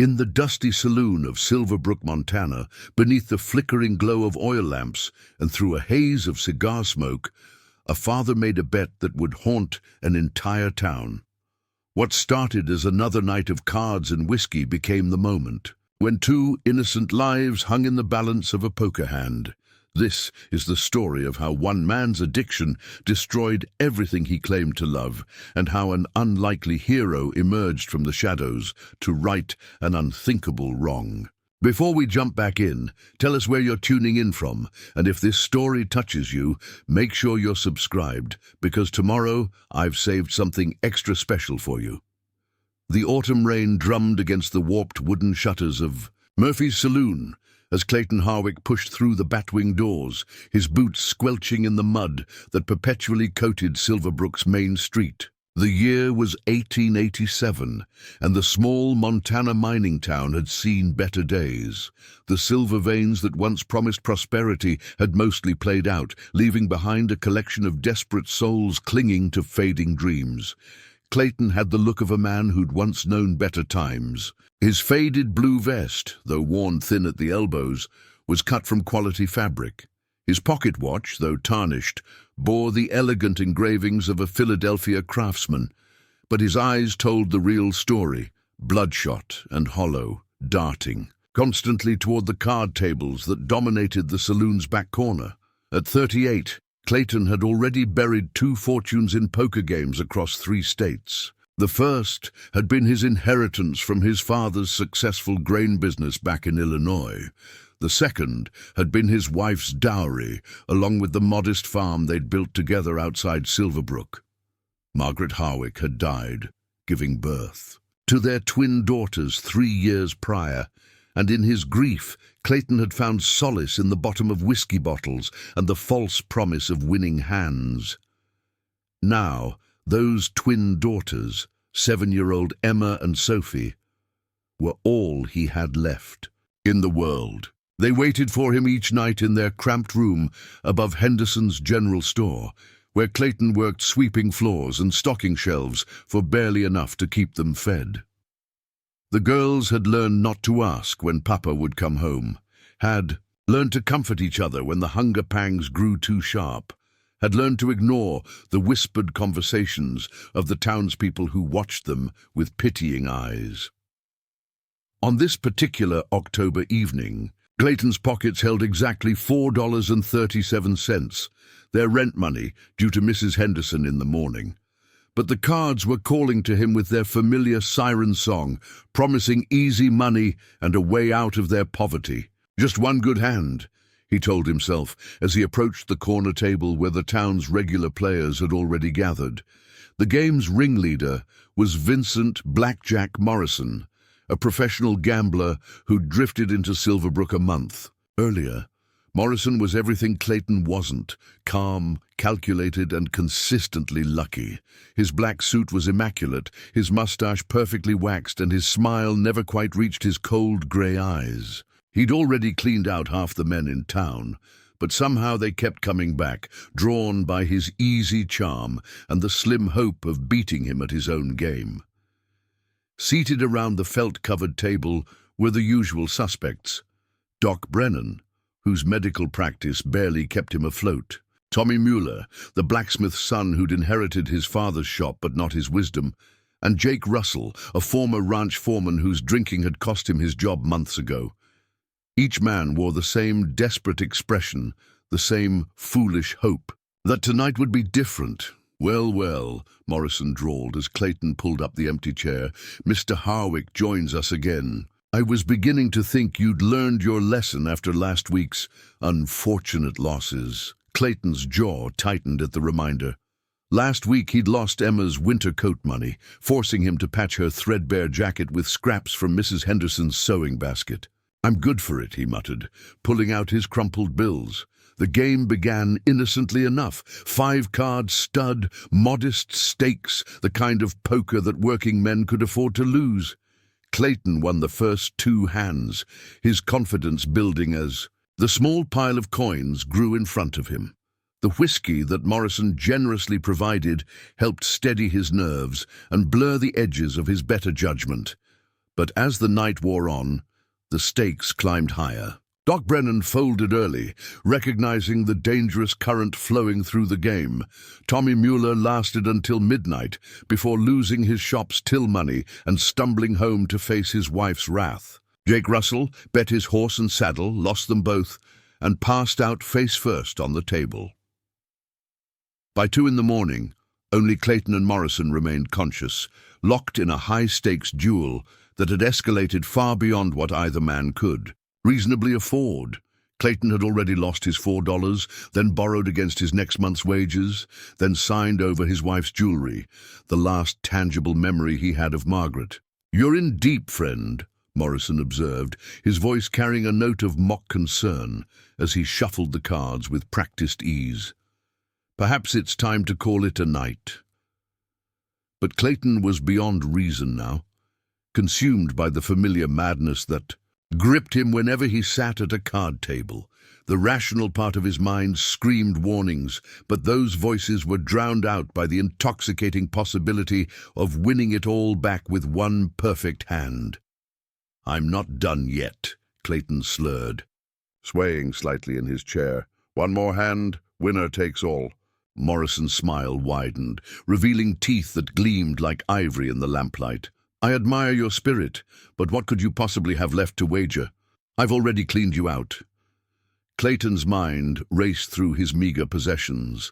In the dusty saloon of Silverbrook, Montana, beneath the flickering glow of oil lamps and through a haze of cigar smoke, a father made a bet that would haunt an entire town. What started as another night of cards and whiskey became the moment when two innocent lives hung in the balance of a poker hand. This is the story of how one man's addiction destroyed everything he claimed to love, and how an unlikely hero emerged from the shadows to right an unthinkable wrong. Before we jump back in, tell us where you're tuning in from, and if this story touches you, make sure you're subscribed, because tomorrow I've saved something extra special for you. The autumn rain drummed against the warped wooden shutters of Murphy's Saloon as Clayton Harwick pushed through the batwing doors, his boots squelching in the mud that perpetually coated Silverbrook's main street. The year was 1887, and the small Montana mining town had seen better days. The silver veins that once promised prosperity had mostly played out, leaving behind a collection of desperate souls clinging to fading dreams. Clayton had the look of a man who'd once known better times. His faded blue vest, though worn thin at the elbows, was cut from quality fabric. His pocket watch, though tarnished, bore the elegant engravings of a Philadelphia craftsman, but his eyes told the real story, bloodshot and hollow, darting constantly toward the card tables that dominated the saloon's back corner. At 38, Clayton had already buried 2 fortunes in poker games across 3 states. The first had been his inheritance from his father's successful grain business back in Illinois. The second had been his wife's dowry, along with the modest farm they'd built together outside Silverbrook. Margaret Harwick had died, giving birth to their twin daughters 3 years prior, and in his grief, Clayton had found solace in the bottom of whiskey bottles and the false promise of winning hands. Now, those twin daughters, 7-year-old Emma and Sophie, were all he had left in the world. They waited for him each night in their cramped room above Henderson's general store, where Clayton worked sweeping floors and stocking shelves for barely enough to keep them fed. The girls had learned not to ask when Papa would come home, had learned to comfort each other when the hunger pangs grew too sharp, had learned to ignore the whispered conversations of the townspeople who watched them with pitying eyes. On this particular October evening, Clayton's pockets held exactly $4.37, their rent money due to Mrs. Henderson in the morning. But the cards were calling to him with their familiar siren song, promising easy money and a way out of their poverty. Just one good hand, he told himself as he approached the corner table where the town's regular players had already gathered. The game's ringleader was Vincent "Blackjack" Morrison, a professional gambler who'd drifted into Silverbrook a month earlier. Morrison was everything Clayton wasn't: calm, calculated, and consistently lucky. His black suit was immaculate, his mustache perfectly waxed, and his smile never quite reached his cold grey eyes. He'd already cleaned out half the men in town, but somehow they kept coming back, drawn by his easy charm and the slim hope of beating him at his own game. Seated around the felt-covered table were the usual suspects: Doc Brennan, whose medical practice barely kept him afloat; Tommy Mueller, the blacksmith's son who'd inherited his father's shop but not his wisdom; and Jake Russell, a former ranch foreman whose drinking had cost him his job months ago. Each man wore the same desperate expression, the same foolish hope that tonight would be different. "Well, well," Morrison drawled as Clayton pulled up the empty chair. "Mr. Harwick joins us again. I was beginning to think you'd learned your lesson after last week's unfortunate losses." Clayton's jaw tightened at the reminder. Last week he'd lost Emma's winter coat money, forcing him to patch her threadbare jacket with scraps from Mrs. Henderson's sewing basket. "I'm good for it," he muttered, pulling out his crumpled bills. The game began innocently enough. 5-card stud, modest stakes, the kind of poker that working men could afford to lose. Clayton won the first 2 hands, his confidence building as the small pile of coins grew in front of him. The whiskey that Morrison generously provided helped steady his nerves and blur the edges of his better judgment. But as the night wore on, the stakes climbed higher. Doc Brennan folded early, recognizing the dangerous current flowing through the game. Tommy Mueller lasted until midnight before losing his shop's till money and stumbling home to face his wife's wrath. Jake Russell bet his horse and saddle, lost them both, and passed out face first on the table. By 2 in the morning, only Clayton and Morrison remained conscious, locked in a high-stakes duel that had escalated far beyond what either man could reasonably afford. Clayton had already lost his $4, then borrowed against his next month's wages, then signed over his wife's jewelry, the last tangible memory he had of Margaret. "You're in deep, friend," Morrison observed, his voice carrying a note of mock concern as he shuffled the cards with practiced ease. "Perhaps it's time to call it a night." But Clayton was beyond reason now, consumed by the familiar madness that gripped him whenever he sat at a card table. The rational part of his mind screamed warnings, but those voices were drowned out by the intoxicating possibility of winning it all back with one perfect hand. "I'm not done yet," Clayton slurred, swaying slightly in his chair. "One more hand, winner takes all." Morrison's smile widened, revealing teeth that gleamed like ivory in the lamplight. "I admire your spirit, but what could you possibly have left to wager? I've already cleaned you out." Clayton's mind raced through his meager possessions.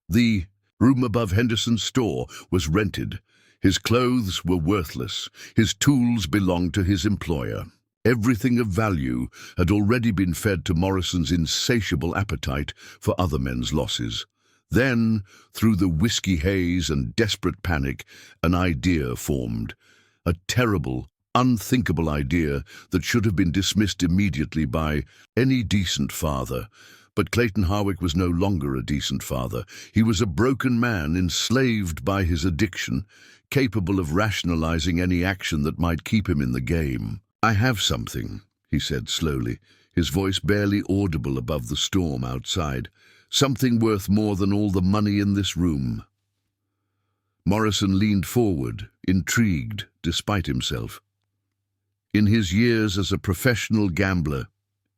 The room above Henderson's store was rented. His clothes were worthless. His tools belonged to his employer. Everything of value had already been fed to Morrison's insatiable appetite for other men's losses. Then, through the whiskey haze and desperate panic, an idea formed. A terrible, unthinkable idea that should have been dismissed immediately by any decent father. But Clayton Harwick was no longer a decent father. He was a broken man enslaved by his addiction, capable of rationalizing any action that might keep him in the game. "I have something," he said slowly, his voice barely audible above the storm outside. "Something worth more than all the money in this room." Morrison leaned forward, intrigued despite himself. In his years as a professional gambler,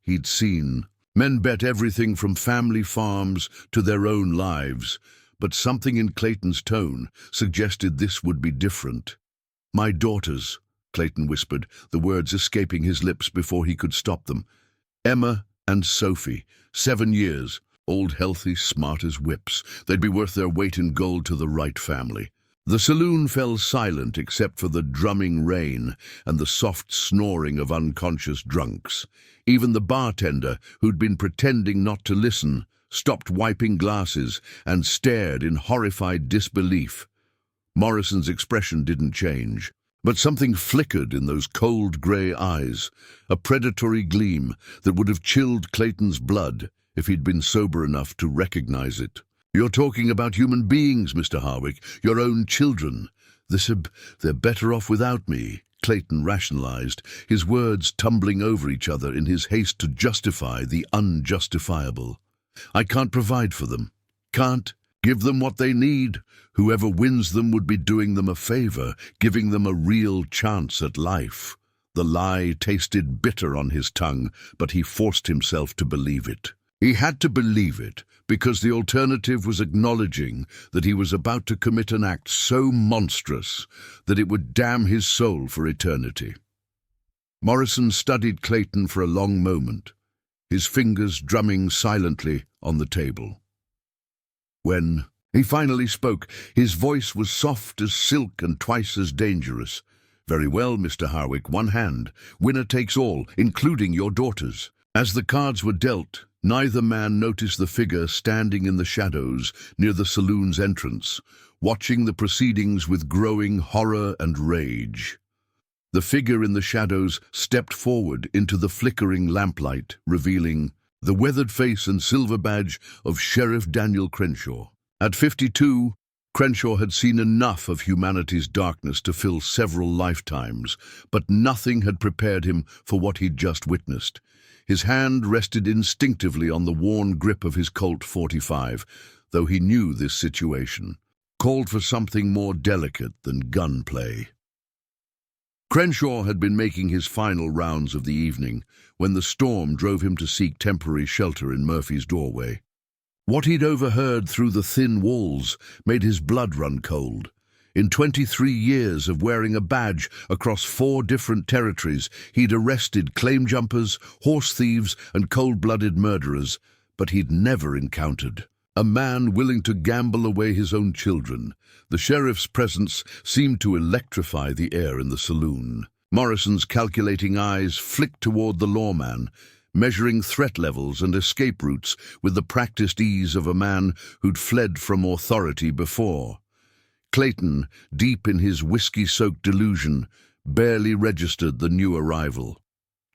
he'd seen men bet everything from family farms to their own lives, but something in Clayton's tone suggested this would be different. "My daughters," Clayton whispered, the words escaping his lips before he could stop them. "Emma and Sophie, 7 years, old, healthy, smart as whips. They'd be worth their weight in gold to the Wright family." The saloon fell silent except for the drumming rain and the soft snoring of unconscious drunks. Even the bartender, who'd been pretending not to listen, stopped wiping glasses and stared in horrified disbelief. Morrison's expression didn't change, but something flickered in those cold grey eyes, a predatory gleam that would have chilled Clayton's blood if he'd been sober enough to recognize it. "You're talking about human beings, Mr. Harwick, your own children. They're better off without me," Clayton rationalized, his words tumbling over each other in his haste to justify the unjustifiable. "I can't provide for them, can't give them what they need. Whoever wins them would be doing them a favor, giving them a real chance at life." The lie tasted bitter on his tongue, but he forced himself to believe it. He had to believe it, because the alternative was acknowledging that he was about to commit an act so monstrous that it would damn his soul for eternity. Morrison studied Clayton for a long moment, his fingers drumming silently on the table. When he finally spoke, his voice was soft as silk and twice as dangerous. "Very well, Mr. Harwick, one hand. Winner takes all, including your daughters." As the cards were dealt, neither man noticed the figure standing in the shadows near the saloon's entrance, watching the proceedings with growing horror and rage. The figure in the shadows stepped forward into the flickering lamplight, revealing the weathered face and silver badge of Sheriff Daniel Crenshaw. At 52, Crenshaw had seen enough of humanity's darkness to fill several lifetimes, but nothing had prepared him for what he'd just witnessed. His hand rested instinctively on the worn grip of his Colt .45, though he knew this situation called for something more delicate than gunplay. Crenshaw had been making his final rounds of the evening when the storm drove him to seek temporary shelter in Murphy's doorway. What he'd overheard through the thin walls made his blood run cold. In 23 years of wearing a badge across 4 different territories, he'd arrested claim jumpers, horse thieves, and cold-blooded murderers, but he'd never encountered a man willing to gamble away his own children. The sheriff's presence seemed to electrify the air in the saloon. Morrison's calculating eyes flicked toward the lawman, measuring threat levels and escape routes with the practiced ease of a man who'd fled from authority before. Clayton, deep in his whiskey-soaked delusion, barely registered the new arrival.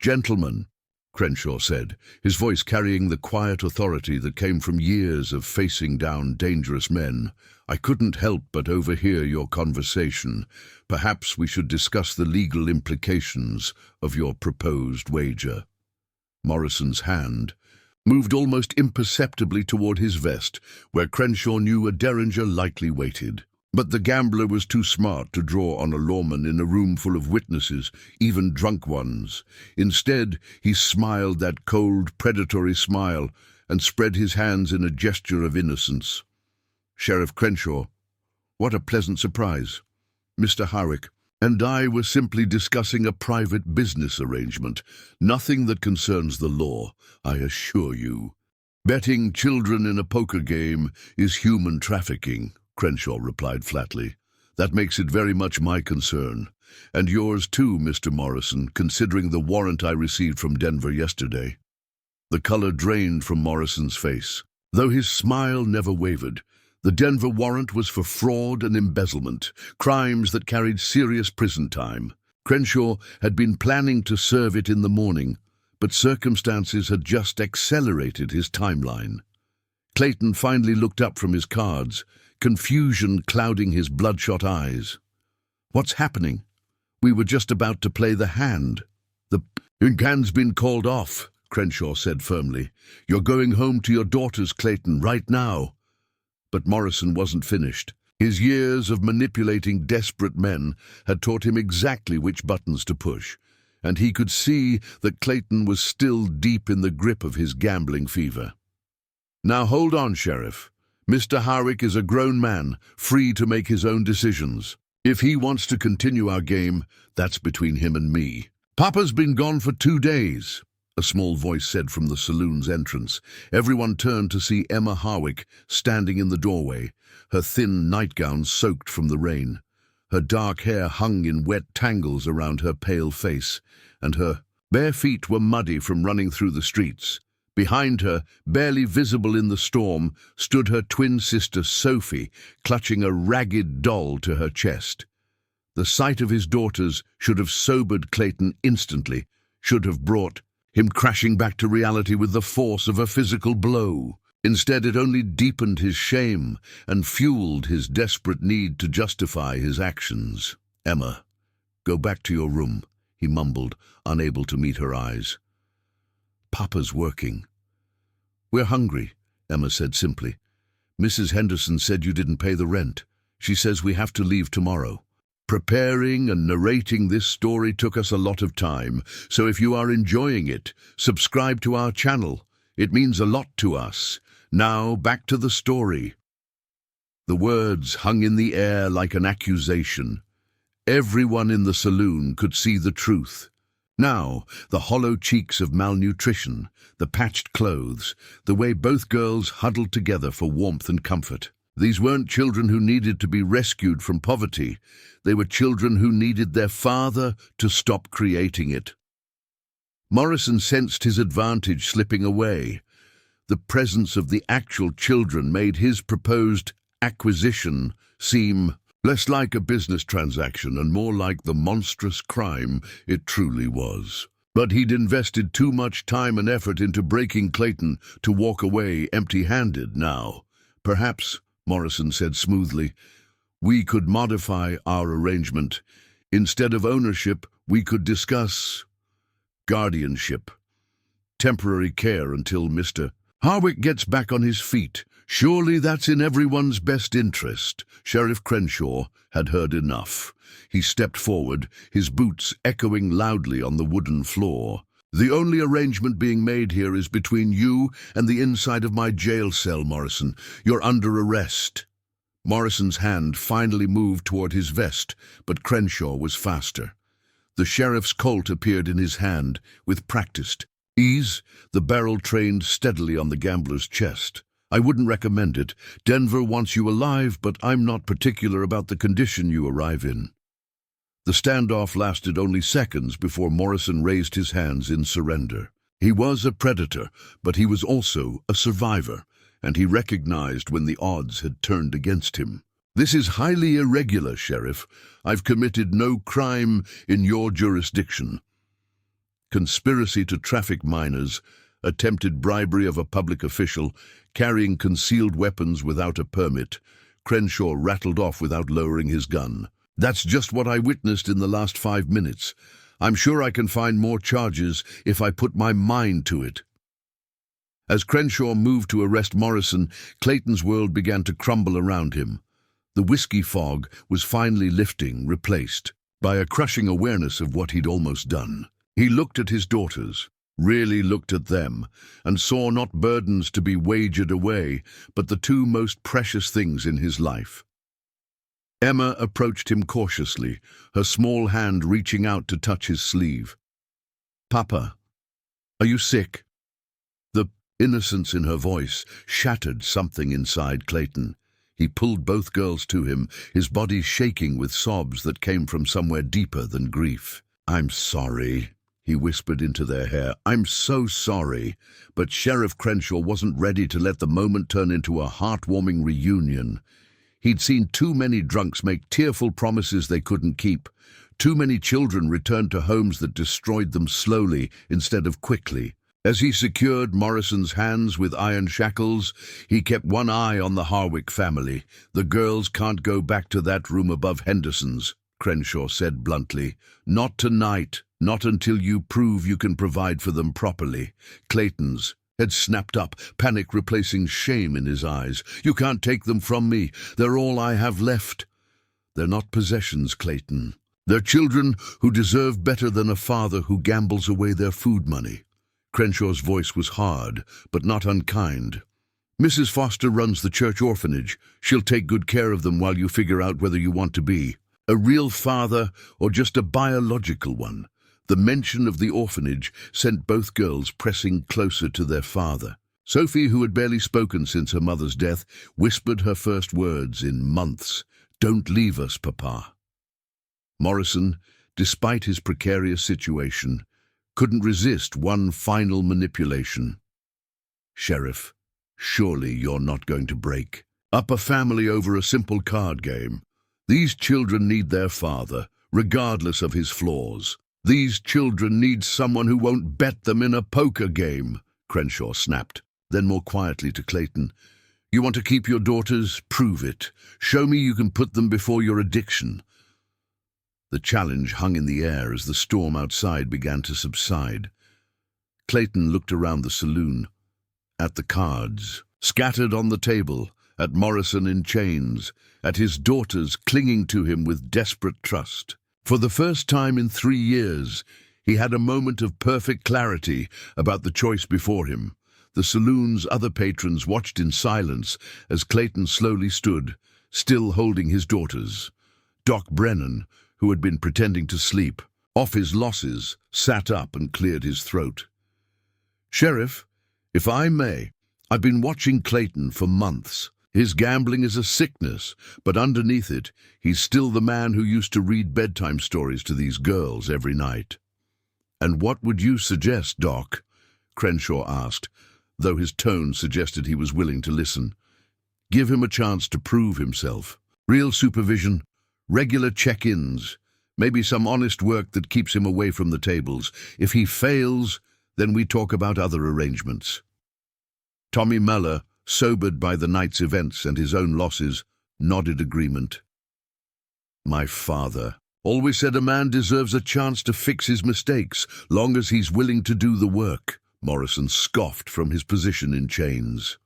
"Gentlemen," Crenshaw said, his voice carrying the quiet authority that came from years of facing down dangerous men, "I couldn't help but overhear your conversation. Perhaps we should discuss the legal implications of your proposed wager." Morrison's hand moved almost imperceptibly toward his vest, where Crenshaw knew a derringer likely waited. But the gambler was too smart to draw on a lawman in a room full of witnesses, even drunk ones. Instead, he smiled that cold, predatory smile and spread his hands in a gesture of innocence. "Sheriff Crenshaw, what a pleasant surprise. Mr. Harwick and I were simply discussing a private business arrangement, nothing that concerns the law, I assure you. Betting children in a poker game is human trafficking," Crenshaw replied flatly. "That makes it very much my concern. And yours too, Mr. Morrison, considering the warrant I received from Denver yesterday." The color drained from Morrison's face. Though his smile never wavered, the Denver warrant was for fraud and embezzlement, crimes that carried serious prison time. Crenshaw had been planning to serve it in the morning, but circumstances had just accelerated his timeline. Clayton finally looked up from his cards, confusion clouding his bloodshot eyes. "What's happening? We were just about to play the hand." "The hand's been called off," Crenshaw said firmly. "You're going home to your daughters, Clayton, right now." But Morrison wasn't finished. His years of manipulating desperate men had taught him exactly which buttons to push, and he could see that Clayton was still deep in the grip of his gambling fever. "Now hold on, Sheriff. Mr. Harwick is a grown man, free to make his own decisions. If he wants to continue our game, that's between him and me." "Papa's been gone for 2 days," a small voice said from the saloon's entrance. Everyone turned to see Emma Harwick standing in the doorway, her thin nightgown soaked from the rain. Her dark hair hung in wet tangles around her pale face, and her bare feet were muddy from running through the streets. Behind her, barely visible in the storm, stood her twin sister Sophie, clutching a ragged doll to her chest. The sight of his daughters should have sobered Clayton instantly, should have brought him crashing back to reality with the force of a physical blow. Instead, it only deepened his shame and fueled his desperate need to justify his actions. "Emma, go back to your room," he mumbled, unable to meet her eyes. "Papa's working." "We're hungry," Emma said simply. "Mrs. Henderson said you didn't pay the rent. She says we have to leave tomorrow." Preparing and narrating this story took us a lot of time, so if you are enjoying it, subscribe to our channel. It means a lot to us. Now, back to the story. The words hung in the air like an accusation. Everyone in the saloon could see the truth. Now, the hollow cheeks of malnutrition, the patched clothes, the way both girls huddled together for warmth and comfort. These weren't children who needed to be rescued from poverty. They were children who needed their father to stop creating it. Morrison sensed his advantage slipping away. The presence of the actual children made his proposed acquisition seem less like a business transaction and more like the monstrous crime it truly was. But he'd invested too much time and effort into breaking Clayton to walk away empty-handed now. "Perhaps," Morrison said smoothly, "we could modify our arrangement. Instead of ownership, we could discuss guardianship. Temporary care until Mr. Harwick gets back on his feet," Surely that's in everyone's best interest. Sheriff Crenshaw had heard enough. He stepped forward, his boots echoing loudly on the wooden floor. The only arrangement being made here is between you and the inside of my jail cell, Morrison. You're under arrest. Morrison's hand finally moved toward his vest, but Crenshaw was faster. The sheriff's Colt appeared in his hand, with practiced ease, the barrel trained steadily on the gambler's chest. I wouldn't recommend it. Denver wants you alive, but I'm not particular about the condition you arrive in. The standoff lasted only seconds before Morrison raised his hands in surrender. He was a predator, but he was also a survivor, and he recognized when the odds had turned against him. This is highly irregular, Sheriff. I've committed no crime in your jurisdiction. Conspiracy to traffic minors, attempted bribery of a public official, carrying concealed weapons without a permit. Crenshaw rattled off without lowering his gun. That's just what I witnessed in the last 5 minutes. I'm sure I can find more charges if I put my mind to it. As Crenshaw moved to arrest Morrison, Clayton's world began to crumble around him. The whiskey fog was finally lifting, replaced by a crushing awareness of what he'd almost done. He looked at his daughters, really looked at them, and saw not burdens to be wagered away, but the two most precious things in his life. Emma approached him cautiously, her small hand reaching out to touch his sleeve. "Papa, are you sick?" The innocence in her voice shattered something inside Clayton. He pulled both girls to him, his body shaking with sobs that came from somewhere deeper than grief. "I'm sorry," he whispered into their hair. "I'm so sorry." But Sheriff Crenshaw wasn't ready to let the moment turn into a heartwarming reunion. He'd seen too many drunks make tearful promises they couldn't keep. Too many children returned to homes that destroyed them slowly instead of quickly. As he secured Morrison's hands with iron shackles, he kept one eye on the Harwick family. "The girls can't go back to that room above Henderson's," Crenshaw said bluntly. "Not tonight, not until you prove you can provide for them properly." Clayton's head snapped up, panic replacing shame in his eyes. "You can't take them from me. They're all I have left." "They're not possessions, Clayton. They're children who deserve better than a father who gambles away their food money." Crenshaw's voice was hard, but not unkind. "Mrs. Foster runs the church orphanage. She'll take good care of them while you figure out whether you want to be a real father or just a biological one." The mention of the orphanage sent both girls pressing closer to their father. Sophie, who had barely spoken since her mother's death, whispered her first words in months. "Don't leave us, Papa." Morrison, despite his precarious situation, couldn't resist one final manipulation. "Sheriff, surely you're not going to break up a family over a simple card game. These children need their father, regardless of his flaws. These children need someone who won't bet them in a poker game," Crenshaw snapped. Then more quietly to Clayton, "You want to keep your daughters? Prove it. Show me you can put them before your addiction." The challenge hung in the air as the storm outside began to subside. Clayton looked around the saloon, at the cards scattered on the table, at Morrison in chains, at his daughters clinging to him with desperate trust. For the first time in 3 years, he had a moment of perfect clarity about the choice before him. The saloon's other patrons watched in silence as Clayton slowly stood, still holding his daughters. Doc Brennan, who had been pretending to sleep off his losses, sat up and cleared his throat. "Sheriff, if I may, I've been watching Clayton for months. His gambling is a sickness, but underneath it, he's still the man who used to read bedtime stories to these girls every night." "And what would you suggest, Doc?" Crenshaw asked, though his tone suggested he was willing to listen. "Give him a chance to prove himself. Real supervision, regular check-ins, maybe some honest work that keeps him away from the tables. If he fails, then we talk about other arrangements." Tommy Muller, sobered by the night's events and his own losses, nodded agreement. "My father always said a man deserves a chance to fix his mistakes, long as he's willing to do the work," Morrison scoffed from his position in chains.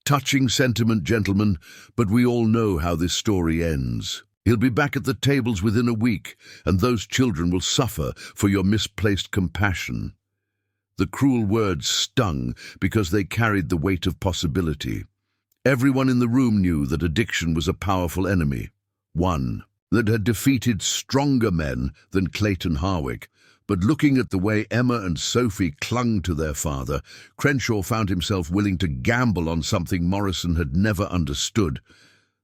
Touching sentiment, gentlemen, but we all know how this story ends. He'll be back at the tables within a week, and those children will suffer for your misplaced compassion. The cruel words stung because they carried the weight of possibility. Everyone in the room knew that addiction was a powerful enemy, one that had defeated stronger men than Clayton Harwick. But looking at the way Emma and Sophie clung to their father, Crenshaw found himself willing to gamble on something Morrison had never understood: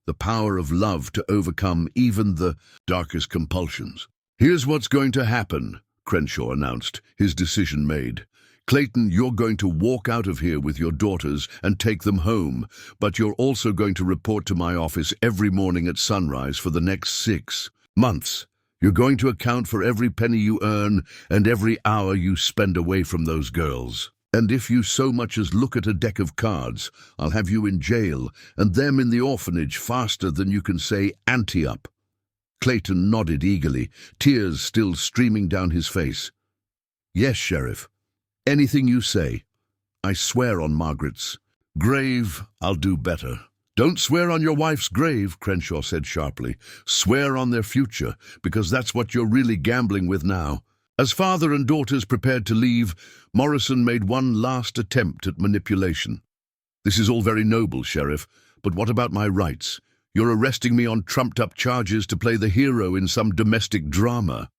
the power of love to overcome even the darkest compulsions. "Here's what's going to happen," Crenshaw announced, his decision made. "Clayton, you're going to walk out of here with your daughters and take them home, but you're also going to report to my office every morning at sunrise for the next 6 months. You're going to account for every penny you earn and every hour you spend away from those girls. And if you so much as look at a deck of cards, I'll have you in jail and them in the orphanage faster than you can say ante up." Clayton nodded eagerly, tears still streaming down his face. "Yes, Sheriff. Anything you say. I swear on Margaret's grave, I'll do better." "Don't swear on your wife's grave," Crenshaw said sharply. "Swear on their future, because that's what you're really gambling with now." As father and daughters prepared to leave, Morrison made one last attempt at manipulation. "This is all very noble, Sheriff, but what about my rights? You're arresting me on trumped-up charges to play the hero in some domestic drama."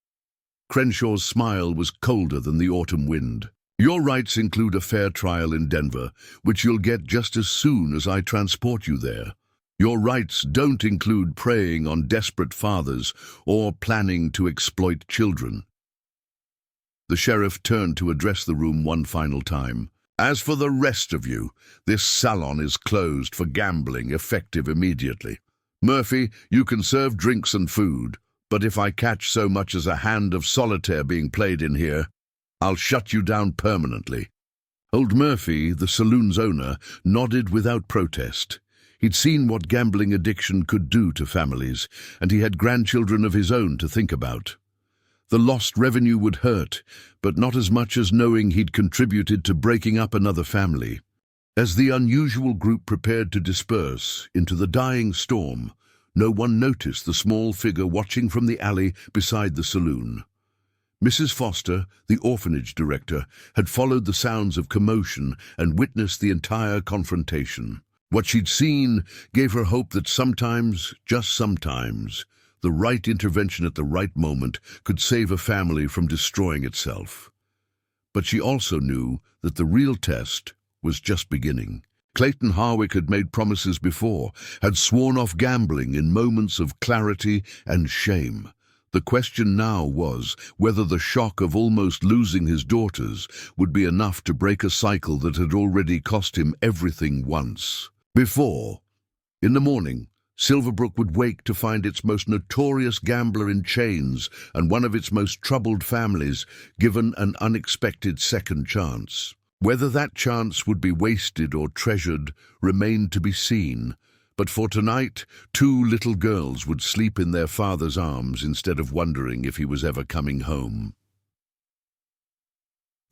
Crenshaw's smile was colder than the autumn wind. "Your rights include a fair trial in Denver, which you'll get just as soon as I transport you there. Your rights don't include preying on desperate fathers or planning to exploit children." The sheriff turned to address the room one final time. "As for the rest of you, this salon is closed for gambling, effective immediately. Murphy, you can serve drinks and food, but if I catch so much as a hand of solitaire being played in here, I'll shut you down permanently." Old Murphy, the saloon's owner, nodded without protest. He'd seen what gambling addiction could do to families, and he had grandchildren of his own to think about. The lost revenue would hurt, but not as much as knowing he'd contributed to breaking up another family. As the unusual group prepared to disperse into the dying storm, no one noticed the small figure watching from the alley beside the saloon. Mrs. Foster, the orphanage director, had followed the sounds of commotion and witnessed the entire confrontation. What she'd seen gave her hope that sometimes, just sometimes, the right intervention at the right moment could save a family from destroying itself. But she also knew that the real test was just beginning. Clayton Harwick had made promises before, had sworn off gambling in moments of clarity and shame. The question now was whether the shock of almost losing his daughters would be enough to break a cycle that had already cost him everything once before. In the morning, Silverbrook would wake to find its most notorious gambler in chains and one of its most troubled families given an unexpected second chance. Whether that chance would be wasted or treasured remained to be seen. But for tonight, 2 little girls would sleep in their father's arms instead of wondering if he was ever coming home.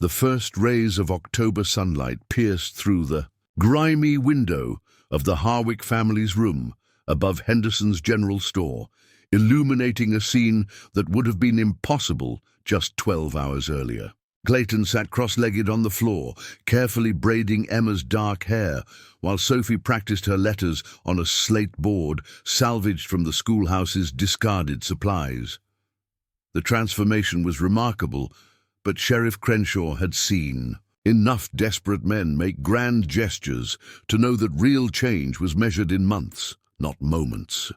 The first rays of October sunlight pierced through the grimy window of the Harwick family's room above Henderson's general store, illuminating a scene that would have been impossible just 12 hours earlier. Clayton sat cross-legged on the floor, carefully braiding Emma's dark hair, while Sophie practiced her letters on a slate board salvaged from the schoolhouse's discarded supplies. The transformation was remarkable, but Sheriff Crenshaw had seen enough desperate men make grand gestures to know that real change was measured in months, not moments.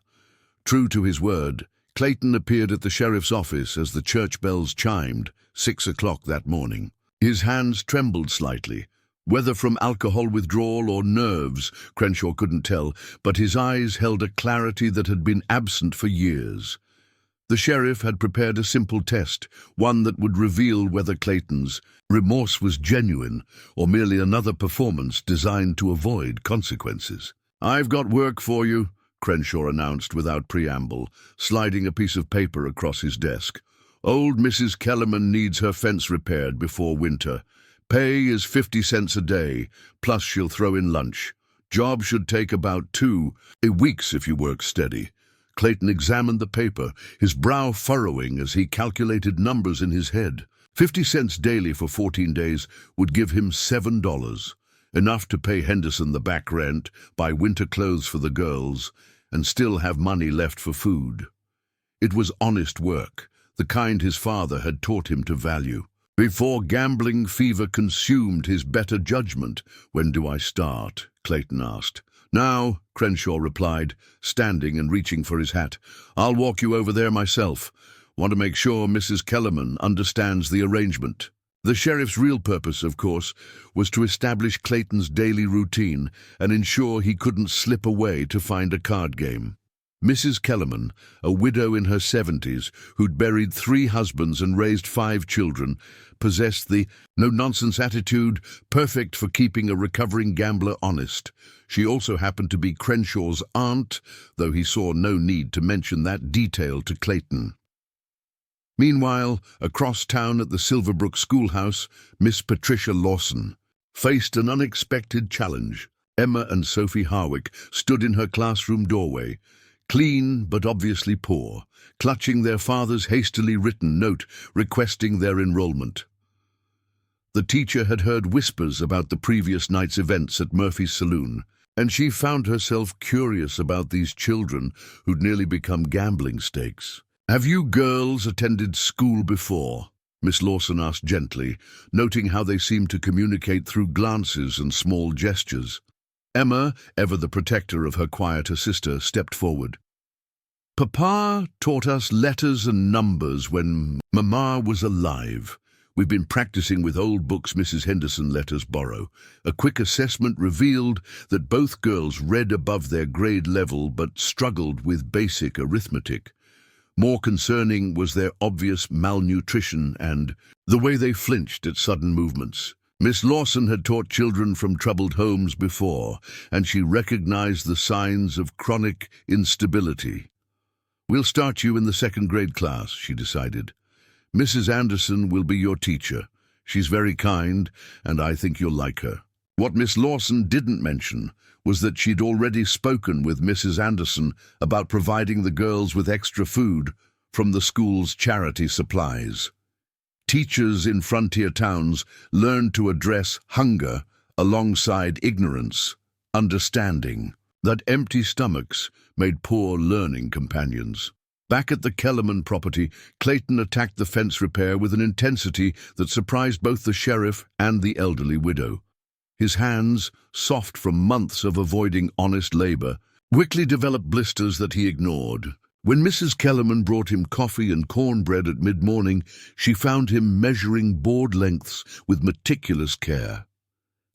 True to his word, Clayton appeared at the sheriff's office as the church bells chimed, 6 o'clock that morning. His hands trembled slightly, whether from alcohol withdrawal or nerves, Crenshaw couldn't tell, but his eyes held a clarity that had been absent for years. The sheriff had prepared a simple test, one that would reveal whether Clayton's remorse was genuine or merely another performance designed to avoid consequences. "I've got work for you," Crenshaw announced without preamble, sliding a piece of paper across his desk. "Old Mrs. Kellerman needs her fence repaired before winter. Pay is 50 cents a day, plus she'll throw in lunch. Job should take about 2 weeks if you work steady. Clayton examined the paper, his brow furrowing as he calculated numbers in his head. 50 cents daily for 14 days would give him $7, enough to pay Henderson the back rent, buy winter clothes for the girls, and still have money left for food. It was honest work, the kind his father had taught him to value. Before gambling fever consumed his better judgment. "When do I start?" Clayton asked. "Now," Crenshaw replied, standing and reaching for his hat. "I'll walk you over there myself. Want to make sure Mrs. Kellerman understands the arrangement." The sheriff's real purpose, of course, was to establish Clayton's daily routine and ensure he couldn't slip away to find a card game. Mrs. Kellerman, a widow in her 70s who'd buried 3 husbands and raised 5 children, possessed the no-nonsense attitude perfect for keeping a recovering gambler honest. She also happened to be Crenshaw's aunt, though he saw no need to mention that detail to Clayton. Meanwhile, across town at the Silverbrook schoolhouse, Miss Patricia Lawson faced an unexpected challenge. Emma and Sophie Harwick stood in her classroom doorway, clean but obviously poor, clutching their father's hastily written note requesting their enrollment. The teacher had heard whispers about the previous night's events at Murphy's saloon, and she found herself curious about these children who'd nearly become gambling stakes. "Have you girls attended school before?" Miss Lawson asked gently, noting how they seemed to communicate through glances and small gestures. Emma, ever the protector of her quieter sister, stepped forward. "Papa taught us letters and numbers when Mama was alive. We've been practicing with old books Mrs. Henderson let us borrow." A quick assessment revealed that both girls read above their grade level but struggled with basic arithmetic. More concerning was their obvious malnutrition and the way they flinched at sudden movements. Miss Lawson had taught children from troubled homes before, and she recognized the signs of chronic instability. "We'll start you in the 2nd grade class," she decided. "Mrs. Anderson will be your teacher. She's very kind, and I think you'll like her." What Miss Lawson didn't mention was that she'd already spoken with Mrs. Anderson about providing the girls with extra food from the school's charity supplies. Teachers in frontier towns learned to address hunger alongside ignorance, understanding that empty stomachs made poor learning companions. Back at the Kellerman property, Clayton attacked the fence repair with an intensity that surprised both the sheriff and the elderly widow. His hands, soft from months of avoiding honest labor, quickly developed blisters that he ignored. When Mrs. Kellerman brought him coffee and cornbread at mid-morning, she found him measuring board lengths with meticulous care.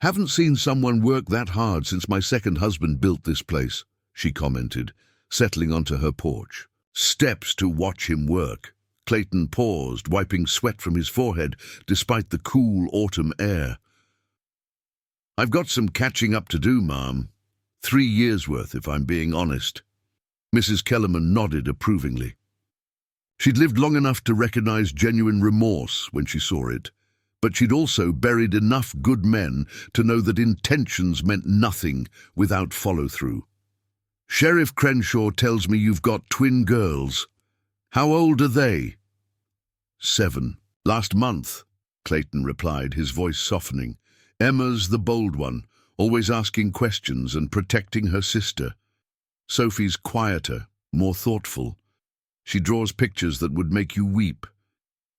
"Haven't seen someone work that hard since my second husband built this place," she commented, settling onto her porch. Steps to watch him work. Clayton paused, wiping sweat from his forehead despite the cool autumn air. "I've got some catching up to do, Ma'am. 3 years' worth, if I'm being honest." Mrs. Kellerman nodded approvingly. She'd lived long enough to recognize genuine remorse when she saw it, but she'd also buried enough good men to know that intentions meant nothing without follow-through. "Sheriff Crenshaw tells me you've got twin girls. How old are they?" 7. "Last month," Clayton replied, his voice softening. "Emma's the bold one, always asking questions and protecting her sister. Sophie's quieter, more thoughtful. She draws pictures that would make you weep.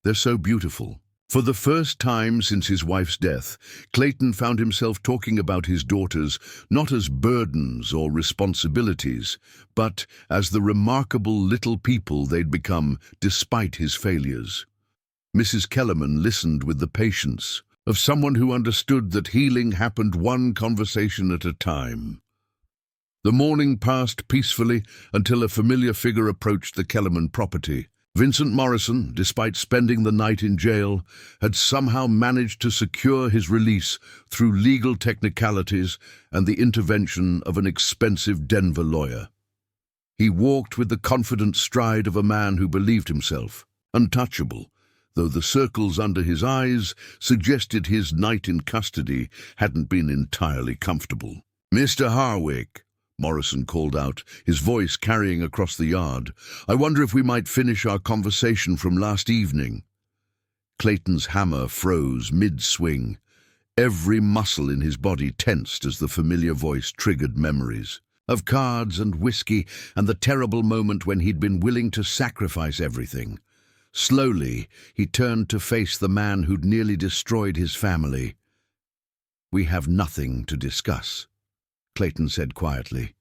They're so beautiful." For the first time since his wife's death, Clayton found himself talking about his daughters not as burdens or responsibilities, but as the remarkable little people they'd become despite his failures. Mrs. Kellerman listened with the patience of someone who understood that healing happened one conversation at a time. The morning passed peacefully until a familiar figure approached the Kellerman property. Vincent Morrison, despite spending the night in jail, had somehow managed to secure his release through legal technicalities and the intervention of an expensive Denver lawyer. He walked with the confident stride of a man who believed himself untouchable, though the circles under his eyes suggested his night in custody hadn't been entirely comfortable. "Mr. Harwick," Morrison called out, his voice carrying across the yard. "I wonder if we might finish our conversation from last evening." Clayton's hammer froze mid-swing. Every muscle in his body tensed as the familiar voice triggered memories of cards and whiskey and the terrible moment when he'd been willing to sacrifice everything. Slowly, he turned to face the man who'd nearly destroyed his family. "We have nothing to discuss," Clayton said quietly.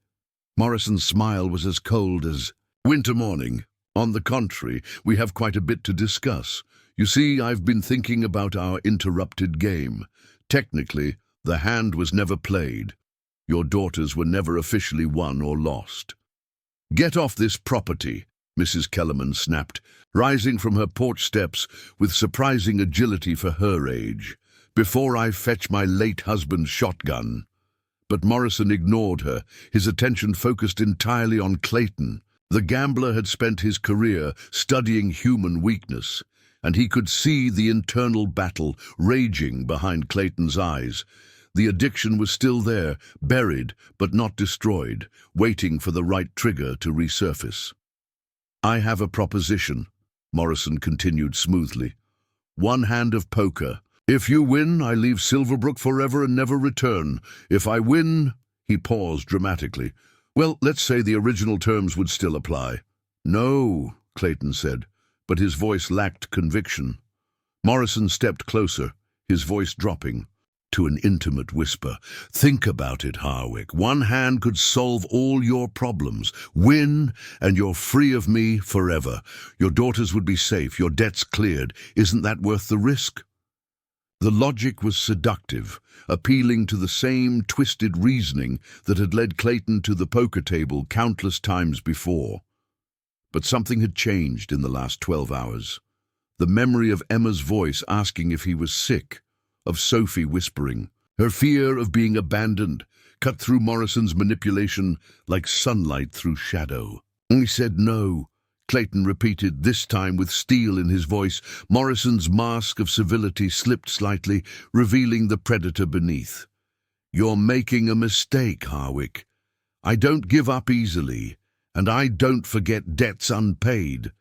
Morrison's smile was as cold as winter morning. "On the contrary, we have quite a bit to discuss. You see, I've been thinking about our interrupted game. Technically, the hand was never played. Your daughters were never officially won or lost." "Get off this property," Mrs. Kellerman snapped, rising from her porch steps with surprising agility for her age, "before I fetch my late husband's shotgun." But Morrison ignored her, his attention focused entirely on Clayton. The gambler had spent his career studying human weakness, and he could see the internal battle raging behind Clayton's eyes. The addiction was still there, buried but not destroyed, waiting for the right trigger to resurface. "I have a proposition," Morrison continued smoothly. "One hand of poker. If you win, I leave Silverbrook forever and never return. If I win—" He paused dramatically. "Well, let's say the original terms would still apply." "No," Clayton said, but his voice lacked conviction. Morrison stepped closer, his voice dropping to an intimate whisper. "Think about it, Harwick. One hand could solve all your problems. Win, and you're free of me forever. Your daughters would be safe, your debts cleared. Isn't that worth the risk?" The logic was seductive, appealing to the same twisted reasoning that had led Clayton to the poker table countless times before. But something had changed in the last 12 hours. The memory of Emma's voice asking if he was sick, of Sophie whispering, her fear of being abandoned, cut through Morrison's manipulation like sunlight through shadow. "I said no," Clayton repeated, this time with steel in his voice. Morrison's mask of civility slipped slightly, revealing the predator beneath. "You're making a mistake, Harwick. I don't give up easily, and I don't forget debts unpaid.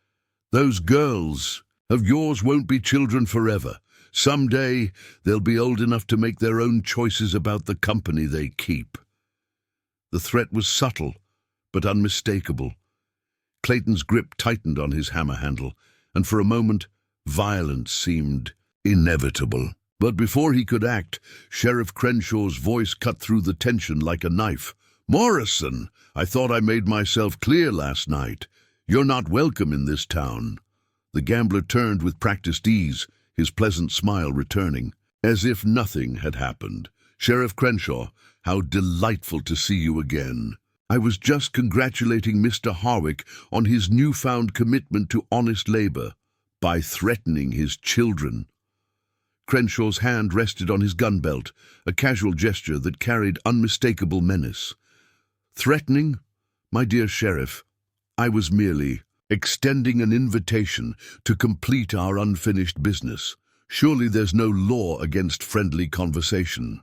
Those girls of yours won't be children forever. Someday they'll be old enough to make their own choices about the company they keep." The threat was subtle, but unmistakable. Clayton's grip tightened on his hammer handle, and for a moment, violence seemed inevitable. But before he could act, Sheriff Crenshaw's voice cut through the tension like a knife. "Morrison, I thought I made myself clear last night. You're not welcome in this town." The gambler turned with practiced ease, his pleasant smile returning, as if nothing had happened. "Sheriff Crenshaw, how delightful to see you again. I was just congratulating Mr. Harwick on his newfound commitment to honest labor by threatening his children." Crenshaw's hand rested on his gun belt, a casual gesture that carried unmistakable menace. "Threatening? My dear Sheriff, I was merely extending an invitation to complete our unfinished business. Surely there's no law against friendly conversation."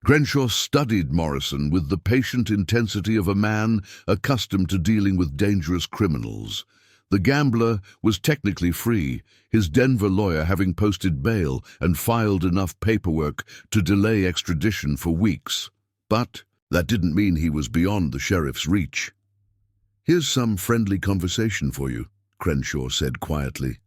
Crenshaw studied Morrison with the patient intensity of a man accustomed to dealing with dangerous criminals. The gambler was technically free, his Denver lawyer having posted bail and filed enough paperwork to delay extradition for weeks. But that didn't mean he was beyond the sheriff's reach. "Here's some friendly conversation for you," Crenshaw said quietly.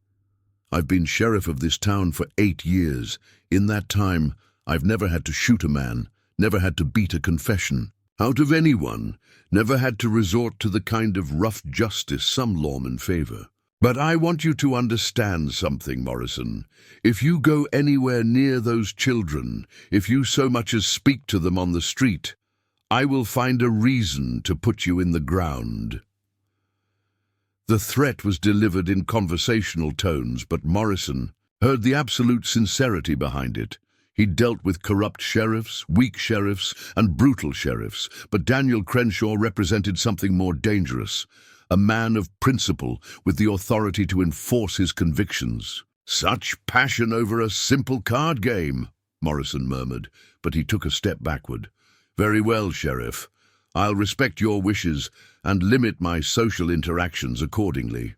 "I've been sheriff of this town for 8 years. In that time, I've never had to shoot a man, never had to beat a confession out of anyone, never had to resort to the kind of rough justice some lawmen favor. But I want you to understand something, Morrison. If you go anywhere near those children, if you so much as speak to them on the street, I will find a reason to put you in the ground." The threat was delivered in conversational tones, but Morrison heard the absolute sincerity behind it. He'd dealt with corrupt sheriffs, weak sheriffs, and brutal sheriffs, but Daniel Crenshaw represented something more dangerous, a man of principle with the authority to enforce his convictions. "Such passion over a simple card game," Morrison murmured, but he took a step backward. Very well, Sheriff. I'll respect your wishes and limit my social interactions accordingly.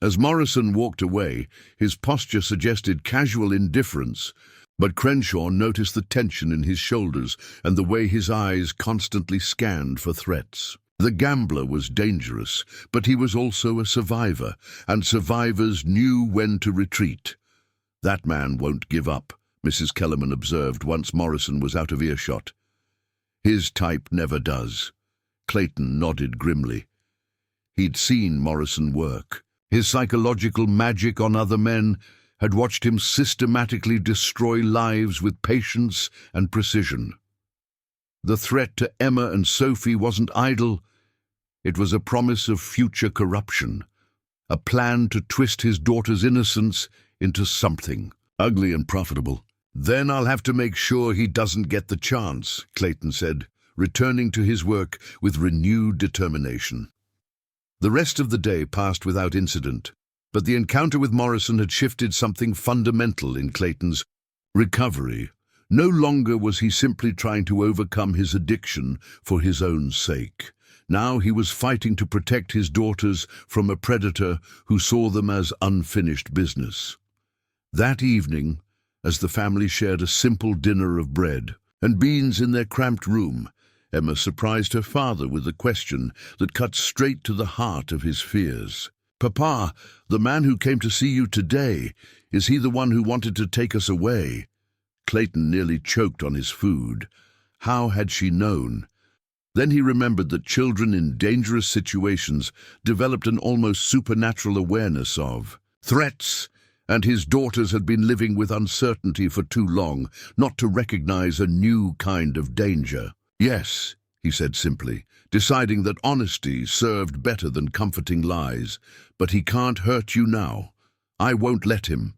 As Morrison walked away, his posture suggested casual indifference, but Crenshaw noticed the tension in his shoulders and the way his eyes constantly scanned for threats. The gambler was dangerous, but he was also a survivor, and survivors knew when to retreat. "That man won't give up," Mrs. Kellerman observed once Morrison was out of earshot. "His type never does." Clayton nodded grimly. He'd seen Morrison work. His psychological magic on other men had watched him systematically destroy lives with patience and precision. The threat to Emma and Sophie wasn't idle. It was a promise of future corruption, a plan to twist his daughter's innocence into something ugly and profitable. "Then I'll have to make sure he doesn't get the chance," Clayton said, returning to his work with renewed determination. The rest of the day passed without incident, but the encounter with Morrison had shifted something fundamental in Clayton's recovery. No longer was he simply trying to overcome his addiction for his own sake. Now he was fighting to protect his daughters from a predator who saw them as unfinished business. That evening, as the family shared a simple dinner of bread and beans in their cramped room, Emma surprised her father with a question that cut straight to the heart of his fears. "Papa, the man who came to see you today, is he the one who wanted to take us away?" Clayton nearly choked on his food. How had she known? Then he remembered that children in dangerous situations developed an almost supernatural awareness of threats, and his daughters had been living with uncertainty for too long not to recognize a new kind of danger. "Yes," he said simply, deciding that honesty served better than comforting lies. "But he can't hurt you now. I won't let him."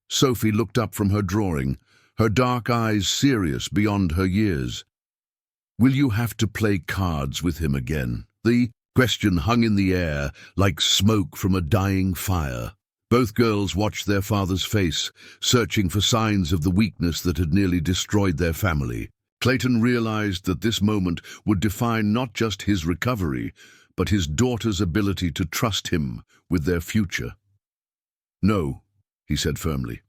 Sophie looked up from her drawing, her dark eyes serious beyond her years. "Will you have to play cards with him again?" The question hung in the air like smoke from a dying fire. Both girls watched their father's face, searching for signs of the weakness that had nearly destroyed their family. Clayton realized that this moment would define not just his recovery, but his daughter's ability to trust him with their future. "No," he said firmly.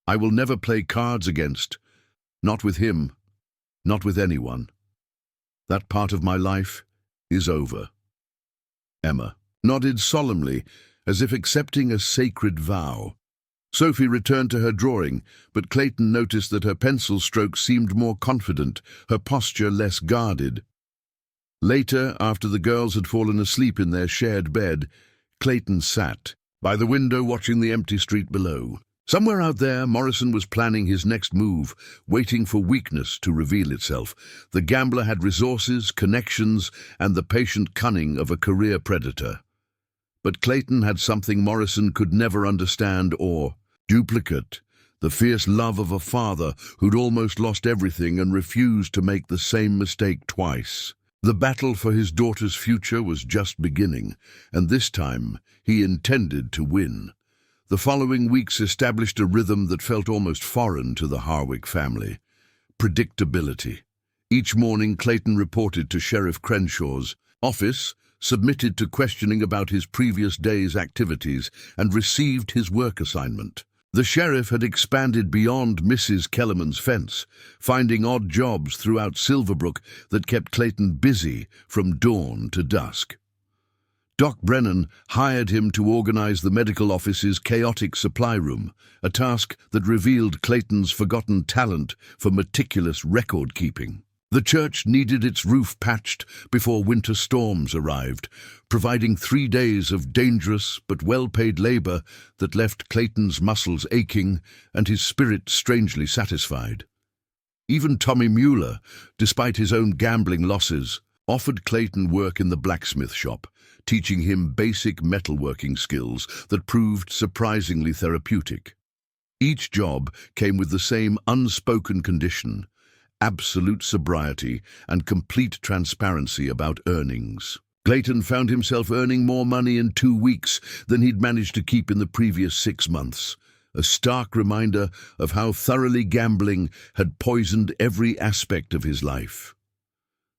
"I will never play cards not with him, not with anyone. That part of my life is over." Emma nodded solemnly, as if accepting a sacred vow. Sophie returned to her drawing, but Clayton noticed that her pencil strokes seemed more confident, her posture less guarded. Later, after the girls had fallen asleep in their shared bed, Clayton sat by the window watching the empty street below. Somewhere out there, Morrison was planning his next move, waiting for weakness to reveal itself. The gambler had resources, connections, and the patient cunning of a career predator. But Clayton had something Morrison could never understand or duplicate, the fierce love of a father who'd almost lost everything and refused to make the same mistake twice. The battle for his daughter's future was just beginning, and this time he intended to win. The following weeks established a rhythm that felt almost foreign to the Harwick family. Predictability. Each morning Clayton reported to Sheriff Crenshaw's office, submitted to questioning about his previous day's activities, and received his work assignment. The sheriff had expanded beyond Mrs. Kellerman's fence, finding odd jobs throughout Silverbrook that kept Clayton busy from dawn to dusk. Doc Brennan hired him to organize the medical office's chaotic supply room, a task that revealed Clayton's forgotten talent for meticulous record-keeping. The church needed its roof patched before winter storms arrived, providing 3 days of dangerous but well-paid labor that left Clayton's muscles aching and his spirit strangely satisfied. Even Tommy Mueller, despite his own gambling losses, offered Clayton work in the blacksmith shop, teaching him basic metalworking skills that proved surprisingly therapeutic. Each job came with the same unspoken condition: absolute sobriety and complete transparency about earnings. Clayton found himself earning more money in 2 weeks than he'd managed to keep in the previous 6 months, a stark reminder of how thoroughly gambling had poisoned every aspect of his life.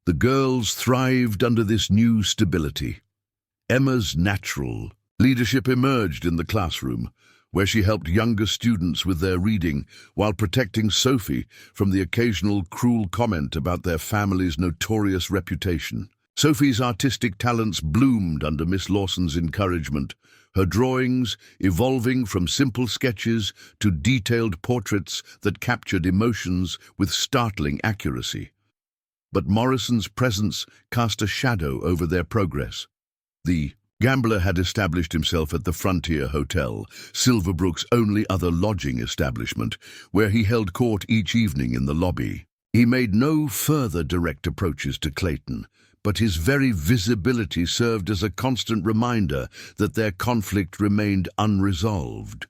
The girls thrived under this new stability. Emma's natural leadership emerged in the classroom, where she helped younger students with their reading while protecting Sophie from the occasional cruel comment about their family's notorious reputation. Sophie's artistic talents bloomed under Miss Lawson's encouragement, her drawings evolving from simple sketches to detailed portraits that captured emotions with startling accuracy. But Morrison's presence cast a shadow over their progress. The gambler had established himself at the Frontier Hotel, Silverbrook's only other lodging establishment, where he held court each evening in the lobby. He made no further direct approaches to Clayton, but his very visibility served as a constant reminder that their conflict remained unresolved.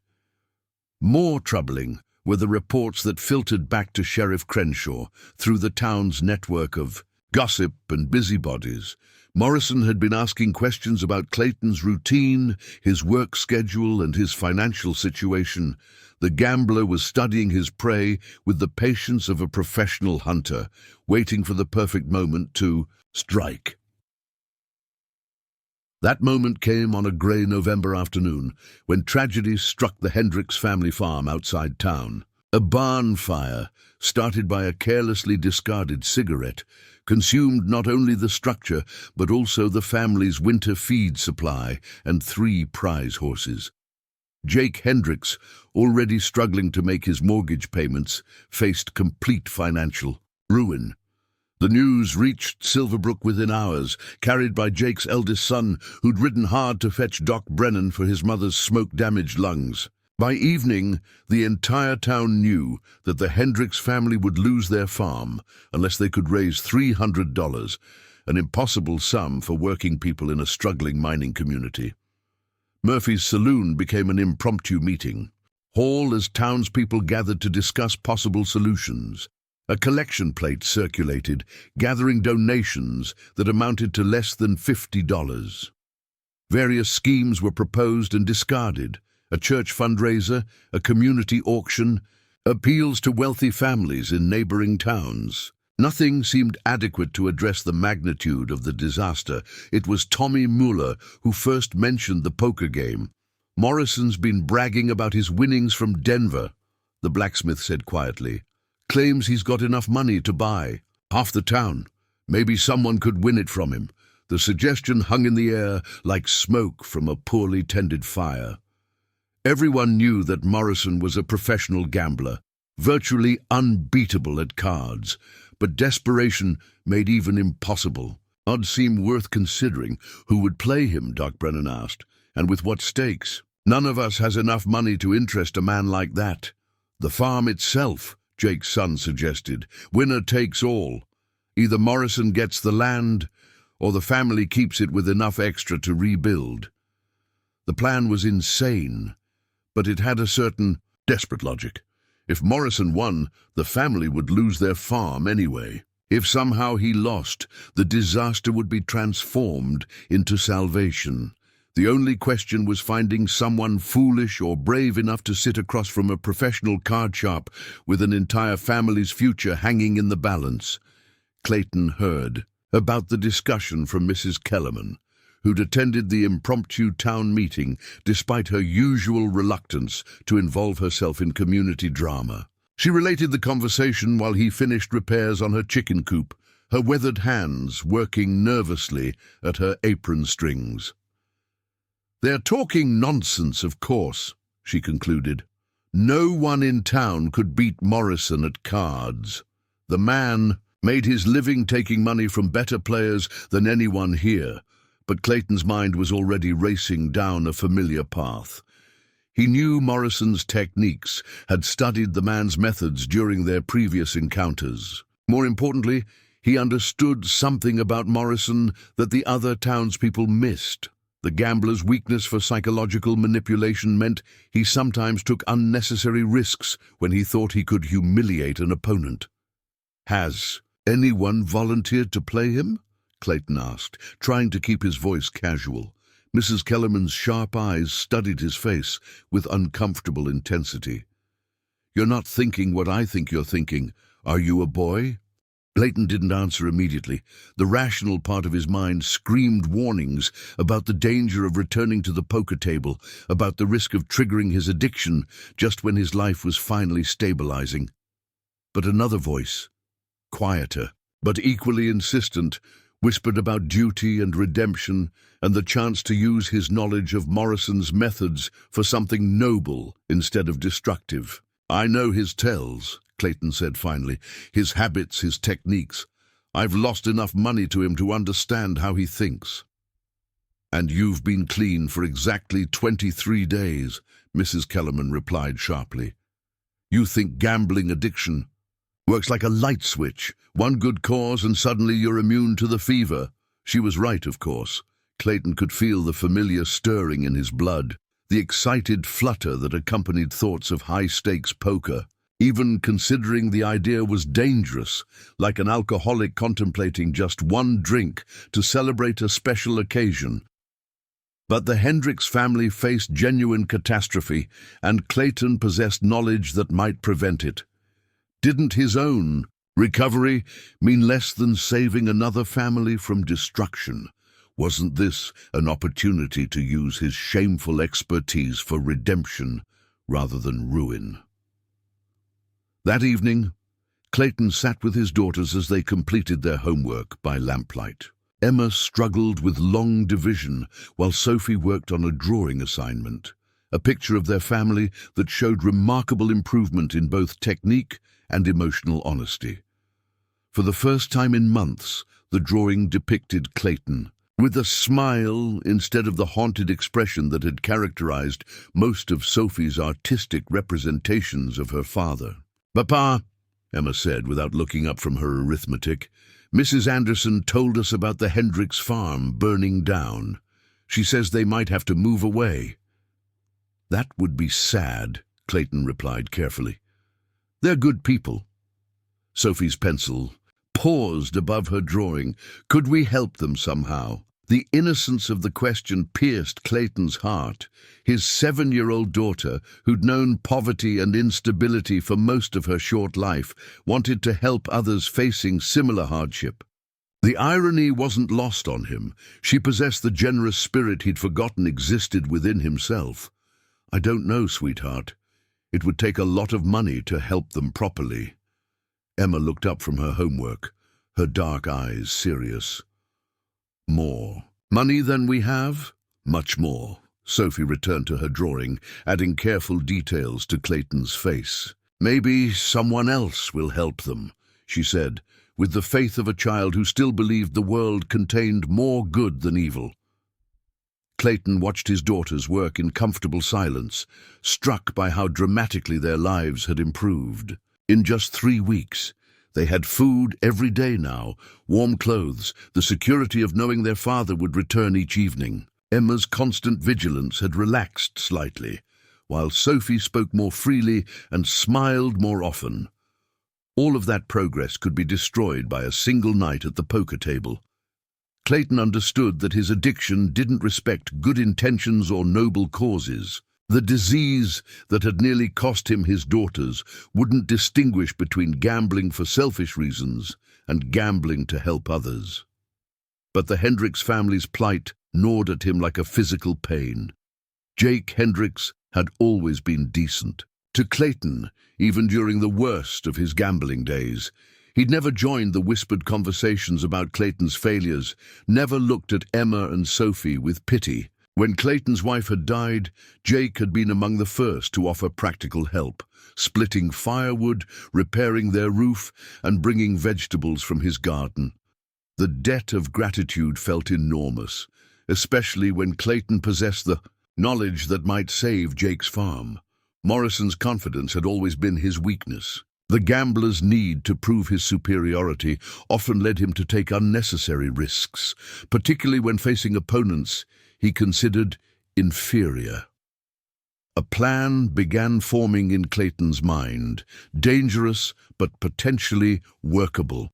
More troubling were the reports that filtered back to Sheriff Crenshaw through the town's network of gossip and busybodies. Morrison had been asking questions about Clayton's routine, his work schedule, and his financial situation. The gambler was studying his prey with the patience of a professional hunter, waiting for the perfect moment to strike. That moment came on a grey November afternoon, when tragedy struck the Hendricks family farm outside town. A barn fire, started by a carelessly discarded cigarette, consumed not only the structure, but also the family's winter feed supply and 3 prize horses. Jake Hendricks, already struggling to make his mortgage payments, faced complete financial ruin. The news reached Silverbrook within hours, carried by Jake's eldest son, who'd ridden hard to fetch Doc Brennan for his mother's smoke-damaged lungs. By evening, the entire town knew that the Hendricks family would lose their farm unless they could raise $300, an impossible sum for working people in a struggling mining community. Murphy's saloon became an impromptu meeting hall as townspeople gathered to discuss possible solutions. A collection plate circulated, gathering donations that amounted to less than $50. Various schemes were proposed and discarded: a church fundraiser, a community auction, appeals to wealthy families in neighboring towns. Nothing seemed adequate to address the magnitude of the disaster. It was Tommy Mueller who first mentioned the poker game. "Morrison's been bragging about his winnings from Denver," the blacksmith said quietly. "Claims he's got enough money to buy half the town. Maybe someone could win it from him." The suggestion hung in the air like smoke from a poorly tended fire. Everyone knew that Morrison was a professional gambler, virtually unbeatable at cards, but desperation made even impossible. Odds seemed worth considering. Who would play him, Doc Brennan asked, and with what stakes? "None of us has enough money to interest a man like that." "The farm itself," Jake's son suggested. "Winner takes all. Either Morrison gets the land, or the family keeps it with enough extra to rebuild." The plan was insane, but it had a certain desperate logic. If Morrison won, the family would lose their farm anyway. If somehow he lost, the disaster would be transformed into salvation. The only question was finding someone foolish or brave enough to sit across from a professional card sharp with an entire family's future hanging in the balance. Clayton heard about the discussion from Mrs. Kellerman, who'd attended the impromptu town meeting despite her usual reluctance to involve herself in community drama. She related the conversation while he finished repairs on her chicken coop, her weathered hands working nervously at her apron strings. "They're talking nonsense, of course," she concluded. "No one in town could beat Morrison at cards. The man made his living taking money from better players than anyone here." But Clayton's mind was already racing down a familiar path. He knew Morrison's techniques, had studied the man's methods during their previous encounters. More importantly, he understood something about Morrison that the other townspeople missed. The gambler's weakness for psychological manipulation meant he sometimes took unnecessary risks when he thought he could humiliate an opponent. "Has anyone volunteered to play him?" Clayton asked, trying to keep his voice casual. Mrs. Kellerman's sharp eyes studied his face with uncomfortable intensity. "You're not thinking what I think you're thinking. Are you a boy?" Clayton didn't answer immediately. The rational part of his mind screamed warnings about the danger of returning to the poker table, about the risk of triggering his addiction just when his life was finally stabilizing. But another voice, quieter, but equally insistent, whispered about duty and redemption and the chance to use his knowledge of Morrison's methods for something noble instead of destructive. "I know his tells," Clayton said finally, "his habits, his techniques. I've lost enough money to him to understand how he thinks." "And you've been clean for exactly 23 days, Mrs. Kellerman replied sharply. "You think gambling addiction works like a light switch, one good cause and suddenly you're immune to the fever." She was right, of course. Clayton could feel the familiar stirring in his blood, the excited flutter that accompanied thoughts of high-stakes poker. Even considering the idea was dangerous, like an alcoholic contemplating just one drink to celebrate a special occasion. But the Hendricks family faced genuine catastrophe, and Clayton possessed knowledge that might prevent it. Didn't his own recovery mean less than saving another family from destruction? Wasn't this an opportunity to use his shameful expertise for redemption rather than ruin? That evening, Clayton sat with his daughters as they completed their homework by lamplight. Emma struggled with long division while Sophie worked on a drawing assignment, a picture of their family that showed remarkable improvement in both technique and emotional honesty. For the first time in months, the drawing depicted Clayton, with a smile instead of the haunted expression that had characterized most of Sophie's artistic representations of her father. "Papa," Emma said without looking up from her arithmetic, "Mrs. Anderson told us about the Hendricks farm burning down. She says they might have to move away." "That would be sad," Clayton replied carefully. "They're good people." Sophie's pencil paused above her drawing. Could we help them somehow? The innocence of the question pierced Clayton's heart. His 7-year-old daughter, who'd known poverty and instability for most of her short life, wanted to help others facing similar hardship. The irony wasn't lost on him. She possessed the generous spirit he'd forgotten existed within himself. "I don't know, sweetheart. It would take a lot of money to help them properly." Emma looked up from her homework, her dark eyes serious. "More money than we have?" "Much more." Sophie returned to her drawing, adding careful details to Clayton's face. "Maybe someone else will help them," she said, with the faith of a child who still believed the world contained more good than evil. Clayton watched his daughters work in comfortable silence, struck by how dramatically their lives had improved. In just 3 weeks, they had food every day now, warm clothes, the security of knowing their father would return each evening. Emma's constant vigilance had relaxed slightly, while Sophie spoke more freely and smiled more often. All of that progress could be destroyed by a single night at the poker table. Clayton understood that his addiction didn't respect good intentions or noble causes. The disease that had nearly cost him his daughters wouldn't distinguish between gambling for selfish reasons and gambling to help others. But the Hendricks family's plight gnawed at him like a physical pain. Jake Hendricks had always been decent. To Clayton, even during the worst of his gambling days, he'd never joined the whispered conversations about Clayton's failures, never looked at Emma and Sophie with pity. When Clayton's wife had died, Jake had been among the first to offer practical help, splitting firewood, repairing their roof, and bringing vegetables from his garden. The debt of gratitude felt enormous, especially when Clayton possessed the knowledge that might save Jake's farm. Morrison's confidence had always been his weakness. The gambler's need to prove his superiority often led him to take unnecessary risks, particularly when facing opponents he considered inferior. A plan began forming in Clayton's mind, dangerous but potentially workable.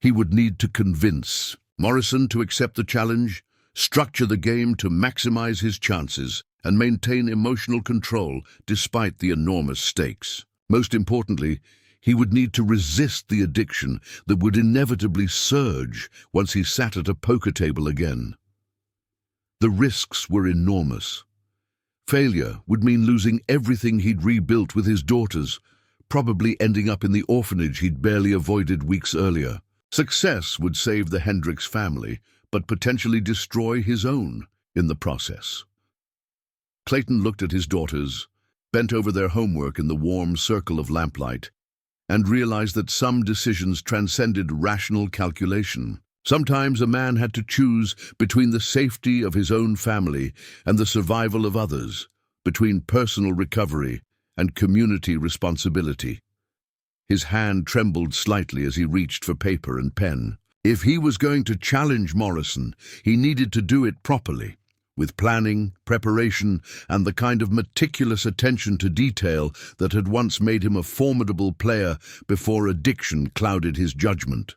He would need to convince Morrison to accept the challenge, structure the game to maximize his chances, and maintain emotional control despite the enormous stakes. Most importantly, he would need to resist the addiction that would inevitably surge once he sat at a poker table again. The risks were enormous. Failure would mean losing everything he'd rebuilt with his daughters, probably ending up in the orphanage he'd barely avoided weeks earlier. Success would save the Hendricks family, but potentially destroy his own in the process. Clayton looked at his daughters, bent over their homework in the warm circle of lamplight, and realized that some decisions transcended rational calculation. Sometimes a man had to choose between the safety of his own family and the survival of others, between personal recovery and community responsibility. His hand trembled slightly as he reached for paper and pen. If he was going to challenge Morrison, he needed to do it properly, with planning, preparation, and the kind of meticulous attention to detail that had once made him a formidable player before addiction clouded his judgment.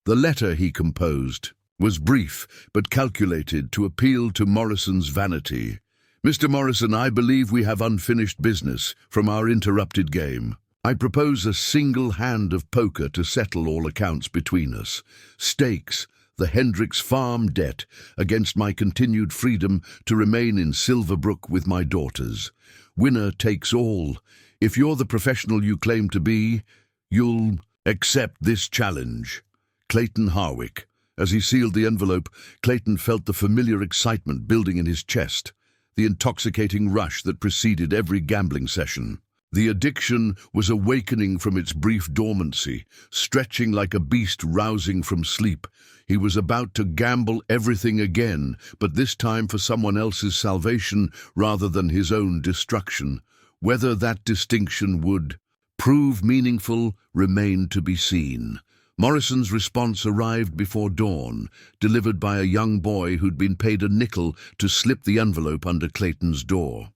The letter he composed was brief but calculated to appeal to Morrison's vanity. "Mr. Morrison, I believe we have unfinished business from our interrupted game. I propose a single hand of poker to settle all accounts between us. Stakes, the Hendricks farm debt, against my continued freedom to remain in Silverbrook with my daughters. Winner takes all. If you're the professional you claim to be, you'll accept this challenge. Clayton Harwick." As he sealed the envelope, Clayton felt the familiar excitement building in his chest, the intoxicating rush that preceded every gambling session. The addiction was awakening from its brief dormancy, stretching like a beast rousing from sleep. He was about to gamble everything again, but this time for someone else's salvation rather than his own destruction. Whether that distinction would prove meaningful remained to be seen. Morrison's response arrived before dawn, delivered by a young boy who'd been paid a nickel to slip the envelope under Clayton's door.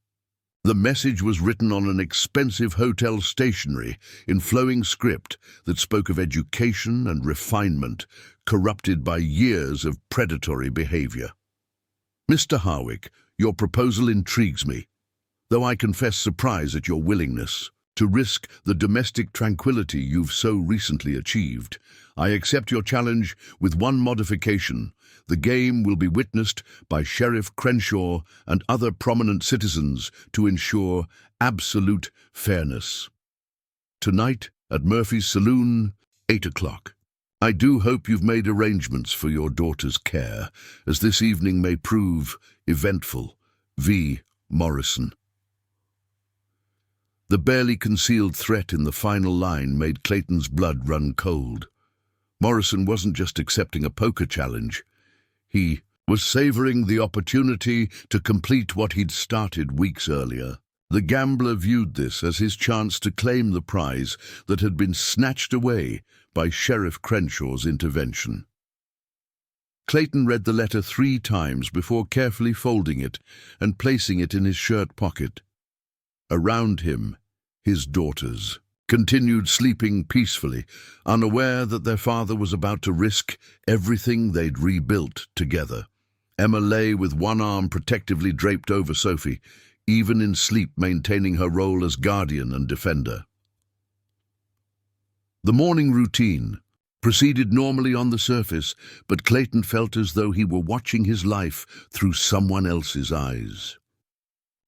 The message was written on an expensive hotel stationery in flowing script that spoke of education and refinement, corrupted by years of predatory behavior. "Mr. Harwick, your proposal intrigues me, though I confess surprise at your willingness to risk the domestic tranquility you've so recently achieved. I accept your challenge with one modification. The game will be witnessed by Sheriff Crenshaw and other prominent citizens to ensure absolute fairness. Tonight at Murphy's Saloon, 8 o'clock. I do hope you've made arrangements for your daughter's care, as this evening may prove eventful. V. Morrison." The barely concealed threat in the final line made Clayton's blood run cold. Morrison wasn't just accepting a poker challenge. He was savoring the opportunity to complete what he'd started weeks earlier. The gambler viewed this as his chance to claim the prize that had been snatched away by Sheriff Crenshaw's intervention. Clayton read the letter 3 times before carefully folding it and placing it in his shirt pocket. Around him, his daughters continued sleeping peacefully, unaware that their father was about to risk everything they'd rebuilt together. Emma lay with one arm protectively draped over Sophie, even in sleep maintaining her role as guardian and defender. The morning routine proceeded normally on the surface, but Clayton felt as though he were watching his life through someone else's eyes.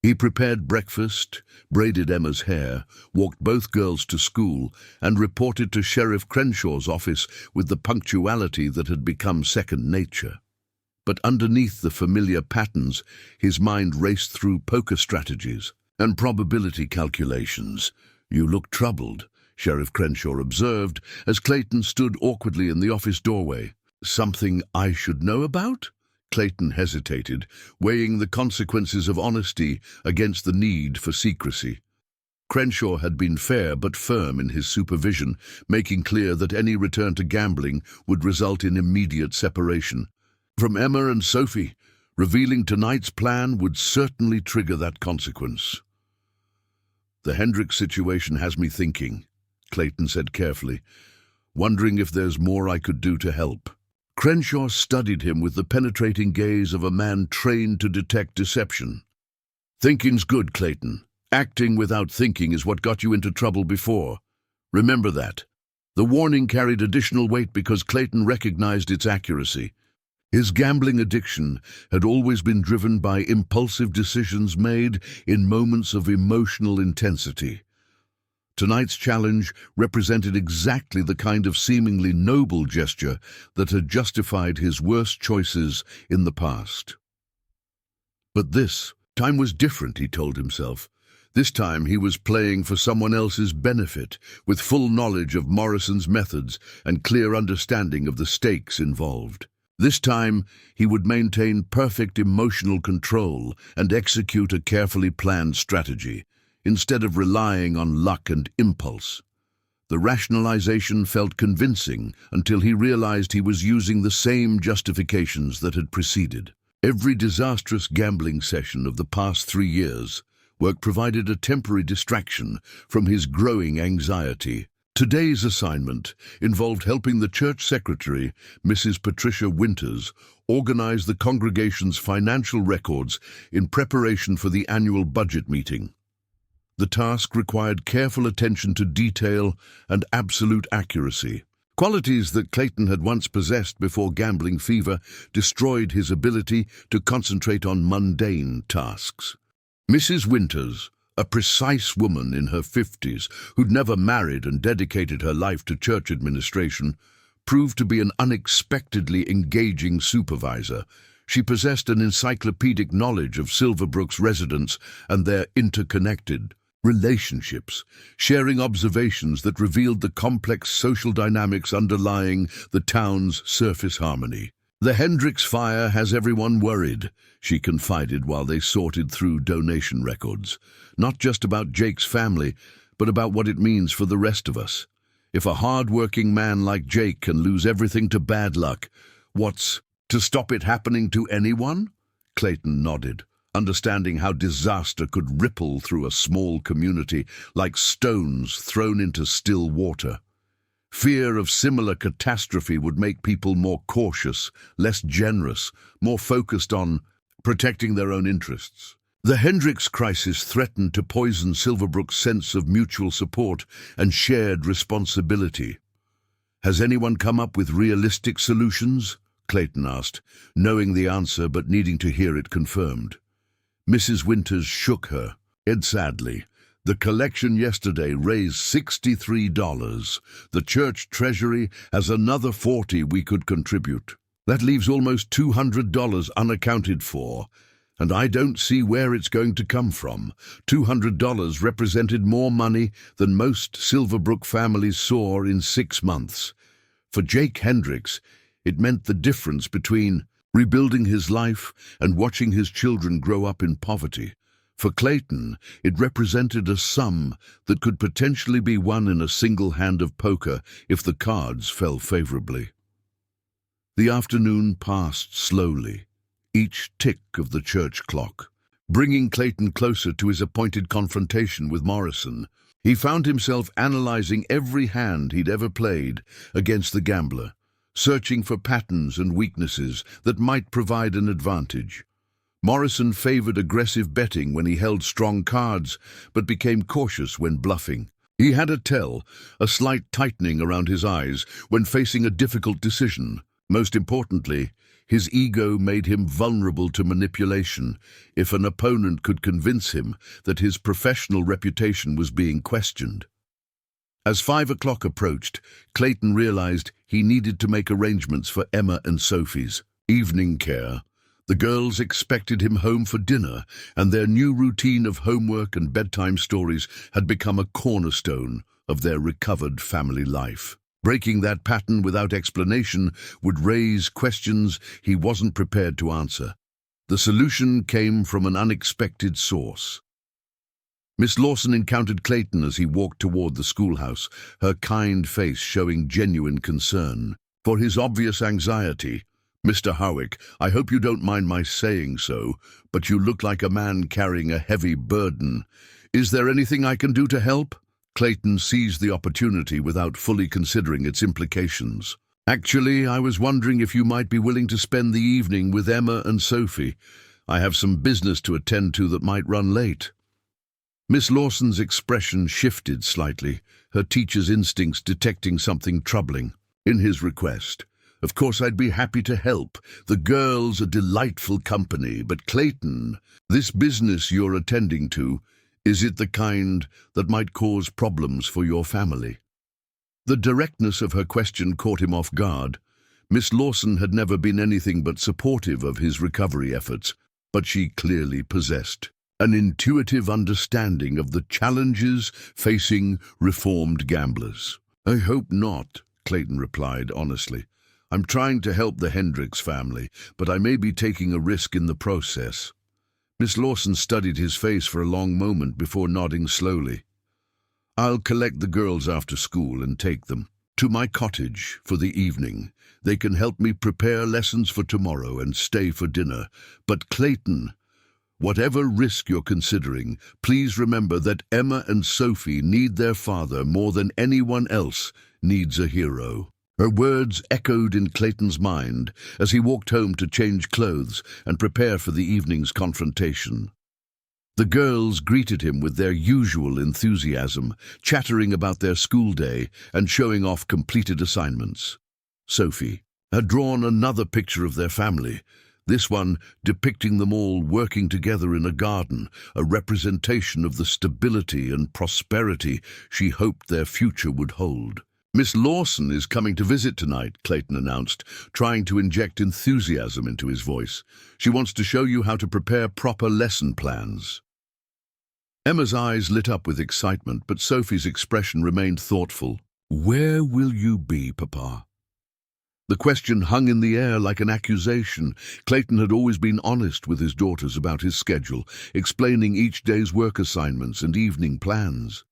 He prepared breakfast, braided Emma's hair, walked both girls to school, and reported to Sheriff Crenshaw's office with the punctuality that had become second nature. But underneath the familiar patterns, his mind raced through poker strategies and probability calculations. "You look troubled," Sheriff Crenshaw observed as Clayton stood awkwardly in the office doorway. "Something I should know about?" Clayton hesitated, weighing the consequences of honesty against the need for secrecy. Crenshaw had been fair but firm in his supervision, making clear that any return to gambling would result in immediate separation. From Emma and Sophie, revealing tonight's plan would certainly trigger that consequence. "The Hendricks situation has me thinking," Clayton said carefully, "wondering if there's more I could do to help." Crenshaw studied him with the penetrating gaze of a man trained to detect deception. "Thinking's good, Clayton. Acting without thinking is what got you into trouble before. Remember that." The warning carried additional weight because Clayton recognized its accuracy. His gambling addiction had always been driven by impulsive decisions made in moments of emotional intensity. Tonight's challenge represented exactly the kind of seemingly noble gesture that had justified his worst choices in the past. But this time was different, he told himself. This time he was playing for someone else's benefit, with full knowledge of Morrison's methods and clear understanding of the stakes involved. This time he would maintain perfect emotional control and execute a carefully planned strategy, instead of relying on luck and impulse. The rationalization felt convincing until he realized he was using the same justifications that had preceded. Every disastrous gambling session of the past 3 years, work provided a temporary distraction from his growing anxiety. Today's assignment involved helping the church secretary, Mrs. Patricia Winters, organize the congregation's financial records in preparation for the annual budget meeting. The task required careful attention to detail and absolute accuracy, qualities that Clayton had once possessed before gambling fever destroyed his ability to concentrate on mundane tasks. Mrs. Winters, a precise woman in her 50s who'd never married and dedicated her life to church administration, proved to be an unexpectedly engaging supervisor. She possessed an encyclopedic knowledge of Silverbrook's residents and their interconnected relationships, sharing observations that revealed the complex social dynamics underlying the town's surface harmony. "The Hendricks fire has everyone worried," she confided while they sorted through donation records. "Not just about Jake's family, but about what it means for the rest of us. If a hard-working man like Jake can lose everything to bad luck, what's to stop it happening to anyone?" Clayton nodded, understanding how disaster could ripple through a small community like stones thrown into still water. Fear of similar catastrophe would make people more cautious, less generous, more focused on protecting their own interests. The Hendricks crisis threatened to poison Silverbrook's sense of mutual support and shared responsibility. "Has anyone come up with realistic solutions?" Clayton asked, knowing the answer but needing to hear it confirmed. Mrs. Winters shook her head sadly. "The collection yesterday raised $63. The church treasury has another $40 we could contribute. That leaves almost $200 unaccounted for, and I don't see where it's going to come from." $200 represented more money than most Silverbrook families saw in 6 months. For Jake Hendricks, it meant the difference between rebuilding his life and watching his children grow up in poverty. For Clayton, it represented a sum that could potentially be won in a single hand of poker if the cards fell favorably. The afternoon passed slowly, each tick of the church clock, bringing Clayton closer to his appointed confrontation with Morrison. He found himself analyzing every hand he'd ever played against the gambler, searching for patterns and weaknesses that might provide an advantage. Morrison favored aggressive betting when he held strong cards, but became cautious when bluffing. He had a tell, a slight tightening around his eyes when facing a difficult decision. Most importantly, his ego made him vulnerable to manipulation if an opponent could convince him that his professional reputation was being questioned. As 5 o'clock approached, Clayton realized he needed to make arrangements for Emma and Sophie's evening care. The girls expected him home for dinner, and their new routine of homework and bedtime stories had become a cornerstone of their recovered family life. Breaking that pattern without explanation would raise questions he wasn't prepared to answer. The solution came from an unexpected source. Miss Lawson encountered Clayton as he walked toward the schoolhouse, her kind face showing genuine concern for his obvious anxiety. "Mr. Howick, I hope you don't mind my saying so, but you look like a man carrying a heavy burden. Is there anything I can do to help?" Clayton seized the opportunity without fully considering its implications. Actually, I was wondering if you might be willing to spend the evening with Emma and Sophie. I have some business to attend to that might run late. Miss Lawson's expression shifted slightly, her teacher's instincts detecting something troubling in his request. Of course, I'd be happy to help. The girls are delightful company, but Clayton, this business you're attending to, is it the kind that might cause problems for your family? The directness of her question caught him off guard. Miss Lawson had never been anything but supportive of his recovery efforts, but she clearly possessed an intuitive understanding of the challenges facing reformed gamblers. I hope not, Clayton replied honestly. I'm trying to help the Hendricks family, but I may be taking a risk in the process. Miss Lawson studied his face for a long moment before nodding slowly. I'll collect the girls after school and take them to my cottage for the evening. They can help me prepare lessons for tomorrow and stay for dinner. But Clayton, whatever risk you're considering, please remember that Emma and Sophie need their father more than anyone else needs a hero. Her words echoed in Clayton's mind as he walked home to change clothes and prepare for the evening's confrontation. The girls greeted him with their usual enthusiasm, chattering about their school day and showing off completed assignments. Sophie had drawn another picture of their family, this one depicting them all working together in a garden, a representation of the stability and prosperity she hoped their future would hold. Miss Lawson is coming to visit tonight, Clayton announced, trying to inject enthusiasm into his voice. She wants to show you how to prepare proper lesson plans. Emma's eyes lit up with excitement, but Sophie's expression remained thoughtful. Where will you be, Papa? The question hung in the air like an accusation. Clayton had always been honest with his daughters about his schedule, explaining each day's work assignments and evening plans.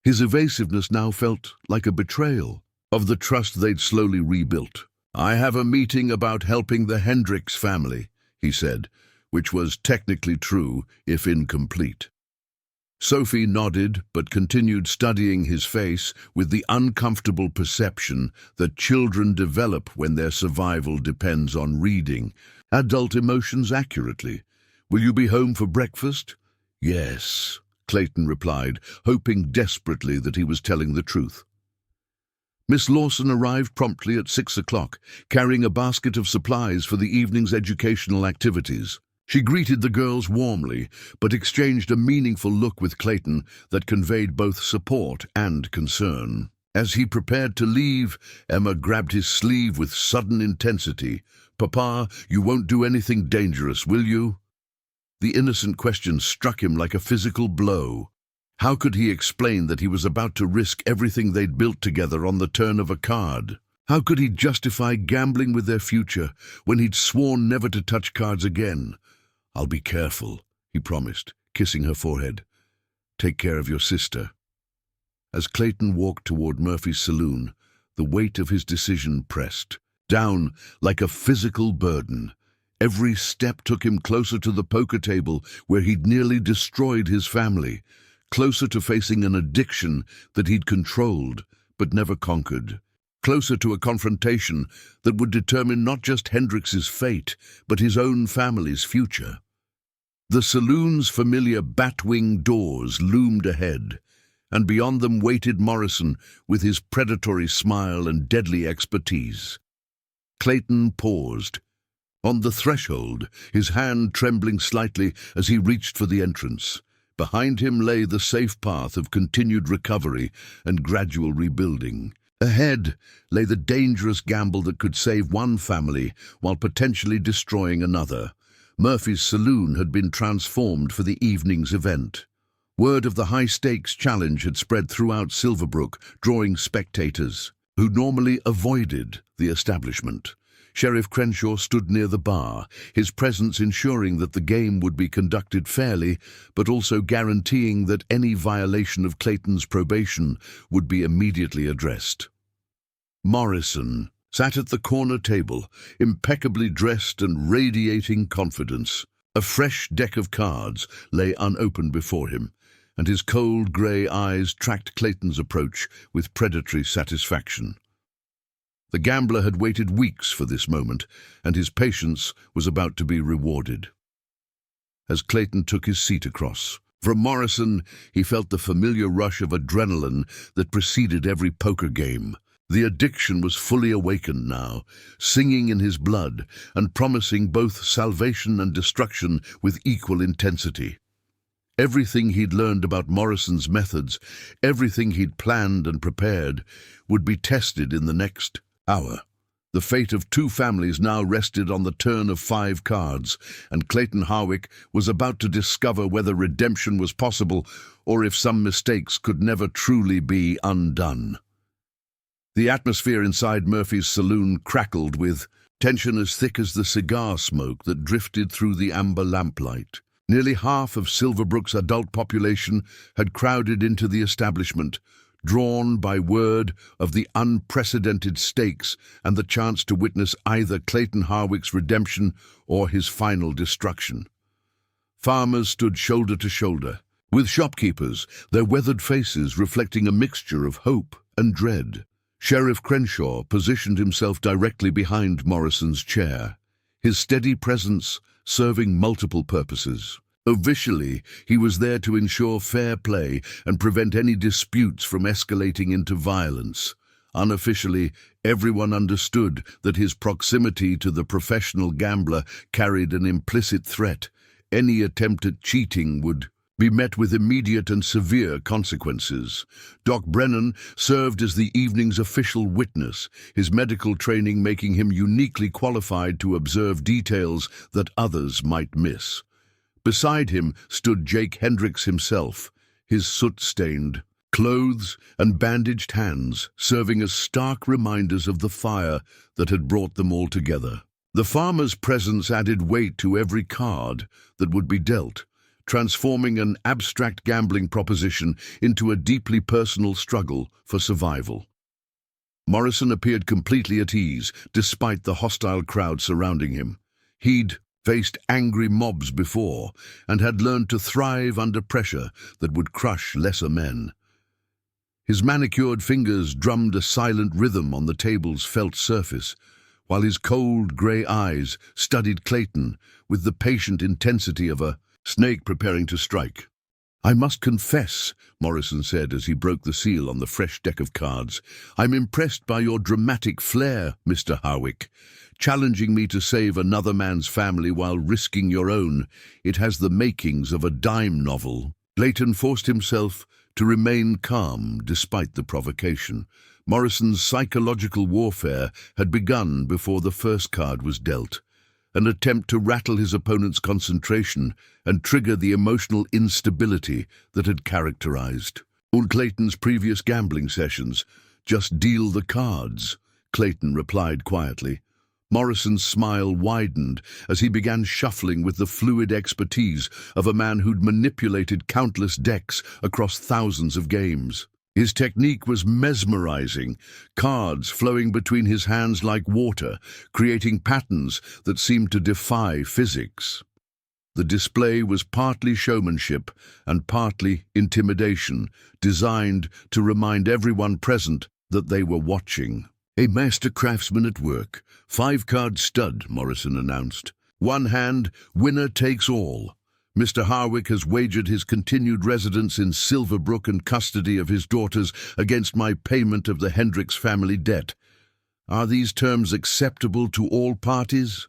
His evasiveness now felt like a betrayal of the trust they'd slowly rebuilt. I have a meeting about helping the Hendricks family, he said, which was technically true, if incomplete. Sophie nodded, but continued studying his face with the uncomfortable perception that children develop when their survival depends on reading adult emotions accurately. Will you be home for breakfast? Yes, Clayton replied, hoping desperately that he was telling the truth. Miss Lawson arrived promptly at 6 o'clock, carrying a basket of supplies for the evening's educational activities. She greeted the girls warmly, but exchanged a meaningful look with Clayton that conveyed both support and concern. As he prepared to leave, Emma grabbed his sleeve with sudden intensity. Papa, you won't do anything dangerous, will you? The innocent question struck him like a physical blow. How could he explain that he was about to risk everything they'd built together on the turn of a card? How could he justify gambling with their future when he'd sworn never to touch cards again? I'll be careful, he promised, kissing her forehead. Take care of your sister. As Clayton walked toward Murphy's saloon, the weight of his decision pressed down like a physical burden. Every step took him closer to the poker table where he'd nearly destroyed his family, closer to facing an addiction that he'd controlled but never conquered, closer to a confrontation that would determine not just Hendricks's fate, but his own family's future. The saloon's familiar bat-wing doors loomed ahead, and beyond them waited Morrison with his predatory smile and deadly expertise. Clayton paused. On the threshold, his hand trembling slightly as he reached for the entrance. Behind him lay the safe path of continued recovery and gradual rebuilding. Ahead lay the dangerous gamble that could save one family while potentially destroying another. Murphy's saloon had been transformed for the evening's event. Word of the high-stakes challenge had spread throughout Silverbrook, drawing spectators who normally avoided the establishment. Sheriff Crenshaw stood near the bar, his presence ensuring that the game would be conducted fairly, but also guaranteeing that any violation of Clayton's probation would be immediately addressed. Morrison sat at the corner table, impeccably dressed and radiating confidence. A fresh deck of cards lay unopened before him, and his cold grey eyes tracked Clayton's approach with predatory satisfaction. The gambler had waited weeks for this moment, and his patience was about to be rewarded. As Clayton took his seat across from Morrison, he felt the familiar rush of adrenaline that preceded every poker game. The addiction was fully awakened now, singing in his blood and promising both salvation and destruction with equal intensity. Everything he'd learned about Morrison's methods, everything he'd planned and prepared, would be tested in the next hour. The fate of two families now rested on the turn of 5 cards, and Clayton Harwick was about to discover whether redemption was possible or if some mistakes could never truly be undone. The atmosphere inside Murphy's saloon crackled with tension as thick as the cigar smoke that drifted through the amber lamplight. Nearly half of Silverbrook's adult population had crowded into the establishment, drawn by word of the unprecedented stakes and the chance to witness either Clayton Harwick's redemption or his final destruction. Farmers stood shoulder to shoulder, with shopkeepers, their weathered faces reflecting a mixture of hope and dread. Sheriff Crenshaw positioned himself directly behind Morrison's chair, his steady presence serving multiple purposes. Officially, he was there to ensure fair play and prevent any disputes from escalating into violence. Unofficially, everyone understood that his proximity to the professional gambler carried an implicit threat. Any attempt at cheating would be met with immediate and severe consequences. Doc Brennan served as the evening's official witness, his medical training making him uniquely qualified to observe details that others might miss. Beside him stood Jake Hendricks himself, his soot-stained clothes and bandaged hands serving as stark reminders of the fire that had brought them all together. The farmer's presence added weight to every card that would be dealt, transforming an abstract gambling proposition into a deeply personal struggle for survival. Morrison appeared completely at ease, despite the hostile crowd surrounding him. He'd faced angry mobs before, and had learned to thrive under pressure that would crush lesser men. His manicured fingers drummed a silent rhythm on the table's felt surface, while his cold grey eyes studied Clayton with the patient intensity of a snake preparing to strike. "I must confess," Morrison said as he broke the seal on the fresh deck of cards, "I'm impressed by your dramatic flair, Mr. Harwick. Challenging me to save another man's family while risking your own. It has the makings of a dime novel." Clayton forced himself to remain calm despite the provocation. Morrison's psychological warfare had begun before the first card was dealt, an attempt to rattle his opponent's concentration and trigger the emotional instability that had characterized all Clayton's previous gambling sessions. "Just deal the cards," Clayton replied quietly. Morrison's smile widened as he began shuffling with the fluid expertise of a man who'd manipulated countless decks across thousands of games. His technique was mesmerizing, cards flowing between his hands like water, creating patterns that seemed to defy physics. The display was partly showmanship and partly intimidation, designed to remind everyone present that they were watching. "A master craftsman at work. 5-card stud," Morrison announced. "One hand, winner takes all. Mr. Harwick has wagered his continued residence in Silverbrook and custody of his daughters against my payment of the Hendricks family debt. Are these terms acceptable to all parties?"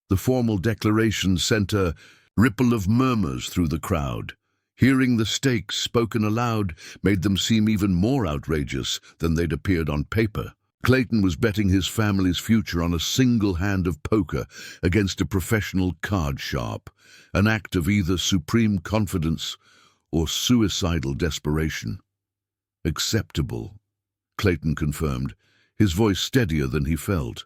The formal declaration sent a ripple of murmurs through the crowd. Hearing the stakes spoken aloud made them seem even more outrageous than they'd appeared on paper. Clayton was betting his family's future on a single hand of poker against a professional card sharp, an act of either supreme confidence or suicidal desperation. "Acceptable," Clayton confirmed, his voice steadier than he felt.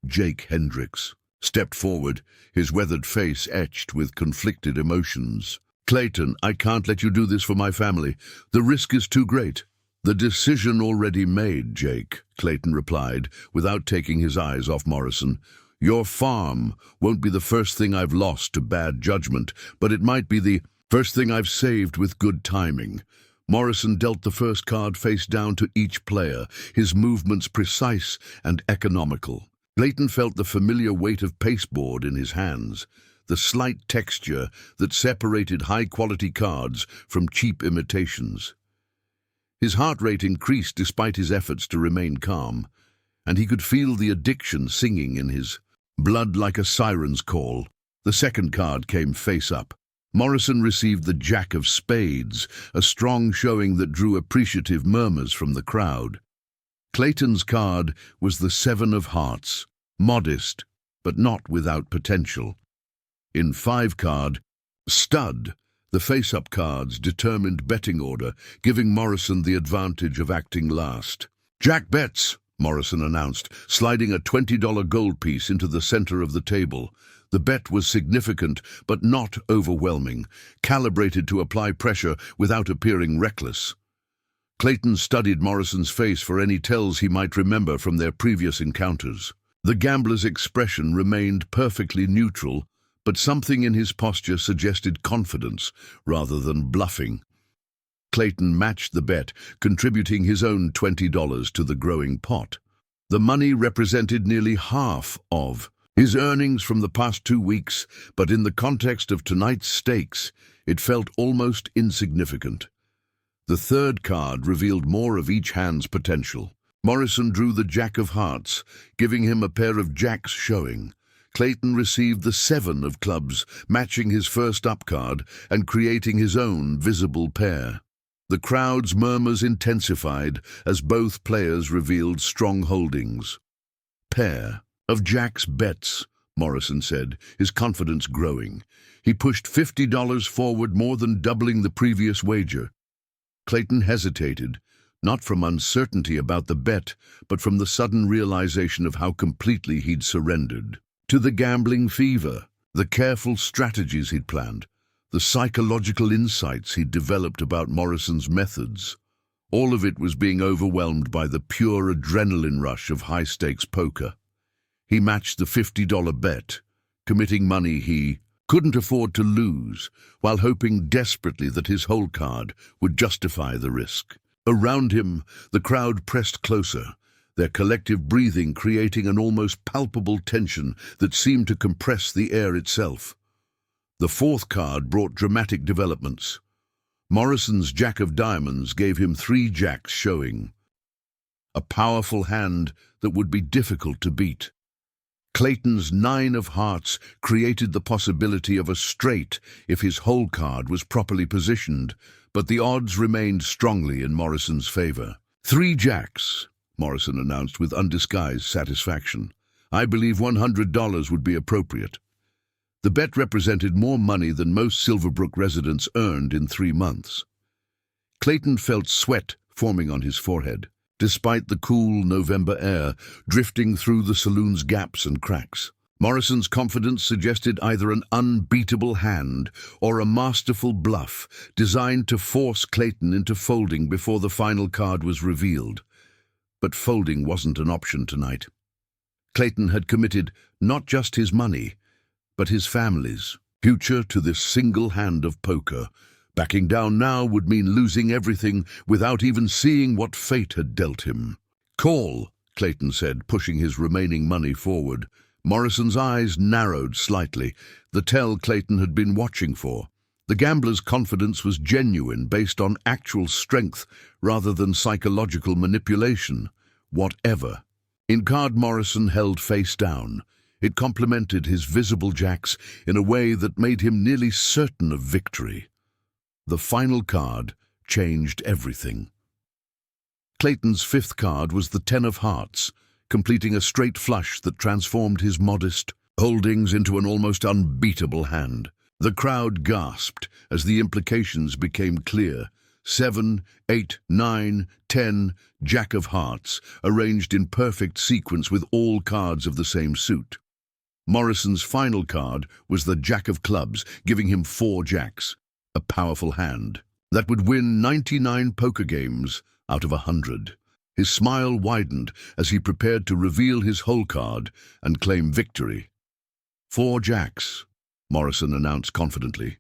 Jake Hendricks stepped forward, his weathered face etched with conflicted emotions. "Clayton, I can't let you do this for my family. The risk is too great." "The decision already made, Jake," Clayton replied, without taking his eyes off Morrison. "Your farm won't be the first thing I've lost to bad judgment, but it might be the first thing I've saved with good timing." Morrison dealt the first card face down to each player, his movements precise and economical. Clayton felt the familiar weight of pasteboard in his hands, the slight texture that separated high-quality cards from cheap imitations. His heart rate increased despite his efforts to remain calm, and he could feel the addiction singing in his blood like a siren's call. The second card came face up. Morrison received the Jack of Spades, a strong showing that drew appreciative murmurs from the crowd. Clayton's card was the Seven of Hearts, modest, but not without potential. In 5-card, Stud, the face-up cards determined betting order, giving Morrison the advantage of acting last. "Jack bets," Morrison announced, sliding a $20 gold piece into the center of the table. The bet was significant, but not overwhelming, calibrated to apply pressure without appearing reckless. Clayton studied Morrison's face for any tells he might remember from their previous encounters. The gambler's expression remained perfectly neutral, but something in his posture suggested confidence rather than bluffing. Clayton matched the bet, contributing his own $20 to the growing pot. The money represented nearly half of his earnings from the past 2 weeks, but in the context of tonight's stakes, it felt almost insignificant. The third card revealed more of each hand's potential. Morrison drew the Jack of Hearts, giving him a pair of jacks showing. Clayton received the 7 of clubs, matching his first up card and creating his own visible pair. The crowd's murmurs intensified as both players revealed strong holdings. "Pair of Jack's bets," Morrison said, his confidence growing. He pushed $50 forward, more than doubling the previous wager. Clayton hesitated, not from uncertainty about the bet, but from the sudden realization of how completely he'd surrendered to the gambling fever, the careful strategies he'd planned, the psychological insights he'd developed about Morrison's methods. All of it was being overwhelmed by the pure adrenaline rush of high-stakes poker. He matched the $50 bet, committing money he couldn't afford to lose, while hoping desperately that his hole card would justify the risk. Around him, the crowd pressed closer, their collective breathing creating an almost palpable tension that seemed to compress the air itself. The fourth card brought dramatic developments. Morrison's Jack of Diamonds gave him 3 jacks showing, a powerful hand that would be difficult to beat. Clayton's 9 of Hearts created the possibility of a straight if his hole card was properly positioned, but the odds remained strongly in Morrison's favor. 3 jacks, Morrison announced with undisguised satisfaction. "I believe $100 would be appropriate." The bet represented more money than most Silverbrook residents earned in 3 months. Clayton felt sweat forming on his forehead, despite the cool November air drifting through the saloon's gaps and cracks. Morrison's confidence suggested either an unbeatable hand or a masterful bluff designed to force Clayton into folding before the final card was revealed. But folding wasn't an option tonight. Clayton had committed not just his money, but his family's future to this single hand of poker. Backing down now would mean losing everything without even seeing what fate had dealt him. "Call," Clayton said, pushing his remaining money forward. Morrison's eyes narrowed slightly, the tell Clayton had been watching for. The gambler's confidence was genuine, based on actual strength rather than psychological manipulation. Whatever. In card Morrison held face down. It complemented his visible jacks in a way that made him nearly certain of victory. The final card changed everything. Clayton's 5th card was the 10 of Hearts, completing a straight flush that transformed his modest holdings into an almost unbeatable hand. The crowd gasped as the implications became clear. 7, 8, 9, 10, Jack of Hearts, arranged in perfect sequence with all cards of the same suit. Morrison's final card was the Jack of Clubs, giving him 4 jacks, a powerful hand that would win 99 poker games out of 100. His smile widened as he prepared to reveal his hole card and claim victory. 4 jacks, Morrison announced confidently.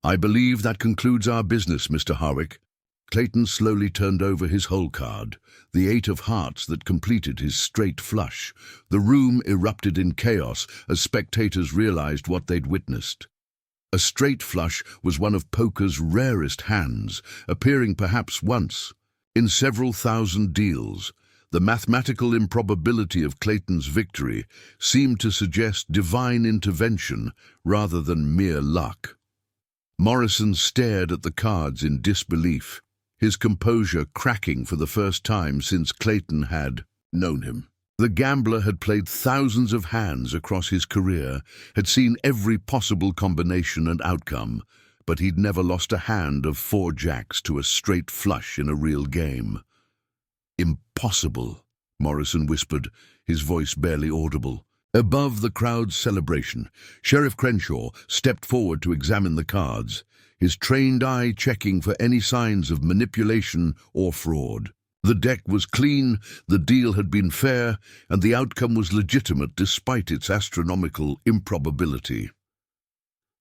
"I believe that concludes our business, Mr. Harwick." Clayton slowly turned over his hole card, the 8 of hearts that completed his straight flush. The room erupted in chaos as spectators realized what they'd witnessed. A straight flush was one of poker's rarest hands, appearing perhaps once in several thousand deals. The mathematical improbability of Clayton's victory seemed to suggest divine intervention rather than mere luck. Morrison stared at the cards in disbelief, his composure cracking for the first time since Clayton had known him. The gambler had played thousands of hands across his career, had seen every possible combination and outcome, but he'd never lost a hand of 4 jacks to a straight flush in a real game. "Impossible," Morrison whispered, his voice barely audible. Above the crowd's celebration, Sheriff Crenshaw stepped forward to examine the cards, his trained eye checking for any signs of manipulation or fraud. The deck was clean, the deal had been fair, and the outcome was legitimate despite its astronomical improbability.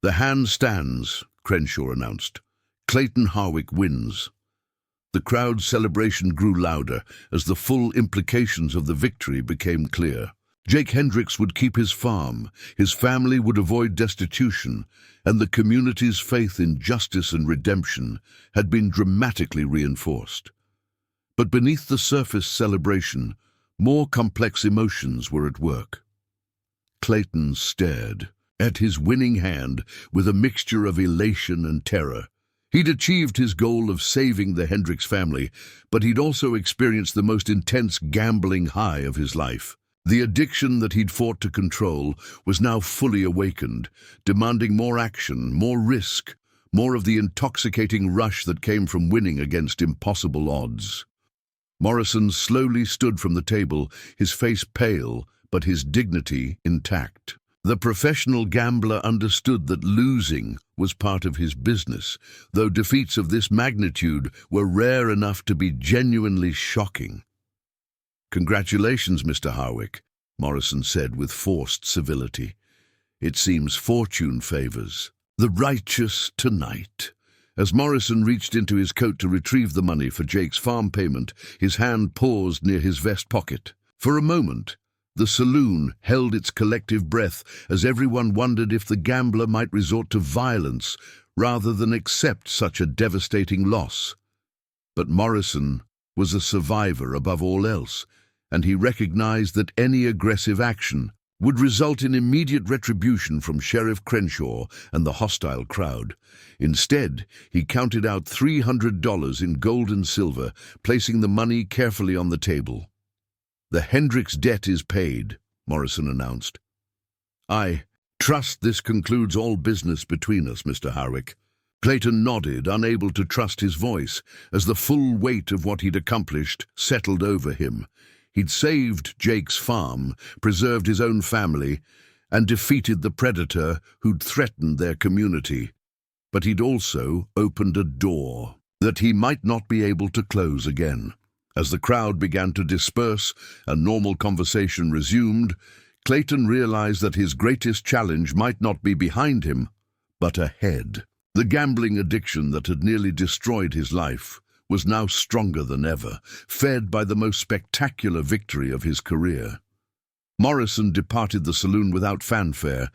"The hand stands," Crenshaw announced. "Clayton Harwick wins." The crowd's celebration grew louder as the full implications of the victory became clear. Jake Hendricks would keep his farm, his family would avoid destitution, and the community's faith in justice and redemption had been dramatically reinforced. But beneath the surface celebration, more complex emotions were at work. Clayton stared at his winning hand with a mixture of elation and terror. He'd achieved his goal of saving the Hendricks family, but he'd also experienced the most intense gambling high of his life. The addiction that he'd fought to control was now fully awakened, demanding more action, more risk, more of the intoxicating rush that came from winning against impossible odds. Morrison slowly stood from the table, his face pale, but his dignity intact. The professional gambler understood that losing was part of his business, though defeats of this magnitude were rare enough to be genuinely shocking. "Congratulations, Mr. Harwick," Morrison said with forced civility. "It seems fortune favors the righteous tonight." As Morrison reached into his coat to retrieve the money for Jake's farm payment, his hand paused near his vest pocket. For a moment, the saloon held its collective breath as everyone wondered if the gambler might resort to violence rather than accept such a devastating loss. But Morrison was a survivor above all else, and he recognized that any aggressive action would result in immediate retribution from Sheriff Crenshaw and the hostile crowd. Instead, he counted out $300 in gold and silver, placing the money carefully on the table. "The Hendricks debt is paid," Morrison announced. "I trust this concludes all business between us, Mr. Harwick." Clayton nodded, unable to trust his voice, as the full weight of what he'd accomplished settled over him. He'd saved Jake's farm, preserved his own family, and defeated the predator who'd threatened their community. But he'd also opened a door that he might not be able to close again. As the crowd began to disperse and normal conversation resumed, Clayton realized that his greatest challenge might not be behind him, but ahead. The gambling addiction that had nearly destroyed his life was now stronger than ever, fed by the most spectacular victory of his career. Morrison departed the saloon without fanfare,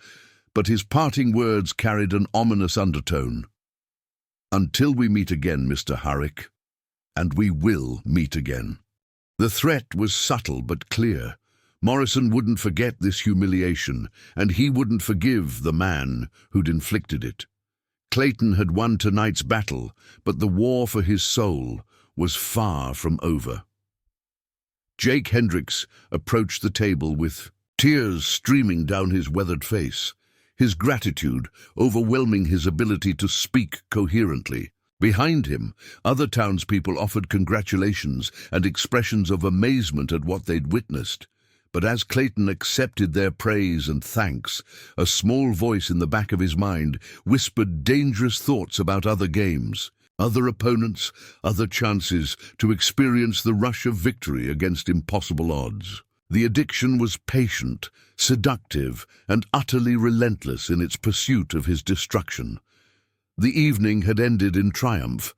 but his parting words carried an ominous undertone. "Until we meet again, Mr. Harwick, and we will meet again." The threat was subtle but clear. Morrison wouldn't forget this humiliation, and he wouldn't forgive the man who'd inflicted it. Clayton had won tonight's battle, but the war for his soul was far from over. Jake Hendricks approached the table with tears streaming down his weathered face, his gratitude overwhelming his ability to speak coherently. Behind him, other townspeople offered congratulations and expressions of amazement at what they'd witnessed. But as Clayton accepted their praise and thanks, a small voice in the back of his mind whispered dangerous thoughts about other games, other opponents, other chances to experience the rush of victory against impossible odds. The addiction was patient, seductive, and utterly relentless in its pursuit of his destruction. The evening had ended in triumph,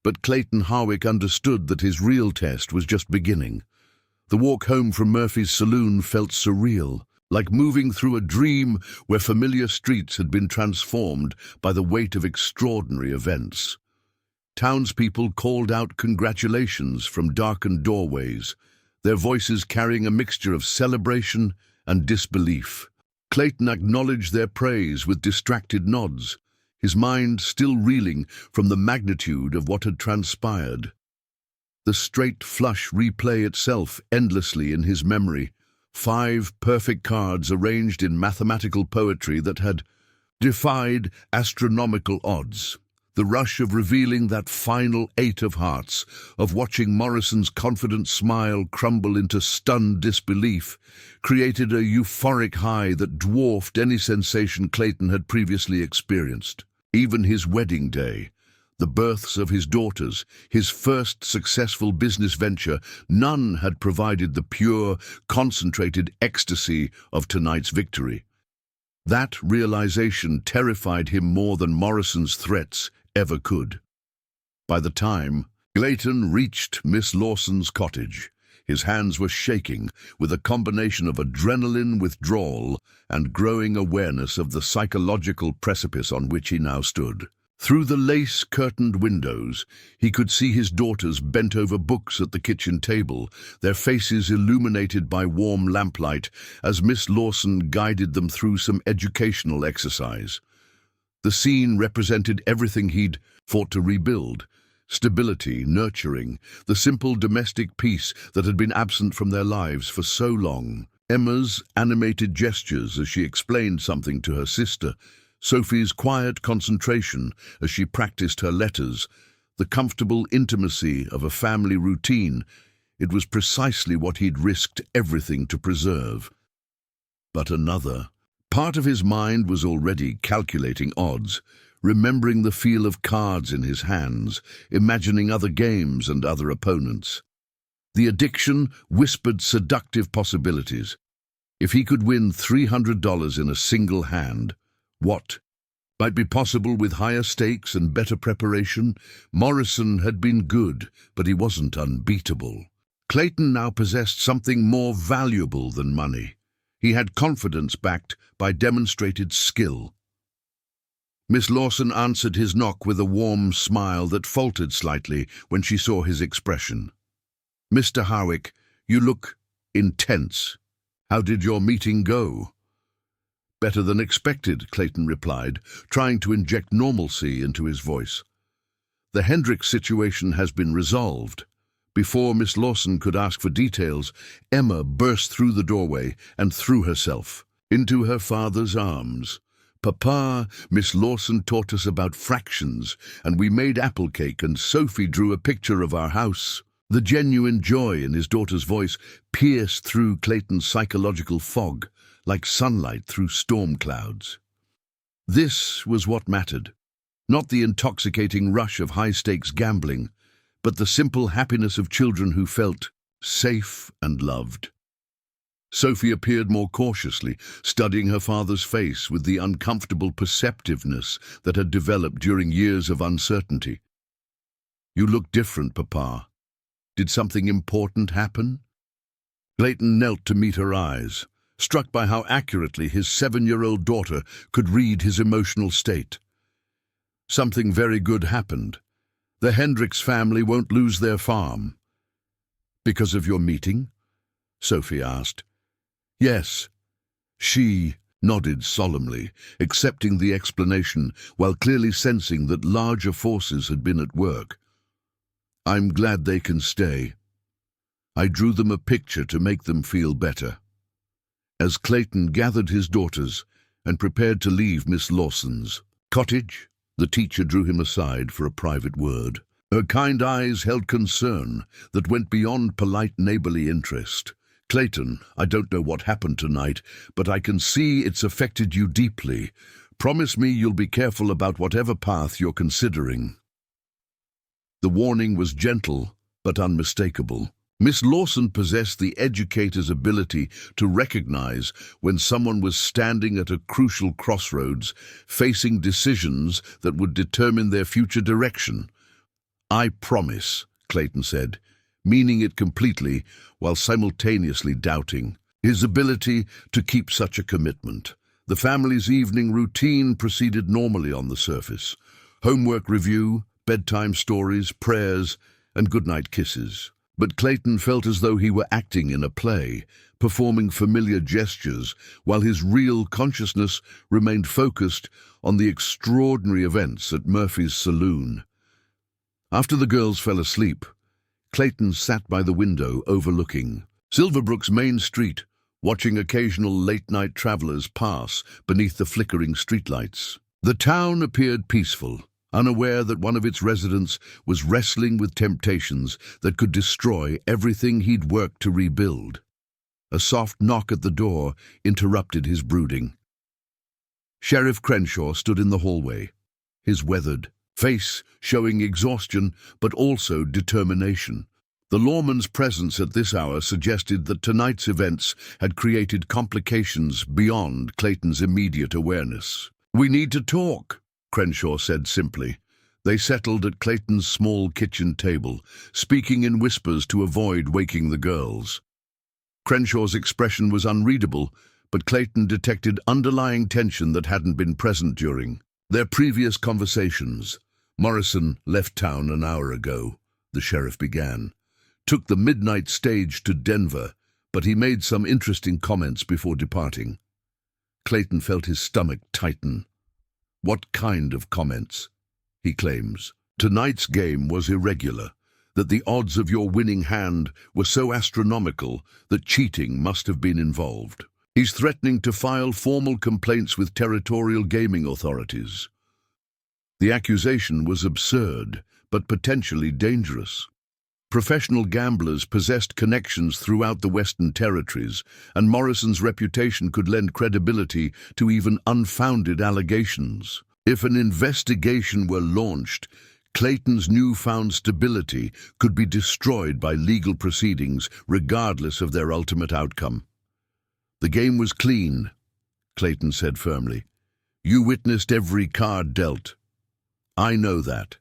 But Clayton Harwick understood that his real test was just beginning. The walk home from Murphy's saloon felt surreal, like moving through a dream where familiar streets had been transformed by the weight of extraordinary events. Townspeople called out congratulations from darkened doorways, their voices carrying a mixture of celebration and disbelief. Clayton acknowledged their praise with distracted nods, his mind still reeling from the magnitude of what had transpired. The straight flush replay itself endlessly in his memory, 5 perfect cards arranged in mathematical poetry that had defied astronomical odds. The rush of revealing that final 8 of hearts, of watching Morrison's confident smile crumble into stunned disbelief, created a euphoric high that dwarfed any sensation Clayton had previously experienced. Even his wedding day, the births of his daughters, his first successful business venture, none had provided the pure, concentrated ecstasy of tonight's victory. That realization terrified him more than Morrison's threats ever could. By the time Clayton reached Miss Lawson's cottage, his hands were shaking with a combination of adrenaline withdrawal and growing awareness of the psychological precipice on which he now stood. Through the lace-curtained windows, he could see his daughters bent over books at the kitchen table, their faces illuminated by warm lamplight as Miss Lawson guided them through some educational exercise. The scene represented everything he'd fought to rebuild: stability, nurturing, the simple domestic peace that had been absent from their lives for so long. Emma's animated gestures as she explained something to her sister, Sophie's quiet concentration as she practiced her letters, the comfortable intimacy of a family routine, it was precisely what he'd risked everything to preserve. But another part of his mind was already calculating odds, remembering the feel of cards in his hands, imagining other games and other opponents. The addiction whispered seductive possibilities. If he could win $300 in a single hand, what might be possible with higher stakes and better preparation? Morrison had been good, but he wasn't unbeatable. Clayton now possessed something more valuable than money. He had confidence backed by demonstrated skill. Miss Lawson answered his knock with a warm smile that faltered slightly when she saw his expression. "Mr. Harwick, you look intense. How did your meeting go?" "Better than expected," Clayton replied, trying to inject normalcy into his voice. "The Hendricks situation has been resolved." Before Miss Lawson could ask for details, Emma burst through the doorway and threw herself into her father's arms. "Papa, Miss Lawson taught us about fractions, and we made apple cake, and Sophie drew a picture of our house." The genuine joy in his daughter's voice pierced through Clayton's psychological fog, like sunlight through storm clouds. This was what mattered, not the intoxicating rush of high-stakes gambling, but the simple happiness of children who felt safe and loved. Sophie appeared more cautiously, studying her father's face with the uncomfortable perceptiveness that had developed during years of uncertainty. "You look different, Papa. Did something important happen?" Clayton knelt to meet her eyes, struck by how accurately his 7-year-old daughter could read his emotional state. "Something very good happened. The Hendricks family won't lose their farm." "Because of your meeting?" Sophie asked. "Yes." She nodded solemnly, accepting the explanation while clearly sensing that larger forces had been at work. "I'm glad they can stay. I drew them a picture to make them feel better." As Clayton gathered his daughters and prepared to leave Miss Lawson's cottage, the teacher drew him aside for a private word. Her kind eyes held concern that went beyond polite neighborly interest. "Clayton, I don't know what happened tonight, but I can see it's affected you deeply. Promise me you'll be careful about whatever path you're considering." The warning was gentle but unmistakable. Miss Lawson possessed the educator's ability to recognize when someone was standing at a crucial crossroads, facing decisions that would determine their future direction. "I promise," Clayton said, meaning it completely while simultaneously doubting his ability to keep such a commitment. The family's evening routine proceeded normally on the surface. Homework review, bedtime stories, prayers, and goodnight kisses. But Clayton felt as though he were acting in a play, performing familiar gestures, while his real consciousness remained focused on the extraordinary events at Murphy's saloon. After the girls fell asleep, Clayton sat by the window overlooking Silverbrook's main street, watching occasional late-night travelers pass beneath the flickering streetlights. The town appeared peaceful, unaware that one of its residents was wrestling with temptations that could destroy everything he'd worked to rebuild. A soft knock at the door interrupted his brooding. Sheriff Crenshaw stood in the hallway, his weathered face showing exhaustion but also determination. The lawman's presence at this hour suggested that tonight's events had created complications beyond Clayton's immediate awareness. "We need to talk," Crenshaw said simply. They settled at Clayton's small kitchen table, speaking in whispers to avoid waking the girls. Crenshaw's expression was unreadable, but Clayton detected underlying tension that hadn't been present during their previous conversations. "Morrison left town an hour ago," the sheriff began. "Took the midnight stage to Denver, but he made some interesting comments before departing." Clayton felt his stomach tighten. "What kind of comments?" "He claims tonight's game was irregular, that the odds of your winning hand were so astronomical that cheating must have been involved. He's threatening to file formal complaints with territorial gaming authorities." The accusation was absurd, but potentially dangerous. Professional gamblers possessed connections throughout the Western Territories, and Morrison's reputation could lend credibility to even unfounded allegations. If an investigation were launched, Clayton's newfound stability could be destroyed by legal proceedings, regardless of their ultimate outcome. "The game was clean," Clayton said firmly. "You witnessed every card dealt. I know that,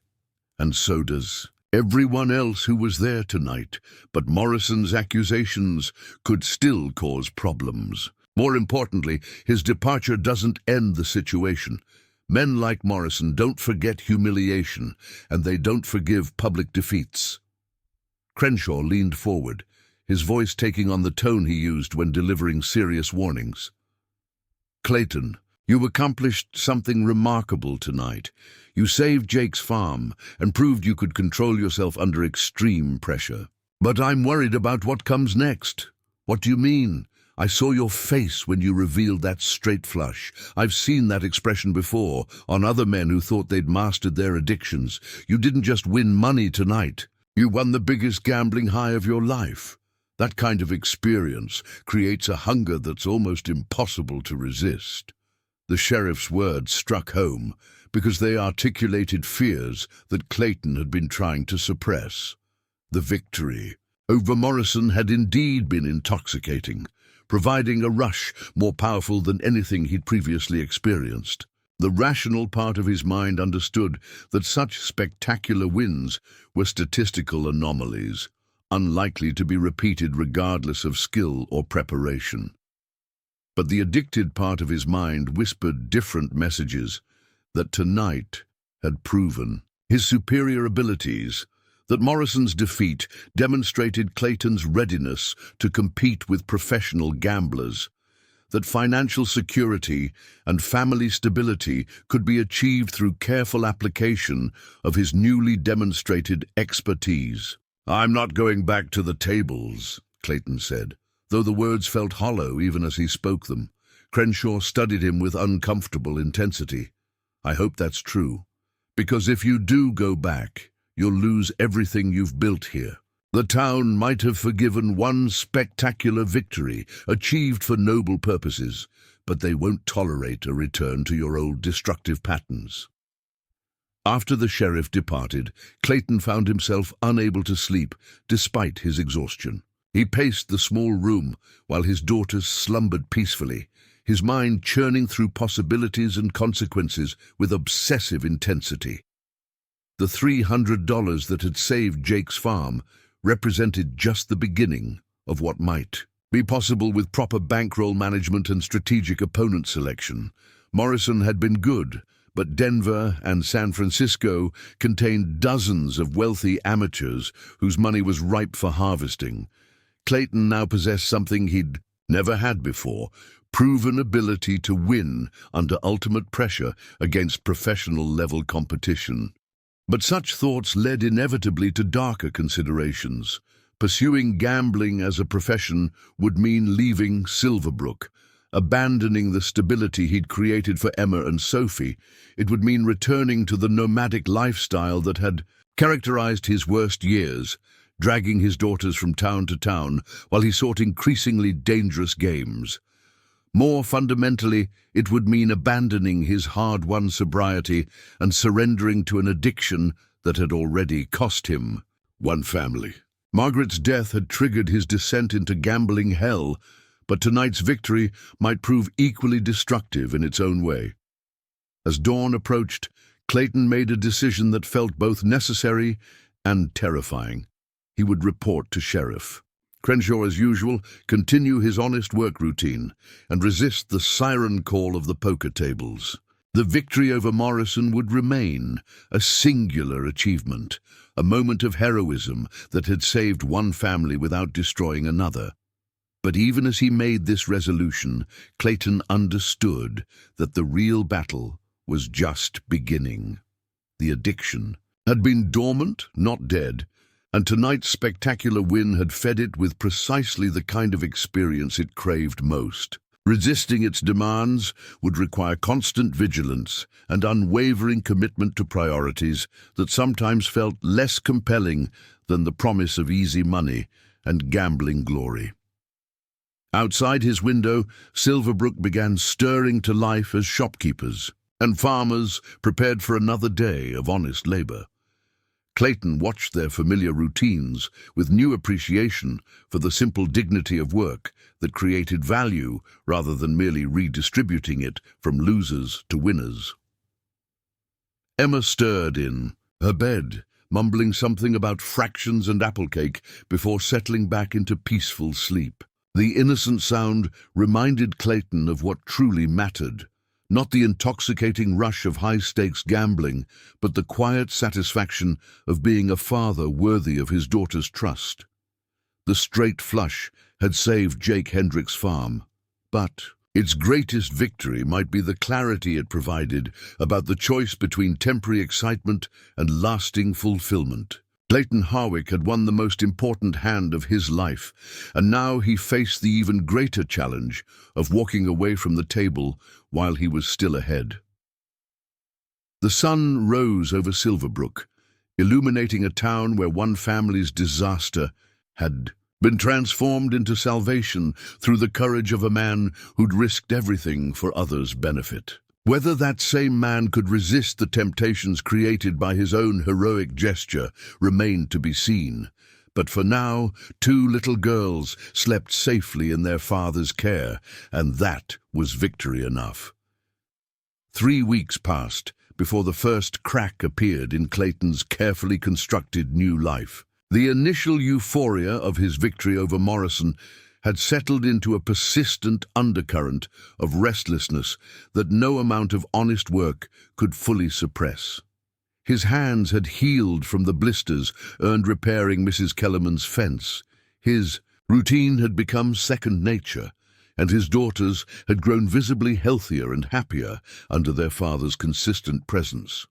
and so does everyone else who was there tonight, but Morrison's accusations could still cause problems. More importantly, his departure doesn't end the situation. Men like Morrison don't forget humiliation, and they don't forgive public defeats." Crenshaw leaned forward, his voice taking on the tone he used when delivering serious warnings. "Clayton, you accomplished something remarkable tonight. You saved Jake's farm and proved you could control yourself under extreme pressure. But I'm worried about what comes next." "What do you mean?" "I saw your face when you revealed that straight flush. I've seen that expression before, on other men who thought they'd mastered their addictions. You didn't just win money tonight. You won the biggest gambling high of your life. That kind of experience creates a hunger that's almost impossible to resist." The sheriff's words struck home because they articulated fears that Clayton had been trying to suppress. The victory over Morrison had indeed been intoxicating, providing a rush more powerful than anything he'd previously experienced. The rational part of his mind understood that such spectacular wins were statistical anomalies, unlikely to be repeated regardless of skill or preparation. But the addicted part of his mind whispered different messages that tonight had proven his superior abilities, that Morrison's defeat demonstrated Clayton's readiness to compete with professional gamblers, that financial security and family stability could be achieved through careful application of his newly demonstrated expertise. "I'm not going back to the tables," Clayton said, though the words felt hollow even as he spoke them. Crenshaw studied him with uncomfortable intensity. "I hope that's true, because if you do go back, you'll lose everything you've built here. The town might have forgiven one spectacular victory, achieved for noble purposes, but they won't tolerate a return to your old destructive patterns." After the sheriff departed, Clayton found himself unable to sleep despite his exhaustion. He paced the small room while his daughters slumbered peacefully, his mind churning through possibilities and consequences with obsessive intensity. The $300 that had saved Jake's farm represented just the beginning of what might be possible with proper bankroll management and strategic opponent selection. Morrison had been good, but Denver and San Francisco contained dozens of wealthy amateurs whose money was ripe for harvesting. Clayton now possessed something he'd never had before: proven ability to win under ultimate pressure against professional-level competition. But such thoughts led inevitably to darker considerations. Pursuing gambling as a profession would mean leaving Silverbrook, abandoning the stability he'd created for Emma and Sophie. It would mean returning to the nomadic lifestyle that had characterized his worst years, dragging his daughters from town to town while he sought increasingly dangerous games. More fundamentally, it would mean abandoning his hard-won sobriety and surrendering to an addiction that had already cost him one family. Margaret's death had triggered his descent into gambling hell, but tonight's victory might prove equally destructive in its own way. As dawn approached, Clayton made a decision that felt both necessary and terrifying. He would report to Sheriff Crenshaw, as usual, continue his honest work routine, and resist the siren call of the poker tables. The victory over Morrison would remain a singular achievement, a moment of heroism that had saved one family without destroying another. But even as he made this resolution, Clayton understood that the real battle was just beginning. The addiction had been dormant, not dead, and tonight's spectacular win had fed it with precisely the kind of experience it craved most. Resisting its demands would require constant vigilance and unwavering commitment to priorities that sometimes felt less compelling than the promise of easy money and gambling glory. Outside his window, Silverbrook began stirring to life as shopkeepers and farmers prepared for another day of honest labor. Clayton watched their familiar routines with new appreciation for the simple dignity of work that created value rather than merely redistributing it from losers to winners. Emma stirred in her bed, mumbling something about fractions and apple cake before settling back into peaceful sleep. The innocent sound reminded Clayton of what truly mattered. Not the intoxicating rush of high-stakes gambling, but the quiet satisfaction of being a father worthy of his daughter's trust. The straight flush had saved Jake Hendrick's farm, but its greatest victory might be the clarity it provided about the choice between temporary excitement and lasting fulfillment. Clayton Harwick had won the most important hand of his life, and now he faced the even greater challenge of walking away from the table while he was still ahead. The sun rose over Silverbrook, illuminating a town where one family's disaster had been transformed into salvation through the courage of a man who'd risked everything for others' benefit. Whether that same man could resist the temptations created by his own heroic gesture remained to be seen. But for now, two little girls slept safely in their father's care, and that was victory enough. 3 weeks passed before the first crack appeared in Clayton's carefully constructed new life. The initial euphoria of his victory over Morrison had settled into a persistent undercurrent of restlessness that no amount of honest work could fully suppress. His hands had healed from the blisters earned repairing Mrs. Kellerman's fence. His routine had become second nature, and his daughters had grown visibly healthier and happier under their father's consistent presence.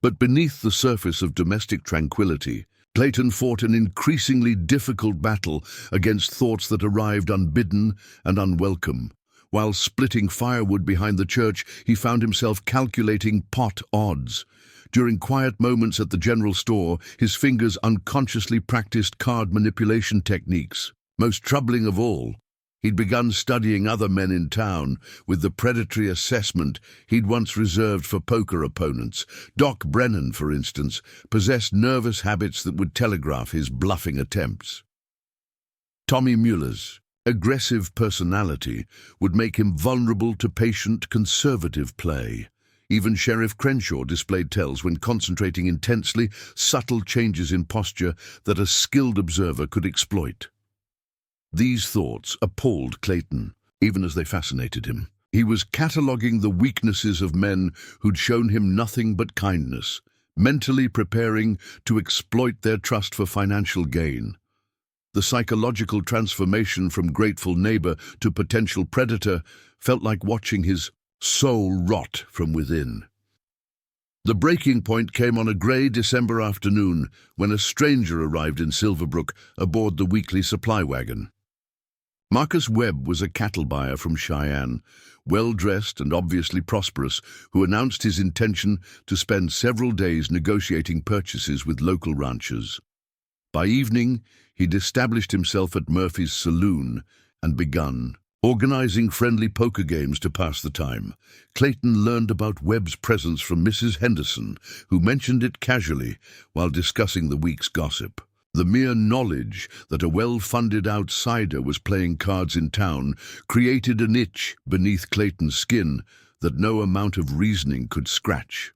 But beneath the surface of domestic tranquility, Clayton fought an increasingly difficult battle against thoughts that arrived unbidden and unwelcome. While splitting firewood behind the church, he found himself calculating pot odds. During quiet moments at the general store, his fingers unconsciously practiced card manipulation techniques. Most troubling of all, he'd begun studying other men in town with the predatory assessment he'd once reserved for poker opponents. Doc Brennan, for instance, possessed nervous habits that would telegraph his bluffing attempts. Tommy Muller's aggressive personality would make him vulnerable to patient, conservative play. Even Sheriff Crenshaw displayed tells when concentrating intensely, subtle changes in posture that a skilled observer could exploit. These thoughts appalled Clayton, even as they fascinated him. He was cataloguing the weaknesses of men who'd shown him nothing but kindness, mentally preparing to exploit their trust for financial gain. The psychological transformation from grateful neighbor to potential predator felt like watching his soul rot from within. The breaking point came on a grey December afternoon when a stranger arrived in Silverbrook aboard the weekly supply wagon. Marcus Webb was a cattle buyer from Cheyenne, well-dressed and obviously prosperous, who announced his intention to spend several days negotiating purchases with local ranchers. By evening, he'd established himself at Murphy's saloon and begun organizing friendly poker games to pass the time. Clayton learned about Webb's presence from Mrs. Henderson, who mentioned it casually while discussing the week's gossip. The mere knowledge that a well-funded outsider was playing cards in town created an itch beneath Clayton's skin that no amount of reasoning could scratch.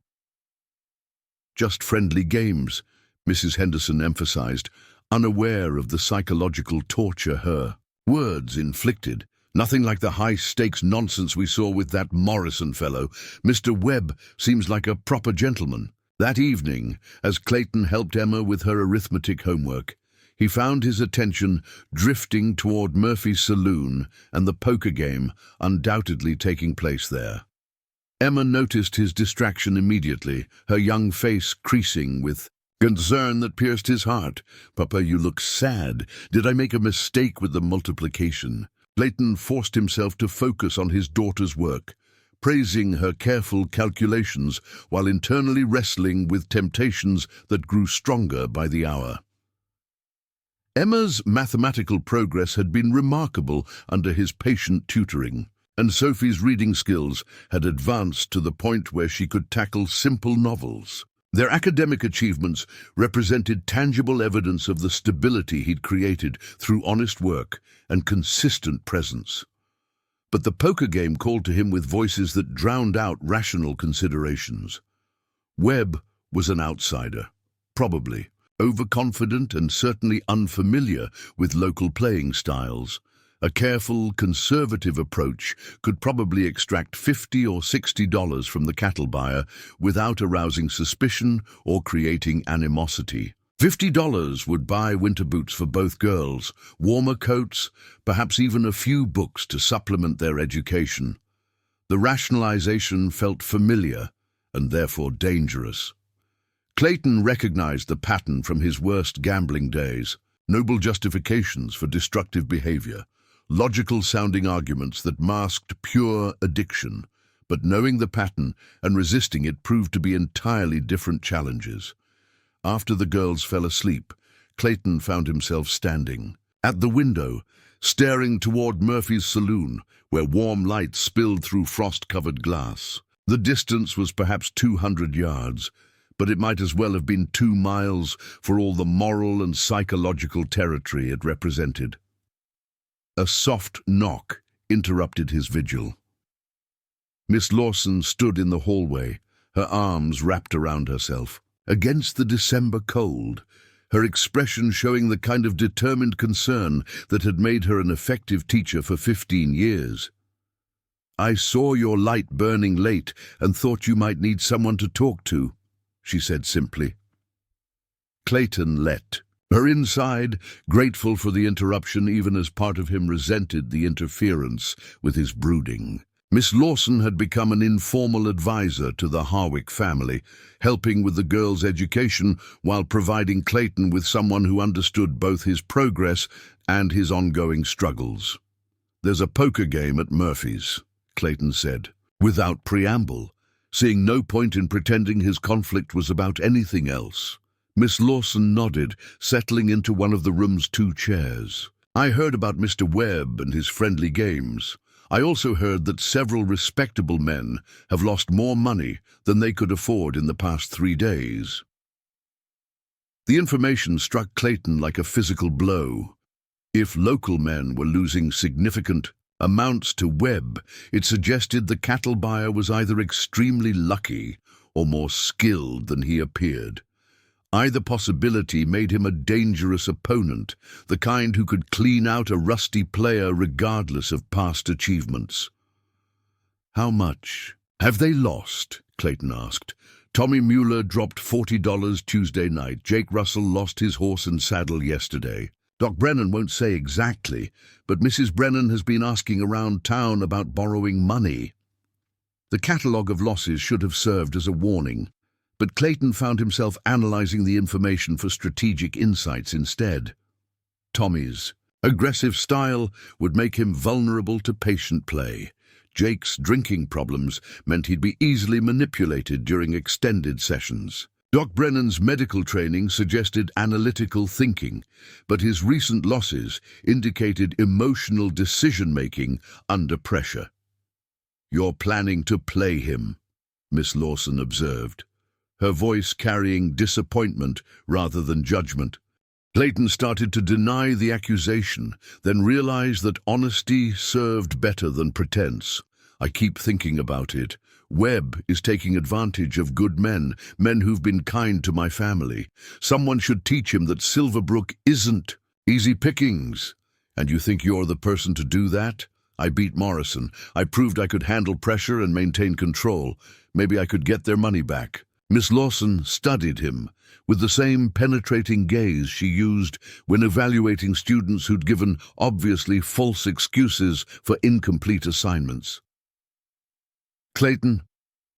"Just friendly games," Mrs. Henderson emphasized, unaware of the psychological torture her words inflicted. "Nothing like the high-stakes nonsense we saw with that Morrison fellow. Mr. Webb seems like a proper gentleman." That evening, as Clayton helped Emma with her arithmetic homework, he found his attention drifting toward Murphy's saloon and the poker game undoubtedly taking place there. Emma noticed his distraction immediately, her young face creasing with concern that pierced his heart. "Papa, you look sad. Did I make a mistake with the multiplication?" Clayton forced himself to focus on his daughter's work, praising her careful calculations while internally wrestling with temptations that grew stronger by the hour. Emma's mathematical progress had been remarkable under his patient tutoring, and Sophie's reading skills had advanced to the point where she could tackle simple novels. Their academic achievements represented tangible evidence of the stability he'd created through honest work and consistent presence. But the poker game called to him with voices that drowned out rational considerations. Webb was an outsider, probably overconfident and certainly unfamiliar with local playing styles. A careful, conservative approach could probably extract $50 or $60 from the cattle buyer without arousing suspicion or creating animosity. $50 would buy winter boots for both girls, warmer coats, perhaps even a few books to supplement their education. The rationalization felt familiar and therefore dangerous. Clayton recognized the pattern from his worst gambling days: noble justifications for destructive behavior, logical-sounding arguments that masked pure addiction, but knowing the pattern and resisting it proved to be entirely different challenges. After the girls fell asleep, Clayton found himself standing at the window, staring toward Murphy's saloon, where warm light spilled through frost-covered glass. The distance was perhaps 200 yards, but it might as well have been 2 miles for all the moral and psychological territory it represented. A soft knock interrupted his vigil. Miss Lawson stood in the hallway, her arms wrapped around herself. Against the December cold, her expression showing the kind of determined concern that had made her an effective teacher for 15 years. "I saw your light burning late and thought you might need someone to talk to," she said simply. Clayton leapt. Her inside, grateful for the interruption even as part of him resented the interference with his brooding. Miss Lawson had become an informal advisor to the Harwick family, helping with the girls' education while providing Clayton with someone who understood both his progress and his ongoing struggles. "There's a poker game at Murphy's," Clayton said, without preamble, seeing no point in pretending his conflict was about anything else. Miss Lawson nodded, settling into one of the room's 2 chairs. "I heard about Mr. Webb and his friendly games. I also heard that several respectable men have lost more money than they could afford in the past 3 days." The information struck Clayton like a physical blow. If local men were losing significant amounts to Webb, it suggested the cattle buyer was either extremely lucky or more skilled than he appeared. Either possibility made him a dangerous opponent, the kind who could clean out a rusty player regardless of past achievements. "How much have they lost?" Clayton asked. "Tommy Mueller dropped $40 Tuesday night. Jake Russell lost his horse and saddle yesterday. Doc Brennan won't say exactly, but Mrs. Brennan has been asking around town about borrowing money." The catalogue of losses should have served as a warning, but Clayton found himself analyzing the information for strategic insights instead. Tommy's aggressive style would make him vulnerable to patient play. Jake's drinking problems meant he'd be easily manipulated during extended sessions. Doc Brennan's medical training suggested analytical thinking, but his recent losses indicated emotional decision-making under pressure. "You're planning to play him," Miss Lawson observed, her voice carrying disappointment rather than judgment. Clayton started to deny the accusation, then realized that honesty served better than pretense. "I keep thinking about it. Webb is taking advantage of good men who've been kind to my family. Someone should teach him that Silverbrook isn't easy pickings. And you think you're the person to do that? I beat Morrison. I proved I could handle pressure and maintain control. Maybe I could get their money back." Miss Lawson studied him with the same penetrating gaze she used when evaluating students who'd given obviously false excuses for incomplete assignments. "Clayton,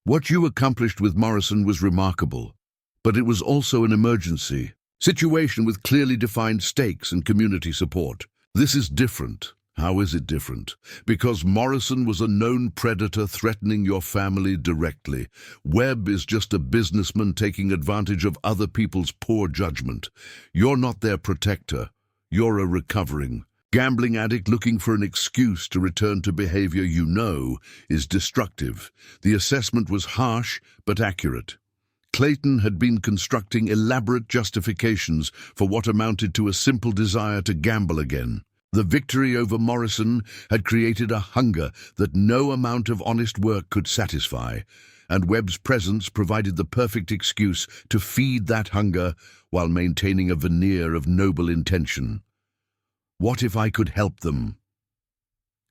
what you accomplished with Morrison was remarkable, but it was also an emergency situation with clearly defined stakes and community support. This is different." "How is it different?" "Because Morrison was a known predator threatening your family directly. Webb is just a businessman taking advantage of other people's poor judgment. You're not their protector. You're a recovering gambling addict looking for an excuse to return to behavior you know is destructive." The assessment was harsh but accurate. Clayton had been constructing elaborate justifications for what amounted to a simple desire to gamble again. The victory over Morrison had created a hunger that no amount of honest work could satisfy, and Webb's presence provided the perfect excuse to feed that hunger while maintaining a veneer of noble intention. "What if I could help them?"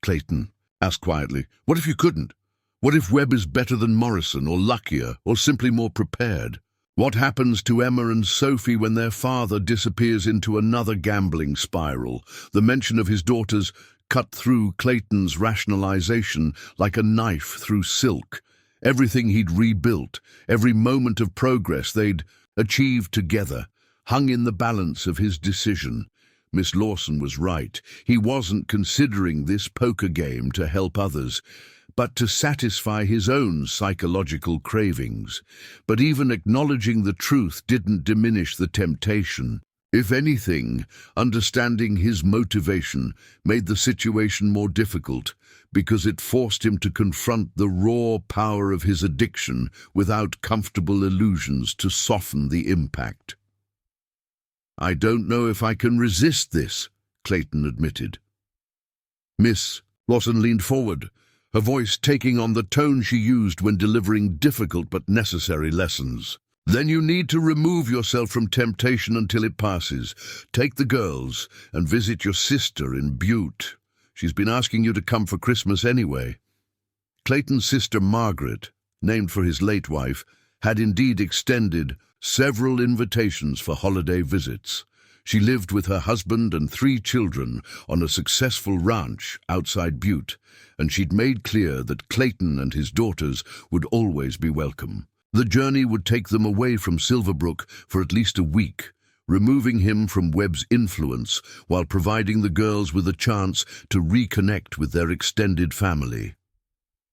Clayton asked quietly. "What if you couldn't? What if Webb is better than Morrison, or luckier, or simply more prepared? What happens to Emma and Sophie when their father disappears into another gambling spiral?" The mention of his daughters cut through Clayton's rationalization like a knife through silk. Everything he'd rebuilt, every moment of progress they'd achieved together, hung in the balance of his decision. Miss Lawson was right. He wasn't considering this poker game to help others, but to satisfy his own psychological cravings. But even acknowledging the truth didn't diminish the temptation. If anything, understanding his motivation made the situation more difficult, because it forced him to confront the raw power of his addiction without comfortable illusions to soften the impact. "I don't know if I can resist this," Clayton admitted. Miss Lawson leaned forward, her voice taking on the tone she used when delivering difficult but necessary lessons. "Then you need to remove yourself from temptation until it passes. Take the girls and visit your sister in Butte. She's been asking you to come for Christmas anyway." Clayton's sister Margaret, named for his late wife, had indeed extended several invitations for holiday visits. She lived with her husband and 3 children on a successful ranch outside Butte, and she'd made clear that Clayton and his daughters would always be welcome. The journey would take them away from Silverbrook for at least a week, removing him from Webb's influence while providing the girls with a chance to reconnect with their extended family.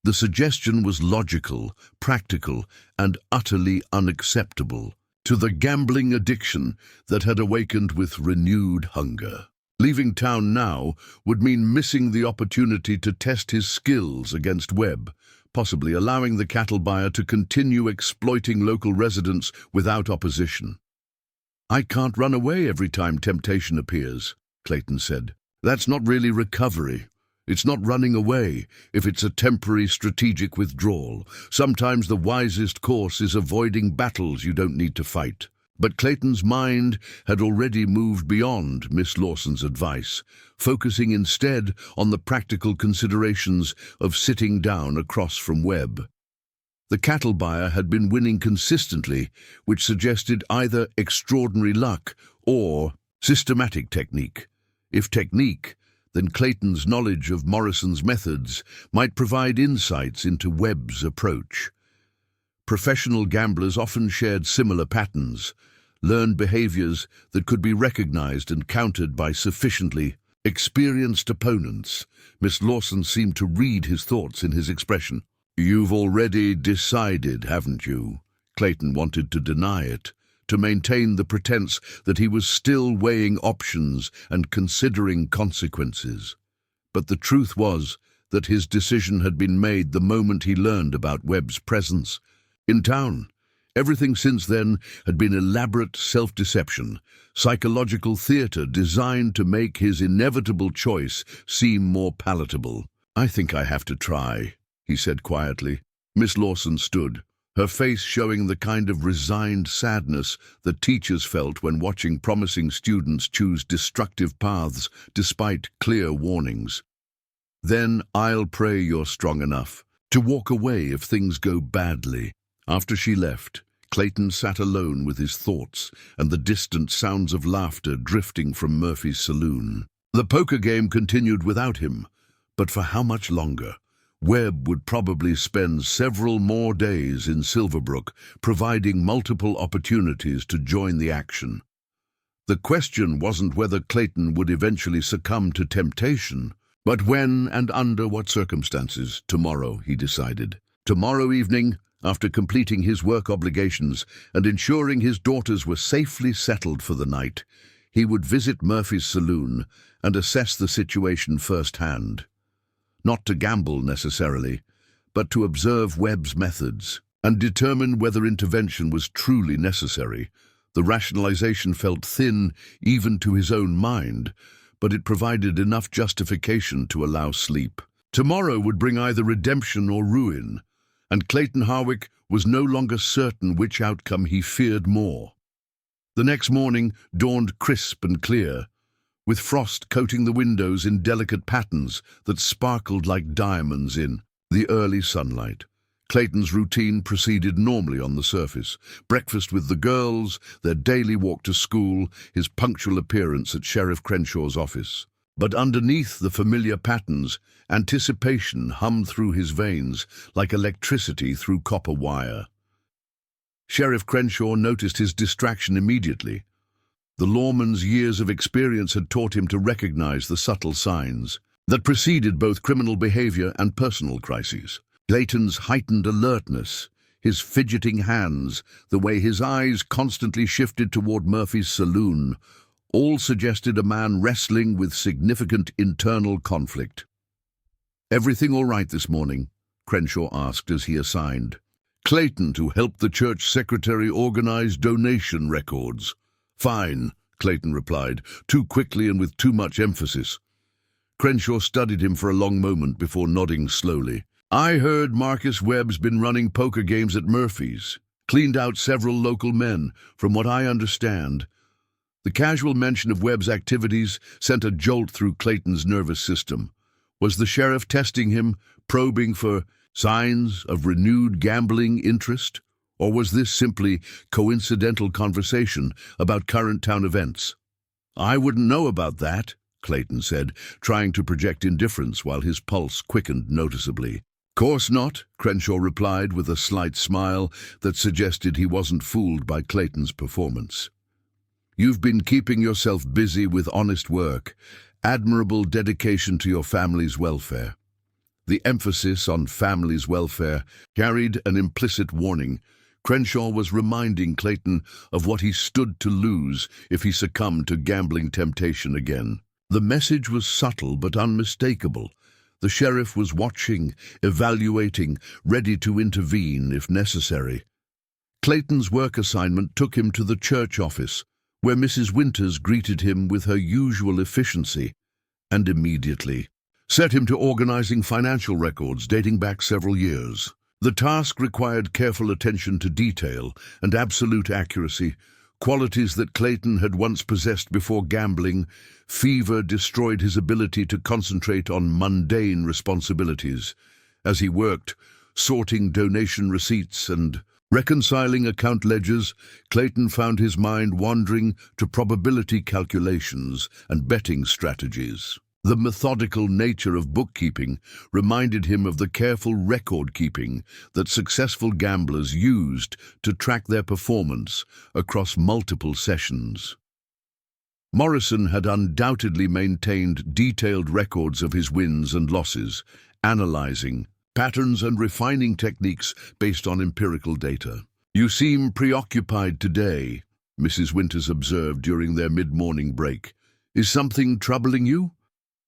The suggestion was logical, practical, and utterly unacceptable to the gambling addiction that had awakened with renewed hunger. Leaving town now would mean missing the opportunity to test his skills against Webb, possibly allowing the cattle buyer to continue exploiting local residents without opposition. "I can't run away every time temptation appears," Clayton said. "That's not really recovery. It's not running away if it's a temporary strategic withdrawal. Sometimes the wisest course is avoiding battles you don't need to fight. But Clayton's mind had already moved beyond Miss Lawson's advice, focusing instead on the practical considerations of sitting down across from Webb. The cattle buyer had been winning consistently, which suggested either extraordinary luck or systematic technique. If technique, then Clayton's knowledge of Morrison's methods might provide insights into Webb's approach. Professional gamblers often shared similar patterns, learned behaviors that could be recognized and countered by sufficiently experienced opponents. Miss Lawson seemed to read his thoughts in his expression. "You've already decided, haven't you?" Clayton wanted to deny it, to maintain the pretense that he was still weighing options and considering consequences. But the truth was that his decision had been made the moment he learned about Webb's presence in town. Everything since then had been elaborate self-deception, psychological theater designed to make his inevitable choice seem more palatable. "I think I have to try," he said quietly. Miss Lawson stood, her face showing the kind of resigned sadness that teachers felt when watching promising students choose destructive paths despite clear warnings. "Then I'll pray you're strong enough to walk away if things go badly." After she left, Clayton sat alone with his thoughts and the distant sounds of laughter drifting from Murphy's saloon. The poker game continued without him, but for how much longer? Webb would probably spend several more days in Silverbrook, providing multiple opportunities to join the action. The question wasn't whether Clayton would eventually succumb to temptation, but when and under what circumstances. Tomorrow, he decided. Tomorrow evening, after completing his work obligations and ensuring his daughters were safely settled for the night, he would visit Murphy's saloon and assess the situation firsthand. Not to gamble necessarily, but to observe Webb's methods and determine whether intervention was truly necessary. The rationalization felt thin even to his own mind, but it provided enough justification to allow sleep. Tomorrow would bring either redemption or ruin, and Clayton Harwick was no longer certain which outcome he feared more. The next morning dawned crisp and clear, with frost coating the windows in delicate patterns that sparkled like diamonds in the early sunlight. Clayton's routine proceeded normally on the surface. Breakfast with the girls, their daily walk to school, his punctual appearance at Sheriff Crenshaw's office. But underneath the familiar patterns, anticipation hummed through his veins like electricity through copper wire. Sheriff Crenshaw noticed his distraction immediately. The lawman's years of experience had taught him to recognize the subtle signs that preceded both criminal behavior and personal crises. Clayton's heightened alertness, his fidgeting hands, the way his eyes constantly shifted toward Murphy's saloon, all suggested a man wrestling with significant internal conflict. "Everything all right this morning?" Crenshaw asked as he assigned Clayton to help the church secretary organize donation records. "Fine," Clayton replied, too quickly and with too much emphasis. Crenshaw studied him for a long moment before nodding slowly. "I heard Marcus Webb's been running poker games at Murphy's. Cleaned out several local men, from what I understand." The casual mention of Webb's activities sent a jolt through Clayton's nervous system. Was the sheriff testing him, probing for signs of renewed gambling interest? Or was this simply coincidental conversation about current town events? "I wouldn't know about that," Clayton said, trying to project indifference while his pulse quickened noticeably. "Course not," Crenshaw replied with a slight smile that suggested he wasn't fooled by Clayton's performance. "You've been keeping yourself busy with honest work, admirable dedication to your family's welfare." The emphasis on family's welfare carried an implicit warning. Crenshaw was reminding Clayton of what he stood to lose if he succumbed to gambling temptation again. The message was subtle but unmistakable. The sheriff was watching, evaluating, ready to intervene if necessary. Clayton's work assignment took him to the church office, where Mrs. Winters greeted him with her usual efficiency, and immediately. set him to organizing financial records dating back several years. The task required careful attention to detail and absolute accuracy, qualities that Clayton had once possessed before gambling. Fever destroyed his ability to concentrate on mundane responsibilities. As he worked, sorting donation receipts and reconciling account ledgers, Clayton found his mind wandering to probability calculations and betting strategies. The methodical nature of bookkeeping reminded him of the careful record-keeping that successful gamblers used to track their performance across multiple sessions. Morrison had undoubtedly maintained detailed records of his wins and losses, analyzing patterns and refining techniques based on empirical data. "You seem preoccupied today," Mrs. Winters observed during their mid-morning break. "Is something troubling you?"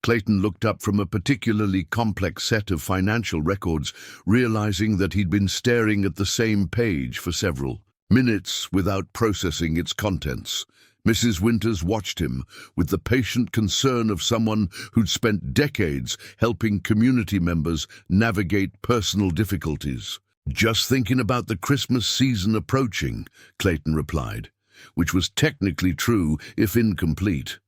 Clayton looked up from a particularly complex set of financial records, realizing that he'd been staring at the same page for several minutes without processing its contents. Mrs. Winters watched him with the patient concern of someone who'd spent decades helping community members navigate personal difficulties. "Just thinking about the Christmas season approaching," Clayton replied, which was technically true if incomplete.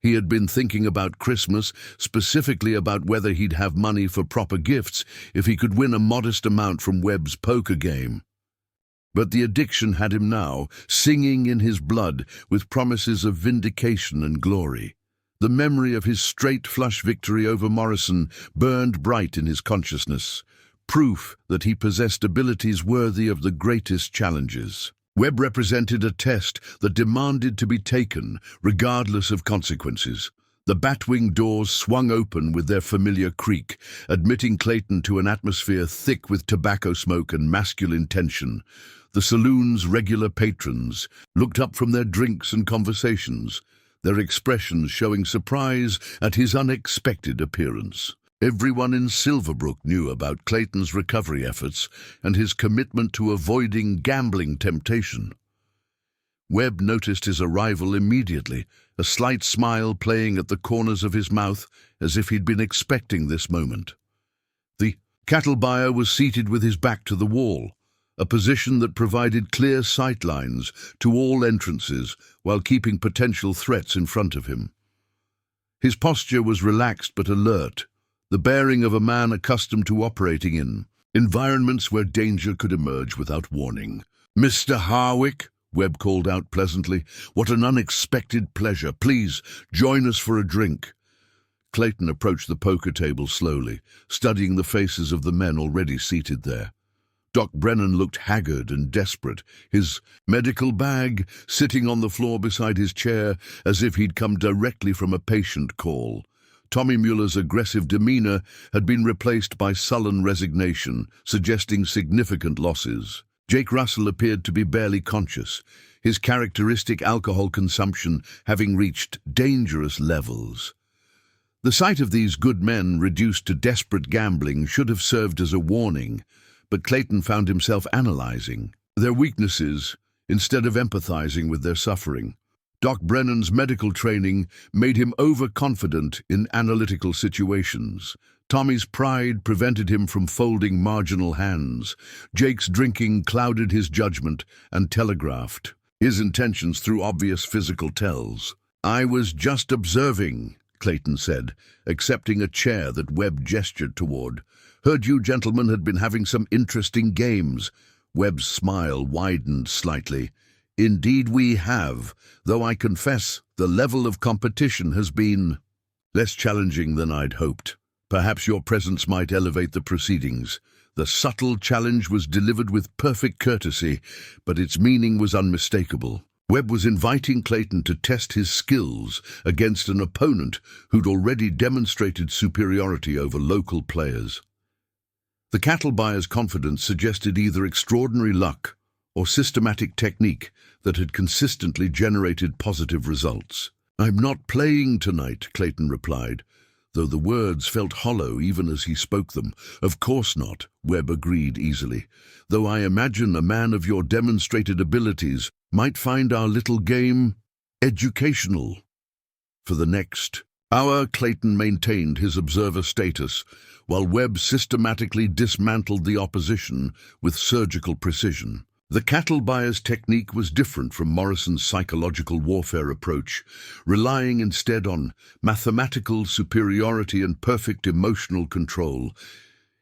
He had been thinking about Christmas, specifically about whether he'd have money for proper gifts if he could win a modest amount from Webb's poker game. But the addiction had him now, singing in his blood with promises of vindication and glory. The memory of his straight flush victory over Morrison burned bright in his consciousness, proof that he possessed abilities worthy of the greatest challenges. Webb represented a test that demanded to be taken, regardless of consequences. The Batwing doors swung open with their familiar creak, admitting Clayton to an atmosphere thick with tobacco smoke and masculine tension. The saloon's regular patrons looked up from their drinks and conversations, their expressions showing surprise at his unexpected appearance. Everyone in Silverbrook knew about Clayton's recovery efforts and his commitment to avoiding gambling temptation. Webb noticed his arrival immediately, a slight smile playing at the corners of his mouth as if he'd been expecting this moment. The cattle buyer was seated with his back to the wall, a position that provided clear sightlines to all entrances while keeping potential threats in front of him. His posture was relaxed but alert, the bearing of a man accustomed to operating in environments where danger could emerge without warning. "Mr. Harwick," Webb called out pleasantly, "what an unexpected pleasure. Please, join us for a drink." Clayton approached the poker table slowly, studying the faces of the men already seated there. Doc Brennan looked haggard and desperate, his medical bag sitting on the floor beside his chair as if he'd come directly from a patient call. Tommy Mueller's aggressive demeanor had been replaced by sullen resignation, suggesting significant losses. Jake Russell appeared to be barely conscious, his characteristic alcohol consumption having reached dangerous levels. The sight of these good men reduced to desperate gambling should have served as a warning, but Clayton found himself analyzing their weaknesses instead of empathizing with their suffering. Doc Brennan's medical training made him overconfident in analytical situations. Tommy's pride prevented him from folding marginal hands. Jake's drinking clouded his judgment and telegraphed his intentions through obvious physical tells. "I was just observing," Clayton said, accepting a chair that Webb gestured toward. "Heard you gentlemen had been having some interesting games." Webb's smile widened slightly. "Indeed we have, though I confess the level of competition has been less challenging than I'd hoped. Perhaps your presence might elevate the proceedings." The subtle challenge was delivered with perfect courtesy, but its meaning was unmistakable. Webb was inviting Clayton to test his skills against an opponent who'd already demonstrated superiority over local players. The cattle buyer's confidence suggested either extraordinary luck or systematic technique that had consistently generated positive results. "I'm not playing tonight," Clayton replied, though the words felt hollow even as he spoke them. "Of course not," Webb agreed easily, "though I imagine a man of your demonstrated abilities might find our little game educational." For the next Clayton maintained his observer status, while Webb systematically dismantled the opposition with surgical precision. The cattle buyer's technique was different from Morrison's psychological warfare approach, relying instead on mathematical superiority and perfect emotional control.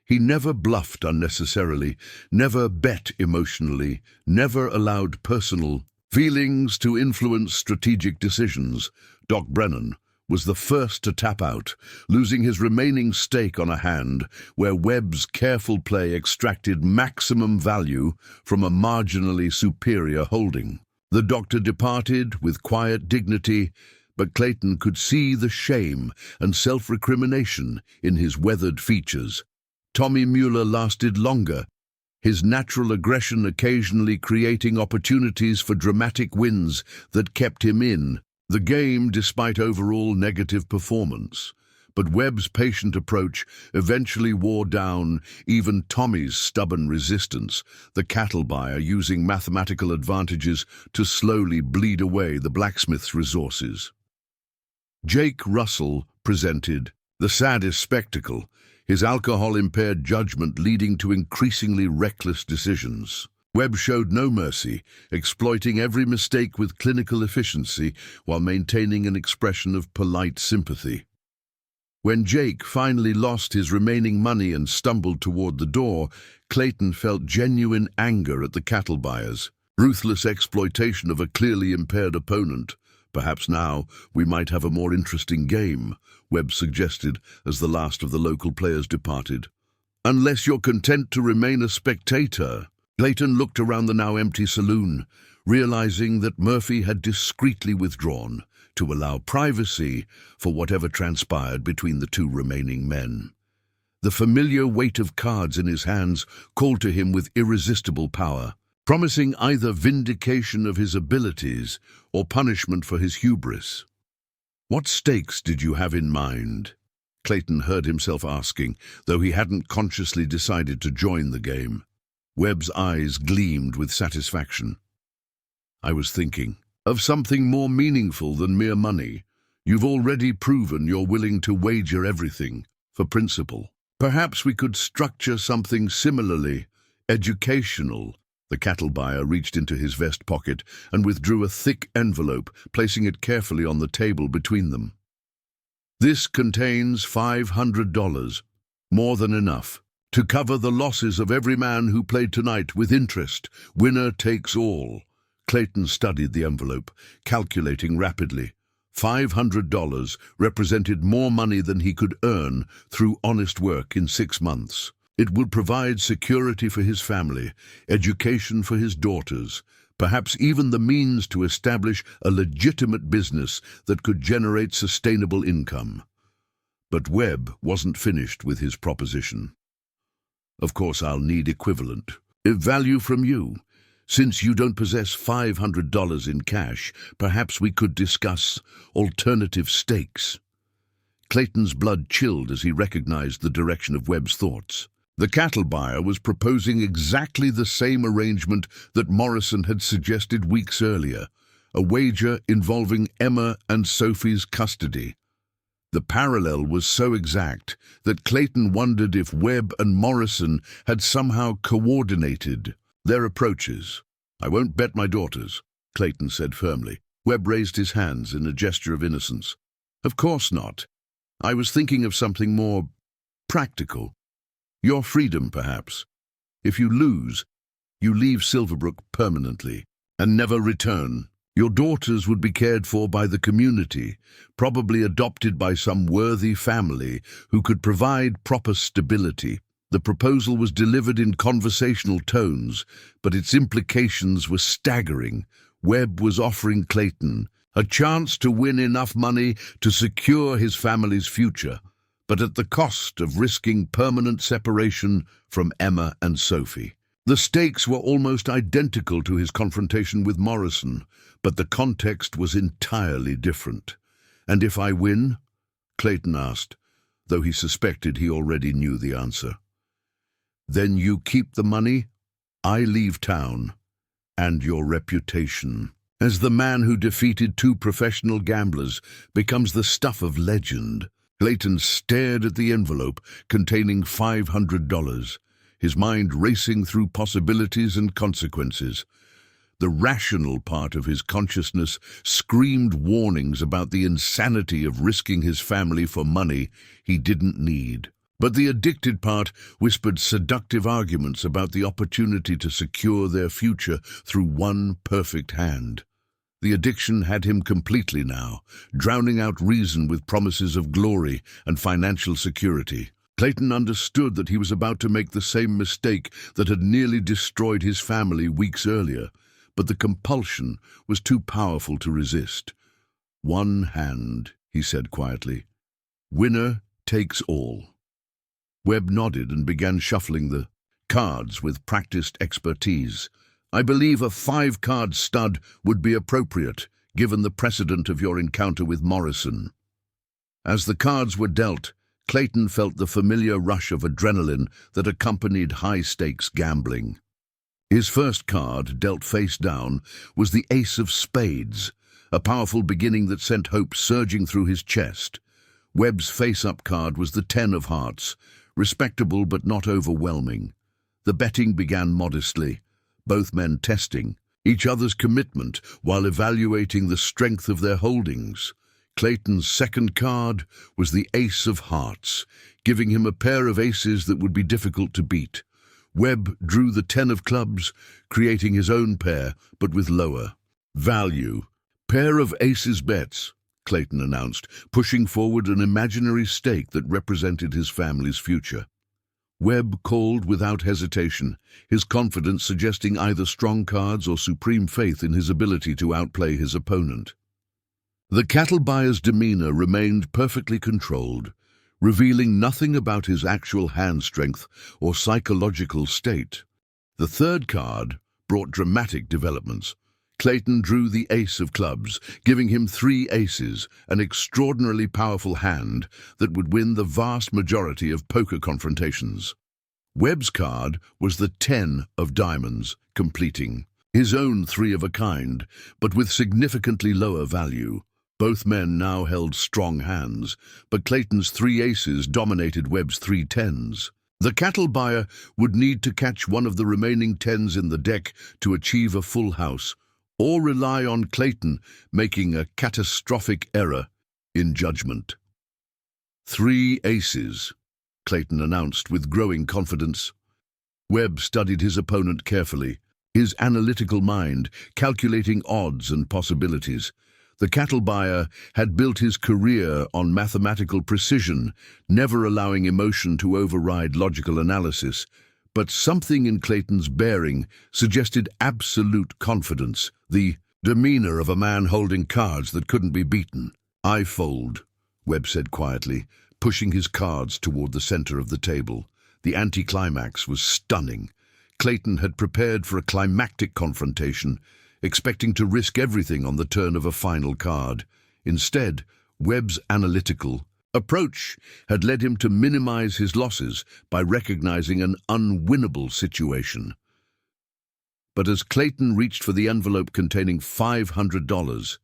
He never bluffed unnecessarily, never bet emotionally, never allowed personal feelings to influence strategic decisions. Doc Brennan was the first to tap out, losing his remaining stake on a hand where Webb's careful play extracted maximum value from a marginally superior holding. The doctor departed with quiet dignity, but Clayton could see the shame and self-recrimination in his weathered features. Tommy Mueller lasted longer, his natural aggression occasionally creating opportunities for dramatic wins that kept him in the game despite overall negative performance. But Webb's patient approach eventually wore down even Tommy's stubborn resistance, the cattle buyer using mathematical advantages to slowly bleed away the blacksmith's resources. Jake Russell presented the saddest spectacle, his alcohol-impaired judgment leading to increasingly reckless decisions. Webb showed no mercy, exploiting every mistake with clinical efficiency while maintaining an expression of polite sympathy. When Jake finally lost his remaining money and stumbled toward the door, Clayton felt genuine anger at the cattle buyers. Ruthless exploitation of a clearly impaired opponent. Perhaps now we might have a more interesting game, Webb suggested as the last of the local players departed. Unless you're content to remain a spectator. Clayton looked around the now empty saloon, realizing that Murphy had discreetly withdrawn to allow privacy for whatever transpired between the two remaining men. The familiar weight of cards in his hands called to him with irresistible power, promising either vindication of his abilities or punishment for his hubris. "What stakes did you have in mind?" Clayton heard himself asking, though he hadn't consciously decided to join the game. Webb's eyes gleamed with satisfaction. "I was thinking of something more meaningful than mere money. You've already proven you're willing to wager everything for principle. Perhaps we could structure something similarly educational." The cattle buyer reached into his vest pocket and withdrew a thick envelope, placing it carefully on the table between them. "This contains $500, more than enough, to cover the losses of every man who played tonight with interest. Winner takes all." Clayton studied the envelope, calculating rapidly. $500 represented more money than he could earn through honest work in 6 months. It would provide security for his family, education for his daughters, perhaps even the means to establish a legitimate business that could generate sustainable income. But Webb wasn't finished with his proposition. "Of course, I'll need equivalent value from you. Since you don't possess $500 in cash, perhaps we could discuss alternative stakes." Clayton's blood chilled as he recognized the direction of Webb's thoughts. The cattle buyer was proposing exactly the same arrangement that Morrison had suggested weeks earlier, a wager involving Emma and Sophie's custody. The parallel was so exact that Clayton wondered if Webb and Morrison had somehow coordinated their approaches. "I won't bet my daughters," Clayton said firmly. Webb raised his hands in a gesture of innocence. "Of course not. I was thinking of something more practical. Your freedom, perhaps. If you lose, you leave Silverbrook permanently and never return. Your daughters would be cared for by the community, probably adopted by some worthy family who could provide proper stability." The proposal was delivered in conversational tones, but its implications were staggering. Webb was offering Clayton a chance to win enough money to secure his family's future, but at the cost of risking permanent separation from Emma and Sophie. The stakes were almost identical to his confrontation with Morrison, but the context was entirely different. "And if I win?" Clayton asked, though he suspected he already knew the answer. "Then you keep the money, I leave town, and your reputation." as the man who defeated two professional gamblers becomes the stuff of legend. Clayton stared at the envelope containing $500, his mind racing through possibilities and consequences. The rational part of his consciousness screamed warnings about the insanity of risking his family for money he didn't need. But the addicted part whispered seductive arguments about the opportunity to secure their future through one perfect hand. The addiction had him completely now, drowning out reason with promises of glory and financial security. Clayton understood that he was about to make the same mistake that had nearly destroyed his family weeks earlier, but the compulsion was too powerful to resist. "One hand," he said quietly. "Winner takes all." Webb nodded and began shuffling the cards with practiced expertise. "I believe a 5-card stud would be appropriate, given the precedent of your encounter with Morrison." As the cards were dealt, Clayton felt the familiar rush of adrenaline that accompanied high-stakes gambling. His first card, dealt face down, was the Ace of Spades, a powerful beginning that sent hope surging through his chest. Webb's face-up card was the 10 of Hearts, respectable but not overwhelming. The betting began modestly, both men testing each other's commitment while evaluating the strength of their holdings. Clayton's second card was the Ace of Hearts, giving him a pair of aces that would be difficult to beat. Webb drew the 10 of clubs, creating his own pair, but with lower value. "Pair of aces bets," Clayton announced, pushing forward an imaginary stake that represented his family's future. Webb called without hesitation, his confidence suggesting either strong cards or supreme faith in his ability to outplay his opponent. The cattle buyer's demeanor remained perfectly controlled, revealing nothing about his actual hand strength or psychological state. The third card brought dramatic developments. Clayton drew the Ace of Clubs, giving him 3 aces, an extraordinarily powerful hand that would win the vast majority of poker confrontations. Webb's card was the 10 of Diamonds, completing his own 3 of a kind, but with significantly lower value. Both men now held strong hands, but Clayton's 3 aces dominated Webb's 3 tens. The cattle buyer would need to catch one of the remaining 10s in the deck to achieve a full house, or rely on Clayton making a catastrophic error in judgment. 3 aces, Clayton announced with growing confidence. Webb studied his opponent carefully, his analytical mind calculating odds and possibilities. The cattle buyer had built his career on mathematical precision, never allowing emotion to override logical analysis. But something in Clayton's bearing suggested absolute confidence, the demeanor of a man holding cards that couldn't be beaten. "I fold," Webb said quietly, pushing his cards toward the center of the table. The anticlimax was stunning. Clayton had prepared for a climactic confrontation, expecting to risk everything on the turn of a final card. Instead, Webb's analytical approach had led him to minimize his losses by recognizing an unwinnable situation. But as Clayton reached for the envelope containing $500,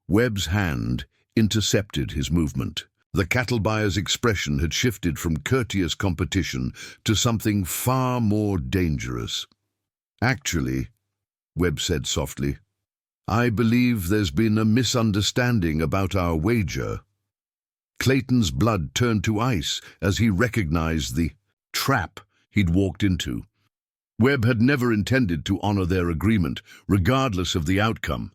Webb's hand intercepted his movement. The cattle buyer's expression had shifted from courteous competition to something far more dangerous. "Actually," Webb said softly, "I believe there's been a misunderstanding about our wager." Clayton's blood turned to ice as he recognized the trap he'd walked into. Webb had never intended to honor their agreement, regardless of the outcome.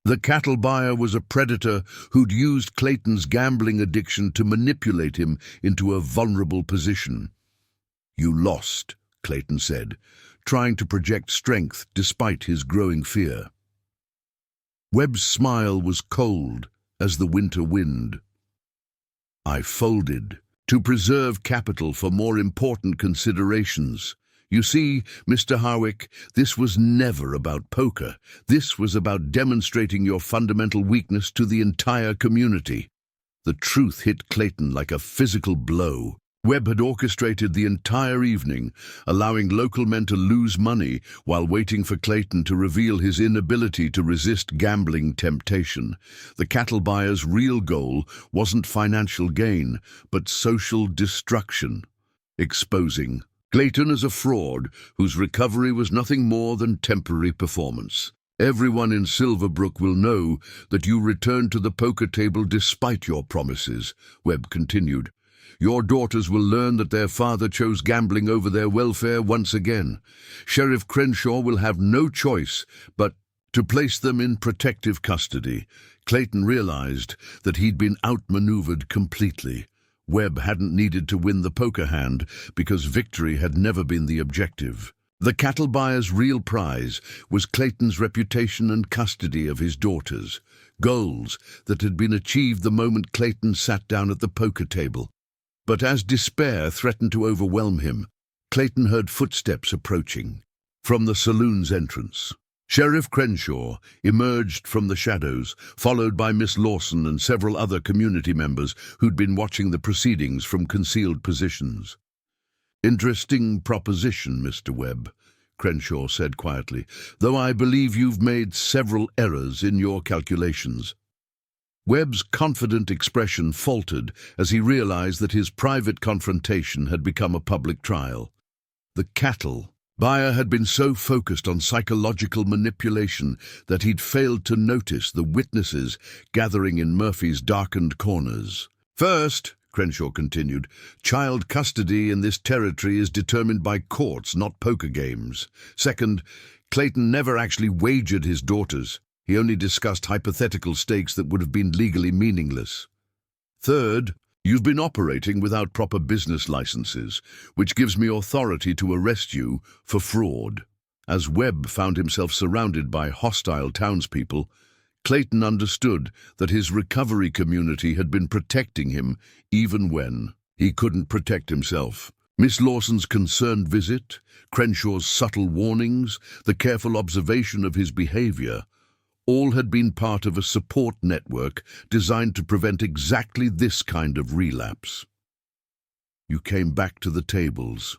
The cattle buyer was a predator who'd used Clayton's gambling addiction to manipulate him into a vulnerable position. "You lost," Clayton said, trying to project strength despite his growing fear. Webb's smile was cold as the winter wind. "I folded to preserve capital for more important considerations. You see, Mr. Harwick, this was never about poker. This was about demonstrating your fundamental weakness to the entire community." The truth hit Clayton like a physical blow. Webb had orchestrated the entire evening, allowing local men to lose money while waiting for Clayton to reveal his inability to resist gambling temptation. The cattle buyer's real goal wasn't financial gain, but social destruction. Exposing Clayton as a fraud whose recovery was nothing more than temporary performance. Everyone in Silverbrook will know that you returned to the poker table despite your promises, Webb continued. Your daughters will learn that their father chose gambling over their welfare once again. Sheriff Crenshaw will have no choice but to place them in protective custody. Clayton realized that he'd been outmaneuvered completely. Webb hadn't needed to win the poker hand because victory had never been the objective. The cattle buyer's real prize was Clayton's reputation and custody of his daughters, goals that had been achieved the moment Clayton sat down at the poker table. But as despair threatened to overwhelm him, Clayton heard footsteps approaching from the saloon's entrance. Sheriff Crenshaw emerged from the shadows, followed by Miss Lawson and several other community members who'd been watching the proceedings from concealed positions. "Interesting proposition, Mr. Webb," Crenshaw said quietly, "though I believe you've made several errors in your calculations." Webb's confident expression faltered as he realized that his private confrontation had become a public trial. The cattle buyer had been so focused on psychological manipulation that he'd failed to notice the witnesses gathering in Murphy's darkened corners. "First," Crenshaw continued, "child custody in this territory is determined by courts, not poker games. Second, Clayton never actually wagered his daughters. He only discussed hypothetical stakes that would have been legally meaningless. Third, you've been operating without proper business licenses, which gives me authority to arrest you for fraud." As Webb found himself surrounded by hostile townspeople, Clayton understood that his recovery community had been protecting him even when he couldn't protect himself. Miss Lawson's concerned visit, Crenshaw's subtle warnings, the careful observation of his behavior, all had been part of a support network designed to prevent exactly this kind of relapse. "You came back to the tables,"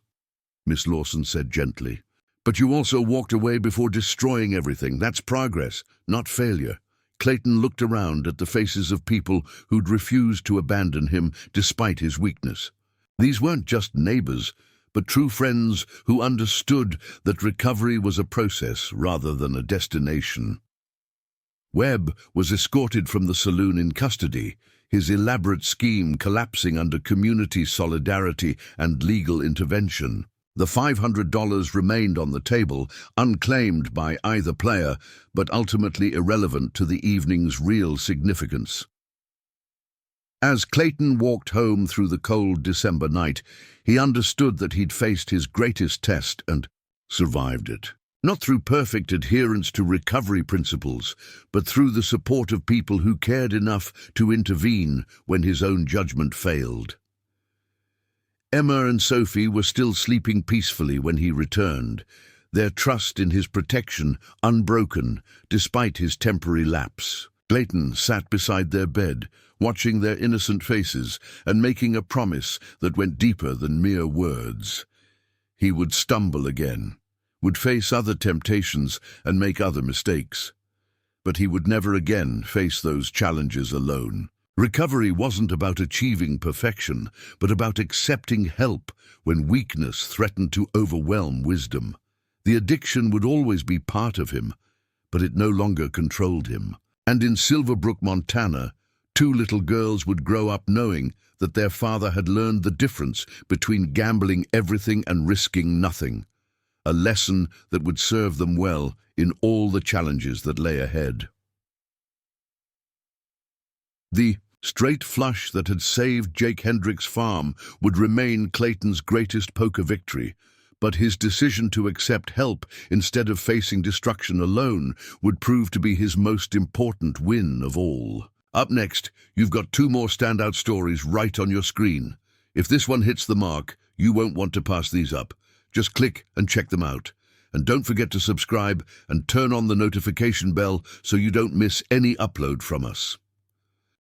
Miss Lawson said gently. "But you also walked away before destroying everything. That's progress, not failure." Clayton looked around at the faces of people who'd refused to abandon him despite his weakness. These weren't just neighbors, but true friends who understood that recovery was a process rather than a destination. Webb was escorted from the saloon in custody, his elaborate scheme collapsing under community solidarity and legal intervention. The $500 remained on the table, unclaimed by either player, but ultimately irrelevant to the evening's real significance. As Clayton walked home through the cold December night, he understood that he'd faced his greatest test and survived it. Not through perfect adherence to recovery principles, but through the support of people who cared enough to intervene when his own judgment failed. Emma and Sophie were still sleeping peacefully when he returned, their trust in his protection unbroken despite his temporary lapse. Clayton sat beside their bed, watching their innocent faces and making a promise that went deeper than mere words. He would stumble again, would face other temptations and make other mistakes. But he would never again face those challenges alone. Recovery wasn't about achieving perfection, but about accepting help when weakness threatened to overwhelm wisdom. The addiction would always be part of him, but it no longer controlled him. And in Silverbrook, Montana, two little girls would grow up knowing that their father had learned the difference between gambling everything and risking nothing. A lesson that would serve them well in all the challenges that lay ahead. The straight flush that had saved Jake Hendrick's farm would remain Clayton's greatest poker victory, but his decision to accept help instead of facing destruction alone would prove to be his most important win of all. Up next, you've got two more standout stories right on your screen. If this one hits the mark, you won't want to pass these up. Just click and check them out. And don't forget to subscribe and turn on the notification bell so you don't miss any upload from us.